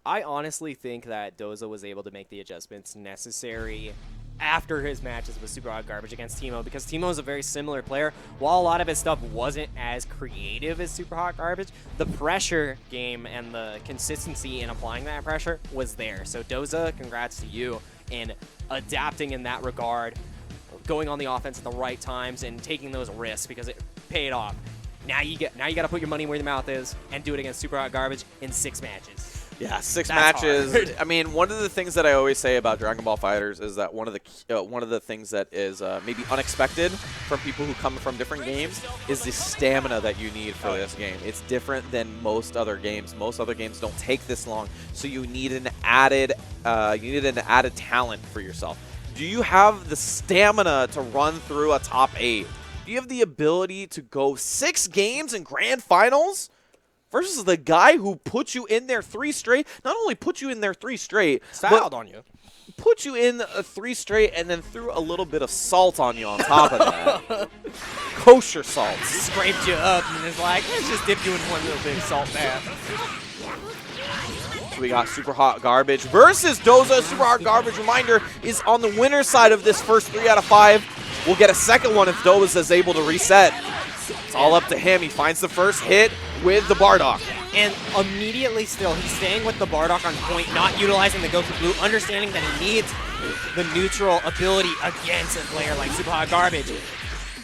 I honestly think that Doza was able to make the adjustments necessary after his matches with Super Hot Garbage against Teemo, because Teemo is a very similar player. While a lot of his stuff wasn't as creative as Super Hot Garbage, the pressure game and the consistency in applying that pressure was there. So Doza, congrats to you in adapting in that regard, going on the offense at the right times and taking those risks because it paid off. Now you got to put your money where your mouth is and do it against Super Hot Garbage in 6 matches. Yeah, 6 That's matches. hard. I mean, one of the things that I always say about Dragon Ball FighterZ is that one of the things that is maybe unexpected from people who come from different games is the stamina that you need for this game. It's different than most other games. Most other games don't take this long, so you need an added talent for yourself. Do you have the stamina to run through a top 8? Do you have the ability to go 6 games in grand finals? Versus the guy who put you in there 3 straight, not only put you in there 3 straight, Styled on you. Put you in 3 straight and then threw a little bit of salt on you on top of that. Kosher salt. Scraped you up and is like, let's just dip you in one little big salt bath. So we got Super Hot Garbage versus Doza. Super Hot Garbage, reminder, is on the winner's side of this first 3 out of 5. We'll get a second one if Doza is able to reset. It's all up to him. He finds the first hit with the Bardock. And immediately still, he's staying with the Bardock on point, not utilizing the Goku Blue, understanding that he needs the neutral ability against a player like Super Hot Garbage.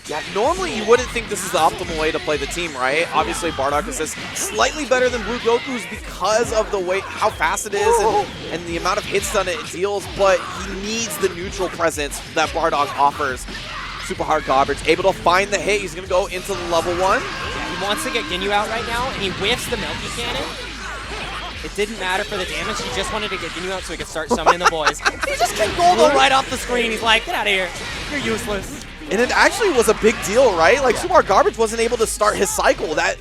Yeah, normally you wouldn't think this is the optimal way to play the team, right? Obviously, Bardock is slightly better than Blue Goku's because of the way how fast it is and the amount of hits done it deals, but he needs the neutral presence that Bardock offers. Super Hard Garbage able to find the hit. He's going to go into the level 1. Yeah, he wants to get Ginyu out right now, and he whiffs the Milky Cannon. It didn't matter for the damage. He just wanted to get Ginyu out so he could start summoning the boys. He just kicked Goldo right off the screen. He's like, get out of here. You're useless. And it actually was a big deal, right? Like, Super Hard Garbage wasn't able to start his cycle. That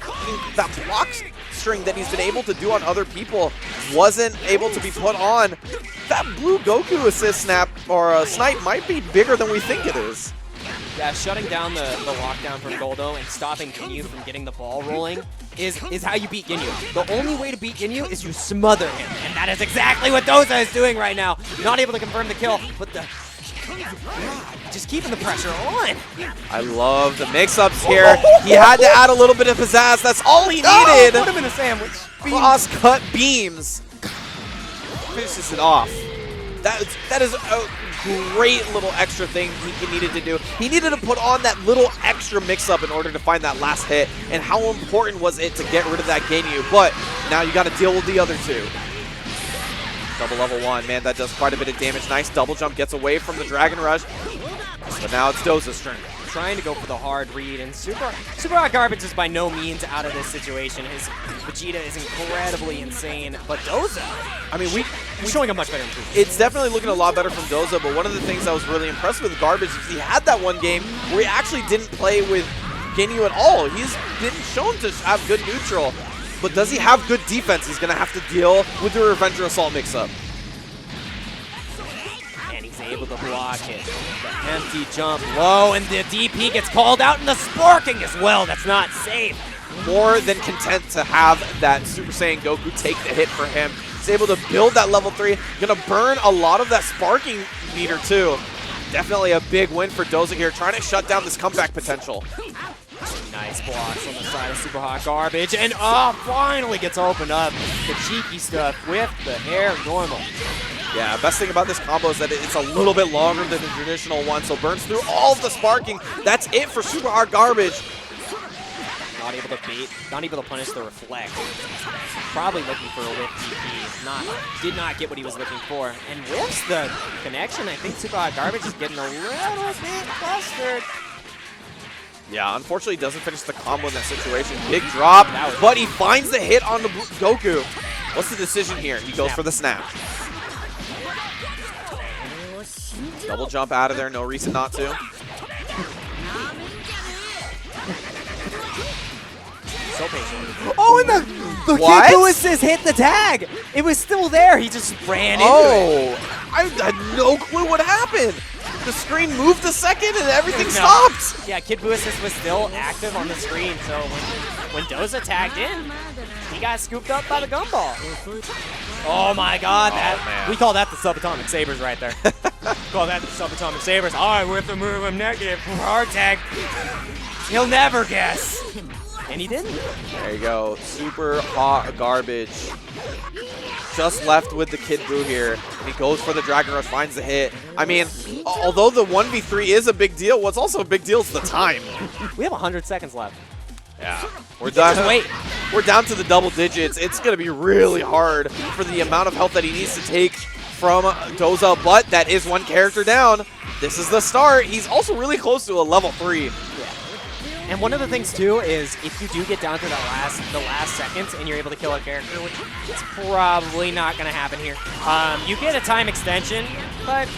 block string that he's been able to do on other people wasn't able to be put on. That Blue Goku assist snap or snipe might be bigger than we think it is. Yeah, shutting down the lockdown from Goldo and stopping Ginyu from getting the ball rolling is how you beat Ginyu. The only way to beat Ginyu is you smother him, and that is exactly what Doza is doing right now. Not able to confirm the kill, but just keeping the pressure on. I love the mix-ups here. He had to add a little bit of pizzazz. That's all he needed. Put him in a sandwich. Cross-cut beams. Finishes it off. That is a great little extra thing he needed to do. He needed to put on that little extra mix-up in order to find that last hit. And how important was it to get rid of that Ginyu? But now you got to deal with the other two. Double level 1, man, that does quite a bit of damage. Nice double jump, gets away from the Dragon Rush. But now it's Doza's turn. Trying to go for the hard read, and Super Hot Garbage is by no means out of this situation. His Vegeta is incredibly insane, but Doza, I mean, we're showing a much better improvement. It's definitely looking a lot better from Doza, but one of the things I was really impressed with Garbage is he had that one game where he actually didn't play with Ginyu at all. He's been shown to have good neutral, but does he have good defense? He's going to have to deal with the Revenger Assault mix-up. And he's able to block it. The empty jump low, and the DP gets called out, and the sparking as well. That's not safe. More than content to have that Super Saiyan Goku take the hit for him. He's able to build that level 3. Gonna burn a lot of that sparking meter too. Definitely a big win for Doza here, trying to shut down this comeback potential. Nice blocks on the side of Super Hot Garbage, and finally gets opened up. The cheeky stuff with the air normal. Yeah, best thing about this combo is that it's a little bit longer than the traditional one, so burns through all of the sparking. That's it for Super Hard Garbage. Not able to bait, not able to punish the reflect. Probably looking for a whip DP. Did not get what he was looking for. And whiffs the connection. I think Super Hot Garbage is getting a little bit flustered. Yeah, unfortunately doesn't finish the combo in that situation. Big drop, but he finds the hit on the Goku. What's the decision here? He goes for the snap. Double jump out of there, no reason not to. So patient. Oh, and the Kid Buu assist hit the tag. It was still there. He just ran into it. I had no clue what happened. The screen moved a second and everything stopped. Yeah, Kid Buu assist was still active on the screen, so when Doza tagged in, he got scooped up by the gumball. Oh my god, we call that the subatomic sabers right there. Call that the subatomic sabers. Alright, we have to move him negative for hard tag. He'll never guess. And he didn't. There you go. Super Hot Garbage. Just left with the Kid Buu here. And he goes for the Dragon Rush, finds the hit. I mean, although the 1v3 is a big deal, what's also a big deal is the time. We have 100 seconds left. Yeah. We're done. Just wait. We're down to the double digits. It's going to be really hard for the amount of health that he needs to take from Doza, but that is one character down. This is the start. He's also really close to a level 3. Yeah. And one of the things too is if you do get down to the last seconds and you're able to kill a character, which is probably not going to happen here, you get a time extension, but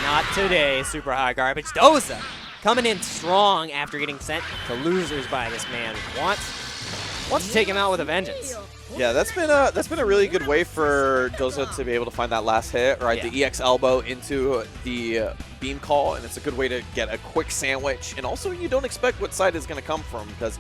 not today. Super Hot Garbage. Doza coming in strong after getting sent to losers by this man. Wants to take him out with a vengeance. Yeah, that's been a really good way for Doza to be able to find that last hit, right? Yeah. The EX elbow into the beam call, and it's a good way to get a quick sandwich. And also, you don't expect what side is going to come from because,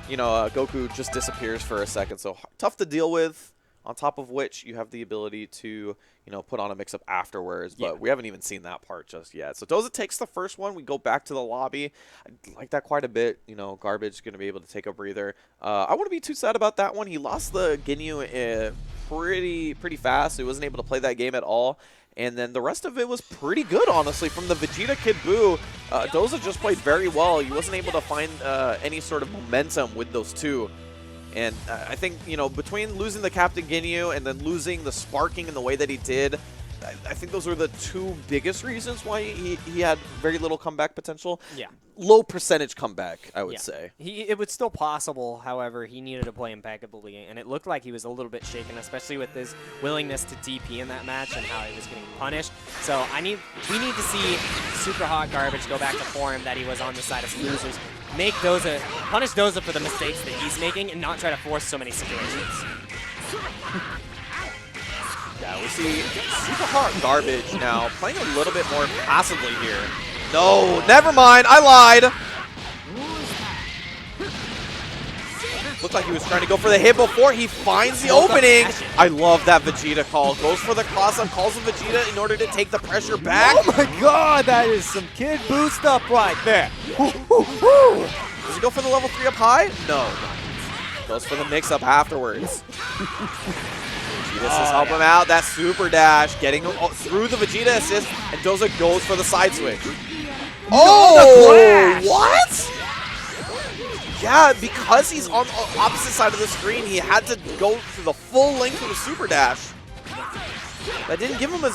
you know, Goku just disappears for a second, so tough to deal with on top of which you have the ability to, you know, put on a mix-up afterwards, but we haven't even seen that part just yet. So Doza takes the first one. We go back to the lobby. I like that quite a bit. You know, Garbage is going to be able to take a breather. I wouldn't be too sad about that one. He lost the Ginyu pretty fast. He wasn't able to play that game at all. And then the rest of it was pretty good, honestly. From the Vegeta Kid Buu, Doza just played very well. He wasn't able to find any sort of momentum with those two. And I think, you know, between losing the Captain Ginyu and then losing the Sparking in the way that he did, I think those were the two biggest reasons why he had very little comeback potential. Yeah. Low percentage comeback, I would say. It was still possible, however, he needed to play impeccably, and it looked like he was a little bit shaken, especially with his willingness to DP in that match and how he was getting punished. So we need to see Super Hot Garbage go back to form that he was on the side of losers. Punish Doza for the mistakes that he's making and not try to force so many situations. Yeah, we see Super Hot Garbage now playing a little bit more passively here. No, never mind, I lied. Looked like he was trying to go for the hit before he finds the opening. I love that Vegeta call. Goes for the cross-up, calls the Vegeta in order to take the pressure back. Oh my god, that is some kid boost up right there. Does he go for the level 3 up high? No. Goes for the mix-up afterwards. Vegeta says help him out. That super dash getting through the Vegeta assist, and Doza goes for the side switch. Oh, what? Yeah, because he's on the opposite side of the screen, he had to go through the full length of the super dash. That didn't give him as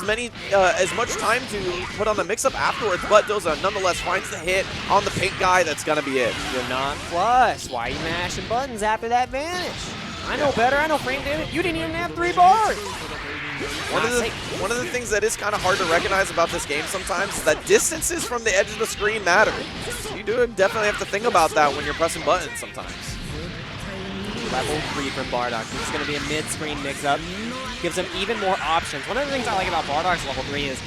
much time to put on the mix-up afterwards, but Doza nonetheless finds the hit on the pink guy. That's gonna be it. You're not flush. Why are you mashing buttons after that vanish? I know better. I know frame damage. You didn't even have 3 bars. One of the things that is kind of hard to recognize about this game sometimes is that distances from the edge of the screen matter. You do definitely have to think about that when you're pressing buttons sometimes. Level 3 from Bardock. This is going to be a mid-screen mix-up. Gives him even more options. One of the things I like about Bardock's level 3 is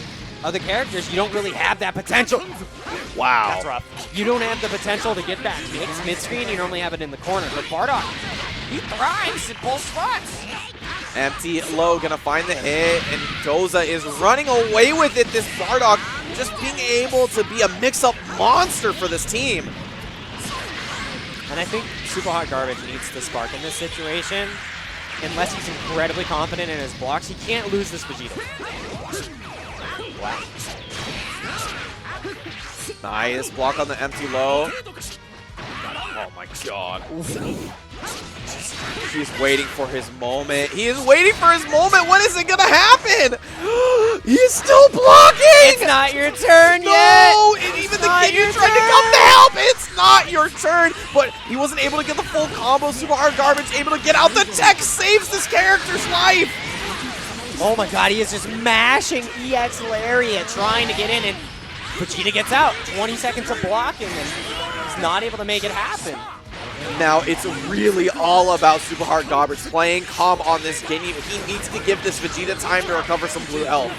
other characters, you don't really have that potential. Wow. That's rough. You don't have the potential to get that mix mid-screen. You normally have it in the corner. But Bardock, he thrives in both spots. Empty low, gonna find the hit, and Doza is running away with it. This Bardock just being able to be a mix-up monster for this team. And I think Super Hot Garbage needs to spark in this situation. Unless he's incredibly confident in his blocks, he can't lose this Vegeta. Wow. Nice block on the empty low. Oh my god. He's waiting for his moment. He is waiting for his moment. What is it gonna happen? He's still blocking! It's not your turn yet! No! And even the kid is trying to come to help! It's not your turn! But he wasn't able to get the full combo. Super Hard Garbage able to get out. The tech saves this character's life! Oh my god, he is just mashing EX Lariat, trying to get in, and Vegeta gets out. 20 seconds of blocking, and he's not able to make it happen. Now it's really all about Super Hard Garbage playing calm on this Ginyu. He needs to give this Vegeta time to recover some blue health.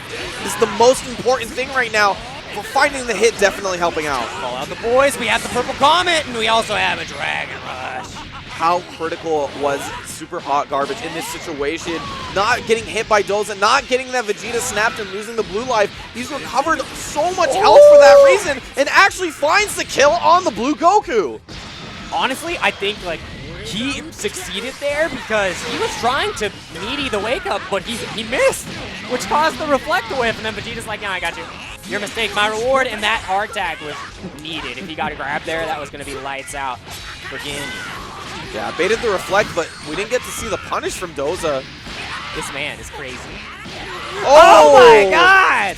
This is the most important thing right now. For finding the hit, definitely helping out. Call out the boys, we have the Purple Comet, and we also have a Dragon Rush. How critical was Super Hot Garbage in this situation? Not getting hit by Doza, not getting that Vegeta snapped and losing the blue life. He's recovered so much health for that reason and actually finds the kill on the blue Goku. Honestly, I think like he succeeded there because he was trying to meaty the wake up, but he missed, which caused the reflect whiff, and then Vegeta's like, "No, I got you. Your mistake, my reward," and that hard tag was needed. If he got grabbed there, that was going to be lights out for Ginyu. Yeah, baited the reflect, but we didn't get to see the punish from Doza. This man is crazy. Oh, my god!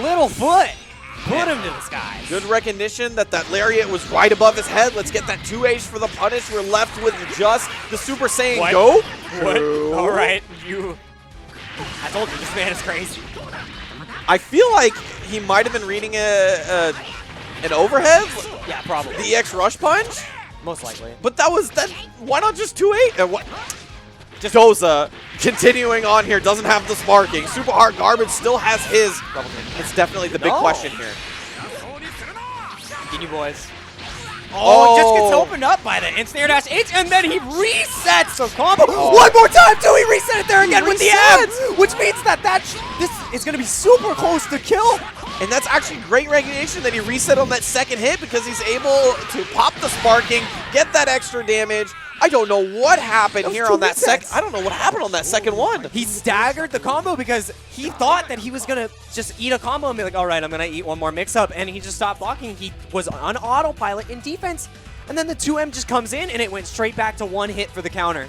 Little foot. Put him to the sky. Good recognition that Lariat was right above his head. Let's get that 2H for the punish. We're left with just the Super Saiyan Go. What? All right, I told you, this man is crazy. I feel like he might have been reading an overhead. Yeah, probably. The EX Rush Punch? Most likely. But why not just 2-8? What? Just Doza continuing on here, doesn't have the sparking. Super Hard Garbage still has his. It's definitely the big question here. Ginyu boys. Oh, just gets opened up by the ensnare dash H, and then he resets the combo. One more time, too. He reset it there again with the M, which means that this is going to be super close to kill. And that's actually great recognition that he reset on that second hit because he's able to pop the sparking, get that extra damage. I don't know what happened here on that second. I don't know what happened on that second one. He staggered the combo because he thought that he was going to just eat a combo and be like, all right, I'm going to eat one more mix-up. And he just stopped blocking. He was on autopilot in defense. And then the 2M just comes in, and it went straight back to one hit for the counter.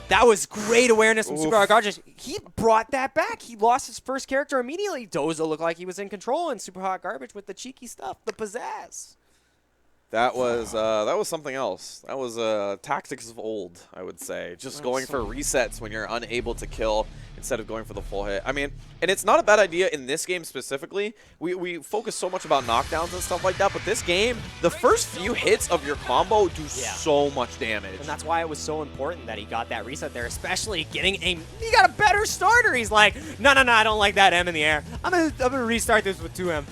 That was great awareness from Super Hot Garbage. He brought that back. He lost his first character immediately. Doza looked like he was in control, and Super Hot Garbage with the cheeky stuff, the pizzazz. That was something else. That was tactics of old, I would say. Just going for resets when you're unable to kill instead of going for the full hit. I mean, and it's not a bad idea in this game specifically. We focus so much about knockdowns and stuff like that, but this game, the first few hits of your combo do so much damage. And that's why it was so important that he got that reset there, especially getting he got a better starter. He's like, no, I don't like that M in the air. I'm gonna restart this with 2M.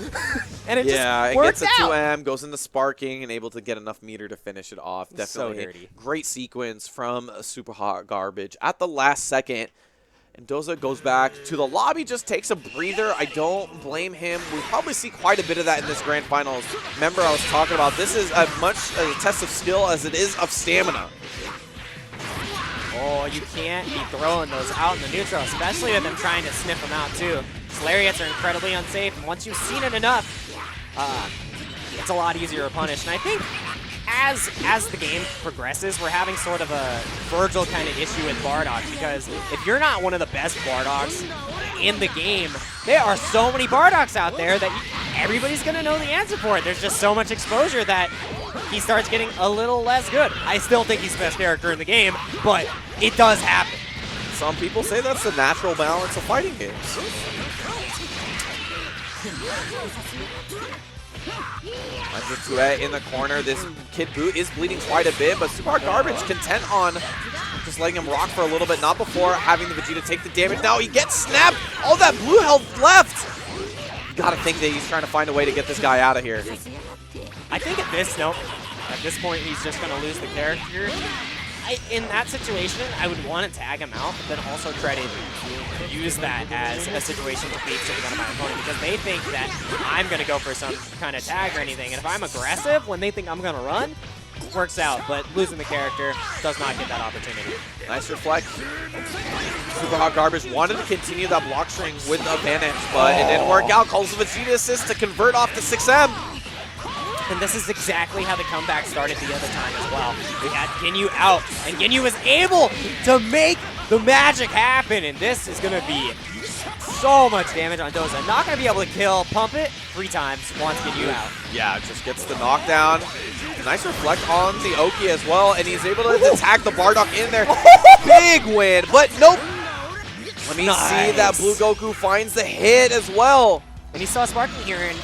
And it just worked gets a out. 2M, goes into sparking, and able to get enough meter to finish it off. Definitely So dirty. Great sequence from Super Hot Garbage at the last second. And Doza goes back to the lobby, just takes a breather. I don't blame him. We probably see quite a bit of that in this grand finals. Remember, I was talking about this is as much a test of skill as it is of stamina. Oh, you can't be throwing those out in the neutral, especially with them trying to sniff them out too. These lariats are incredibly unsafe, and once you've seen it enough, it's a lot easier to punish. And I think as the game progresses, we're having sort of a Virgil kind of issue with Bardock, because if you're not one of the best Bardocks in the game, there are so many Bardocks out there that everybody's going to know the answer for it. There's just so much exposure that he starts getting a little less good. I still think he's the best character in the game, but it does happen. Some people say that's the natural balance of fighting games. Under in the corner. This Kid Boot is bleeding quite a bit, but Super Hot Garbage content on just letting him rock for a little bit, not before having the Vegeta take the damage. Now he gets snapped. All that blue health left. You gotta think that he's trying to find a way to get this guy out of here. I think at this point, he's just going to lose the character. In that situation, I would want to tag him out, but then also try to use that as a situation to beat something out of my opponent, because they think that I'm going to go for some kind of tag or anything. And if I'm aggressive when they think I'm going to run, it works out. But losing the character does not get that opportunity. Nice reflect. Super Hot Garbage wanted to continue that block string with advantage, but it didn't work out. Calls the Vegeta assist to convert off the 6M. And this is exactly how the comeback started the other time as well. We had Ginyu out, and Ginyu was able to make the magic happen, and this is going to be so much damage on Doza. Not going to be able to kill, pump it 3 times once Ginyu out. Yeah, just gets the knockdown. Nice reflect on the Oki as well, and he's able to tag the Bardock in there. Big win, but nope. Let me see that Blue Goku finds the hit as well. And he saw Sparking here, and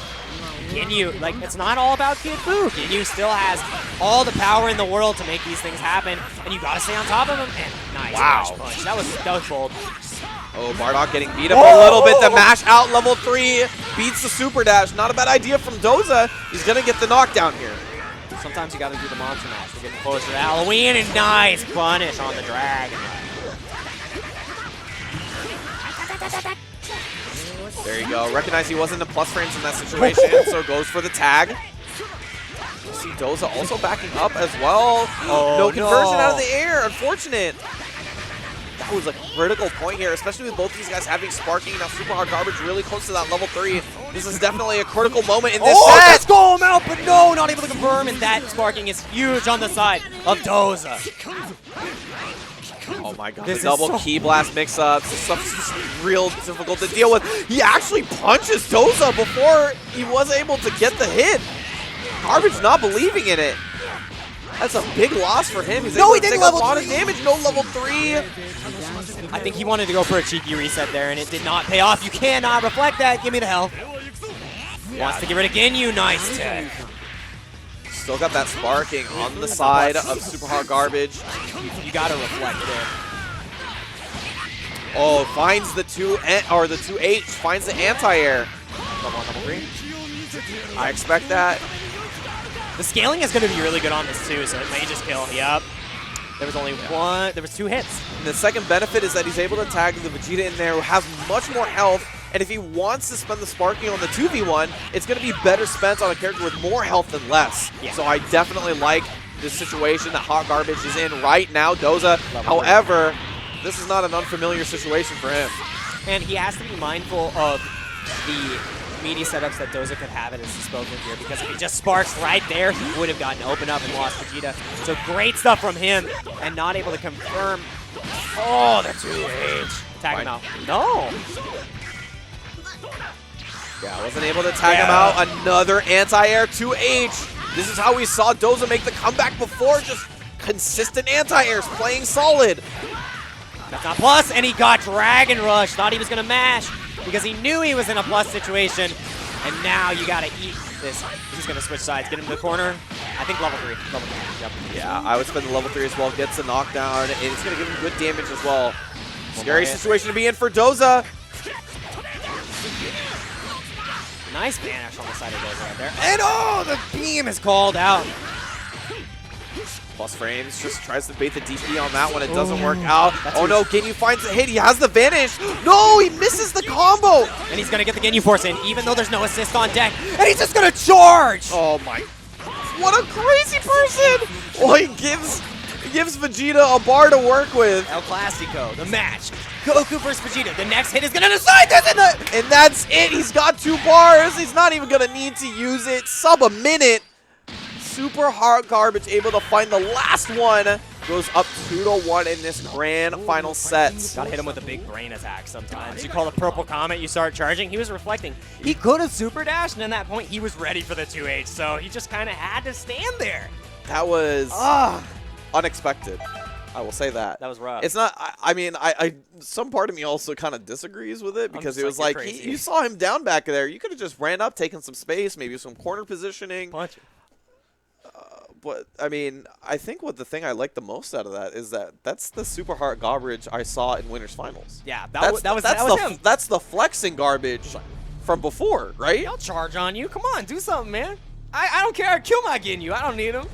Ginyu, like, it's not all about Kid Buu. Ginyu still has all the power in the world to make these things happen, and you gotta stay on top of him. And nice mash punch. That was bold. Oh, Bardock getting beat up a little bit. The mash out, level 3, beats the super dash. Not a bad idea from Doza. He's gonna get the knockdown here. Sometimes you gotta do the monster mash. We're getting closer to Halloween, and nice punish on the dragon. There you go. Recognize he wasn't in plus frames in that situation, so goes for the tag. You see Doza also backing up as well. Oh, no conversion out of the air. Unfortunate. That was a critical point here, especially with both these guys having Sparking. Now Super Hot Garbage really close to that level 3. This is definitely a critical moment in this set. Let's go him out, but no, not able to confirm, and that Sparking is huge on the side of Doza. Oh my god, the double Ki Blast mix-ups. This stuff's just real difficult to deal with. He actually punches Doza before he was able to get the hit. Garbage not believing in it. That's a big loss for him. He's able to take a lot of damage. No level 3. I think he wanted to go for a cheeky reset there, and it did not pay off. You cannot reflect that. Give me the health. Wants to get rid of Ginyu. Nice tech. Still got that Sparking on the side of Super Hot Garbage. You gotta reflect there. Oh, finds the 2H, finds the anti-air. Come on, level 3. I expect that. The scaling is going to be really good on this too, so it may just kill. Yep. There was only one. There was 2 hits. And the second benefit is that he's able to tag the Vegeta in there who has much more health. And if he wants to spend the Sparking on the 2v1, it's going to be better spent on a character with more health than less. Yeah. So I definitely like this situation that Hot Garbage is in right now. Doza, however, this is not an unfamiliar situation for him. And he has to be mindful of the meaty setups that Doza could have at his disposal here, because if he just sparks right there, he would have gotten open up and lost Vegeta. So great stuff from him, and not able to confirm. Oh, the 2H. Tag him out. No. Yeah, wasn't able to tag him out. Another anti-air 2H. This is how we saw Doza make the comeback before, just consistent anti-airs, playing solid. That's not plus, and he got Dragon Rush. Thought he was going to mash because he knew he was in a plus situation. And now you got to eat this. He's going to switch sides, get him to the corner. I think level 3. Level 3, yep. Yeah, I would spend the level 3 as well. Gets a knockdown, and it's going to give him good damage as well. Scary situation to be in for Doza. Nice vanish on the side of Doza right there. And oh, the beam is called out. Plus frames, just tries to bait the DP on that one. It doesn't work out. Oh no, Ginyu finds the hit. He has the vanish. No, he misses the combo. And he's going to get the Ginyu Force in, even though there's no assist on deck. And he's just going to charge. Oh my. What a crazy person. Well, he gives Vegeta a bar to work with. El Clasico, the match. Goku versus Vegeta. The next hit is going to decide this. And that's it. He's got 2 bars. He's not even going to need to use it. Sub a minute. Super Hot Garbage able to find the last one. Goes up 2-1 in this grand final set. Gotta hit him with a big brain attack sometimes. You call the Purple Comet, you start charging. He was reflecting. He could have super dashed, and at that point, he was ready for the 2H, so he just kind of had to stand there. That was unexpected. I will say that. That was rough. It's not, I mean, some part of me also kind of disagrees with it, because it was like you saw him down back there. You could have just ran up, taken some space, maybe some corner positioning. Punch. But I mean, I think the thing I like the most out of that is that's the Super Hot Garbage I saw in Winter's Finals. Yeah, that was him. That's the flexing Garbage from before, right? I'll charge on you. Come on, do something, man. I don't care. Kill my Ginyu. I don't need him.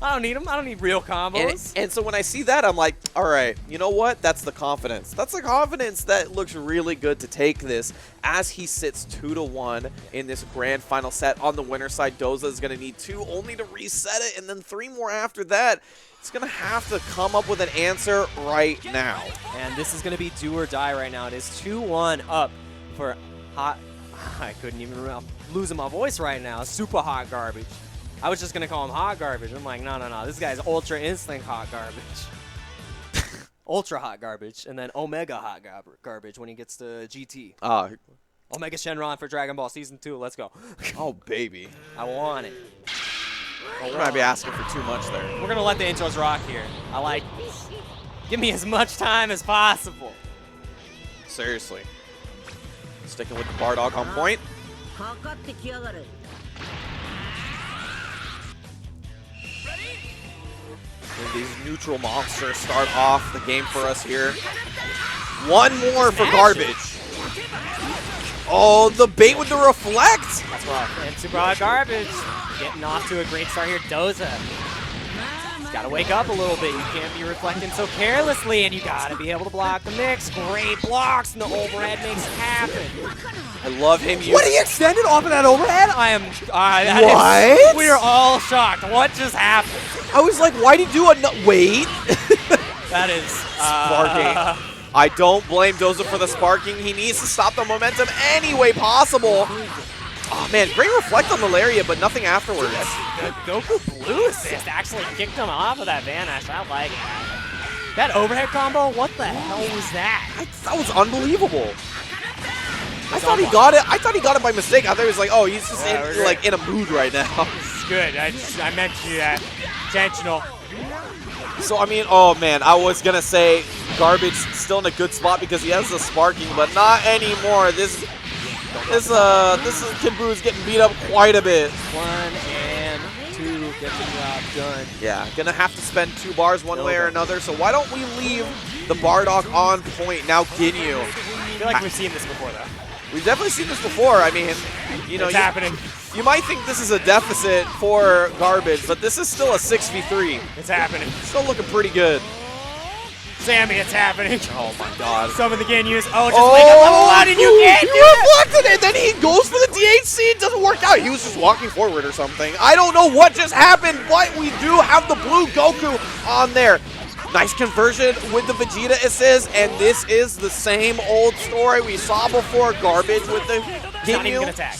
I don't need him. I don't need real combos. And so when I see that, I'm like, all right, you know what? That's the confidence. That's the confidence that looks really good to take this as he sits 2-1 in this grand final set. On the winner side, Doza is going to need 2 only to reset it, and then 3 more after that. It's going to have to come up with an answer right now. And this is going to be do or die right now. It is 2-1 up for Hot. I couldn't even losing my voice right now. Super Hot Garbage. I was just going to call him Hot Garbage. I'm like, no. This guy's Ultra Instinct Hot Garbage. Ultra Hot Garbage. And then Omega Hot Garbage when he gets to GT. Omega Shenron for Dragon Ball Season 2. Let's go. Oh, baby. I want it. You might be asking for too much there. We're going to let the intros rock here. I like this. Give me as much time as possible. Seriously. Sticking with the Bardock on point. And these neutral monsters start off the game for us here. 1 more for Garbage. Oh, the bait with the reflect. That's rough. And Super Hot Garbage getting off to a great start here. Doza. He's got to wake up a little bit. You can't be reflecting so carelessly, and you got to be able to block the mix. Great blocks, and the overhead makes it happen. I love him. What, he extended off of that overhead? What? We are all shocked. What just happened? I was like, why'd he do a wait? That is sparking. I don't blame Doza for the sparking. He needs to stop the momentum any way possible. Oh man, great reflect on the Lariat, but nothing afterwards. The Goku Blue assist actually kicked him off of that vanish. I like it. That overhead combo, what the hell was that? That was unbelievable. I thought he got it. I thought he got it by mistake. I thought he was like, oh, he's just in a mood right now. It's good. I meant to do that. Intentional. So I mean, oh man, I was gonna say Garbage still in a good spot because he has the sparking, but not anymore. This Kid Buu is getting beat up quite a bit. 1 and 2 get the job done. Yeah, gonna have to spend 2 bars one way or another. So why don't we leave the Bardock on point now? Ginyu. I feel like we've seen this before though. We've definitely seen this before. I mean, you know, It's happening. You might think this is a deficit for Garbage, but this is still a 6v3. It's happening. Still looking pretty good. Sammy, it's happening. Oh my god. Some of the Ganyus. Oh, just wake up level 1 and you can't do He reflected it, then he goes for the DHC. It doesn't work out. He was just walking forward or something. I don't know what just happened, but we do have the blue Goku on there. Nice conversion with the Vegeta assist, and this is the same old story we saw before. Garbage with the He's not even Ginyu. gonna attack.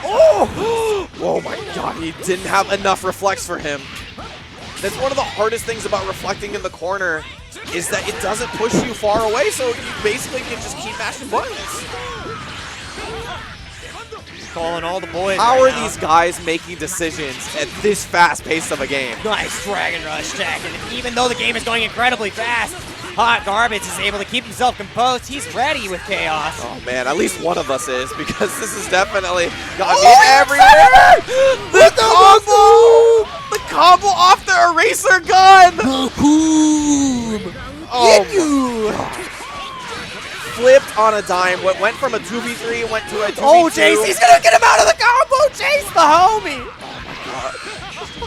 Oh! Oh my god, he didn't have enough reflex for him. That's one of the hardest things about reflecting in the corner, is that it doesn't push you far away, so you basically can just keep mashing buttons. Calling all the boys. How right are now. these guys making decisions at this fast pace of a game? Nice Dragon Rush tech, and even though the game is going incredibly fast, Hot Garbage is able to keep himself composed. He's ready with chaos. Oh man, at least one of us is, because this is definitely got me everywhere. The combo! The combo off the eraser gun! Oh, flipped on a dime. What went from a 2v3 went to a 2v2. Oh, Jace, he's gonna get him out of the combo! Chase the homie!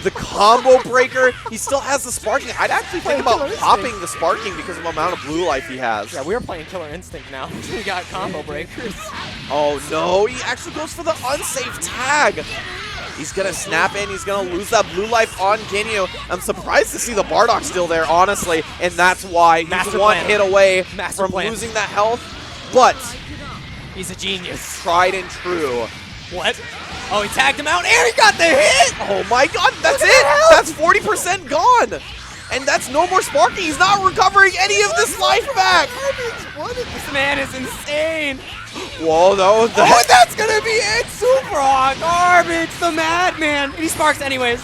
The combo breaker. He still has the sparking. I'd actually think about popping the sparking because of the amount of blue life he has. Yeah, we are playing Killer Instinct now. We got combo breakers. Oh no, he actually goes for the unsafe tag. He's gonna snap in, he's gonna lose that blue life on Ginyu. I'm surprised to see the Bardock still there, honestly, and that's why he's Master one plan. hit away Master from plan. losing that health. But He's a genius. tried and true. What? Oh, he tagged him out and he got the hit! Oh my god, that's Look at it! that That's 40% gone! And that's no more sparking. He's not recovering any of this life back! This man is insane! Whoa, no. Oh, that's gonna be it! Super Hot Garbage, the madman! And he sparks anyways.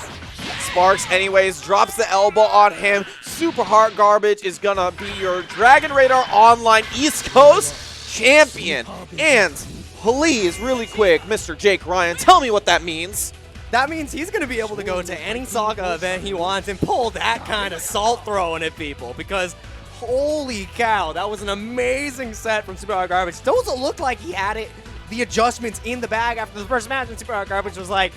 Sparks anyways, drops the elbow on him. Super Hard Garbage is gonna be your Dragon Radar Online East Coast champion. And please, really quick, Mr. Jake Ryan, tell me what that means. That means he's going to be able to go to any Saga event he wants and pull that kind of salt throwing at people, because holy cow, that was an amazing set from Super Hot Garbage. Doza looked like he had it, the adjustments in the bag after the first match, and Super Hot Garbage was like,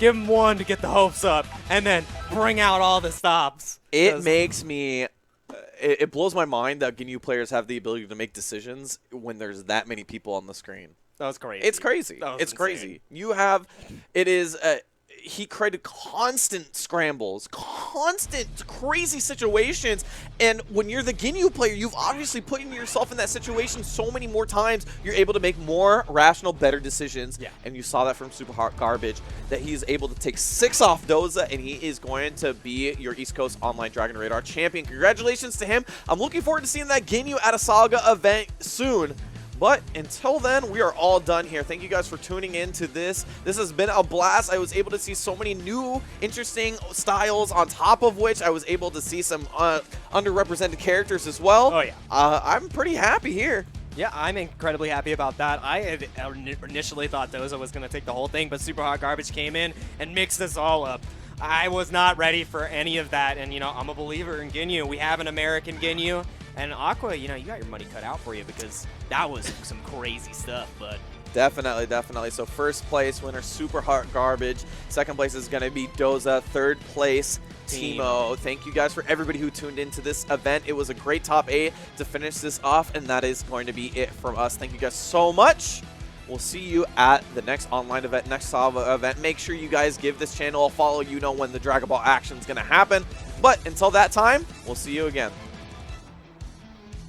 give him one to get the hopes up, and then bring out all the stops. It makes me... It blows my mind that Ginyu players have the ability to make decisions when there's that many people on the screen. That was crazy. It's crazy. That was It's insane. crazy. You have... It is... he created constant scrambles, constant crazy situations, and when you're the Ginyu player, you've obviously put yourself in that situation so many more times. You're able to make more rational, better decisions, and you saw that from Super Hot Garbage, that he's able to take 6 off Doza, and he is going to be your East Coast Online Dragon Radar champion. Congratulations to him. I'm looking forward to seeing that Ginyu at a Saga event soon. But until then, we are all done here. Thank you guys for tuning in to this. This has been a blast. I was able to see so many new, interesting styles, on top of which I was able to see some underrepresented characters as well. Oh, yeah. I'm pretty happy here. Yeah, I'm incredibly happy about that. I had initially thought Doza was going to take the whole thing, but Super Hot Garbage came in and mixed us all up. I was not ready for any of that, and, you know, I'm a believer in Ginyu. We have an American Ginyu, and Aqua, you know, you got your money cut out for you, because that was some crazy stuff, but... Definitely, definitely. So first place winner, Super Hot Garbage. Second place is going to be Doza. Third place, Teemo. Thank you guys for everybody who tuned into this event. It was a great top 8 to finish this off, and that is going to be it from us. Thank you guys so much. We'll see you at the next online event, next Saga event. Make sure you guys give this channel a follow. You know when the Dragon Ball action is going to happen. But until that time, we'll see you again.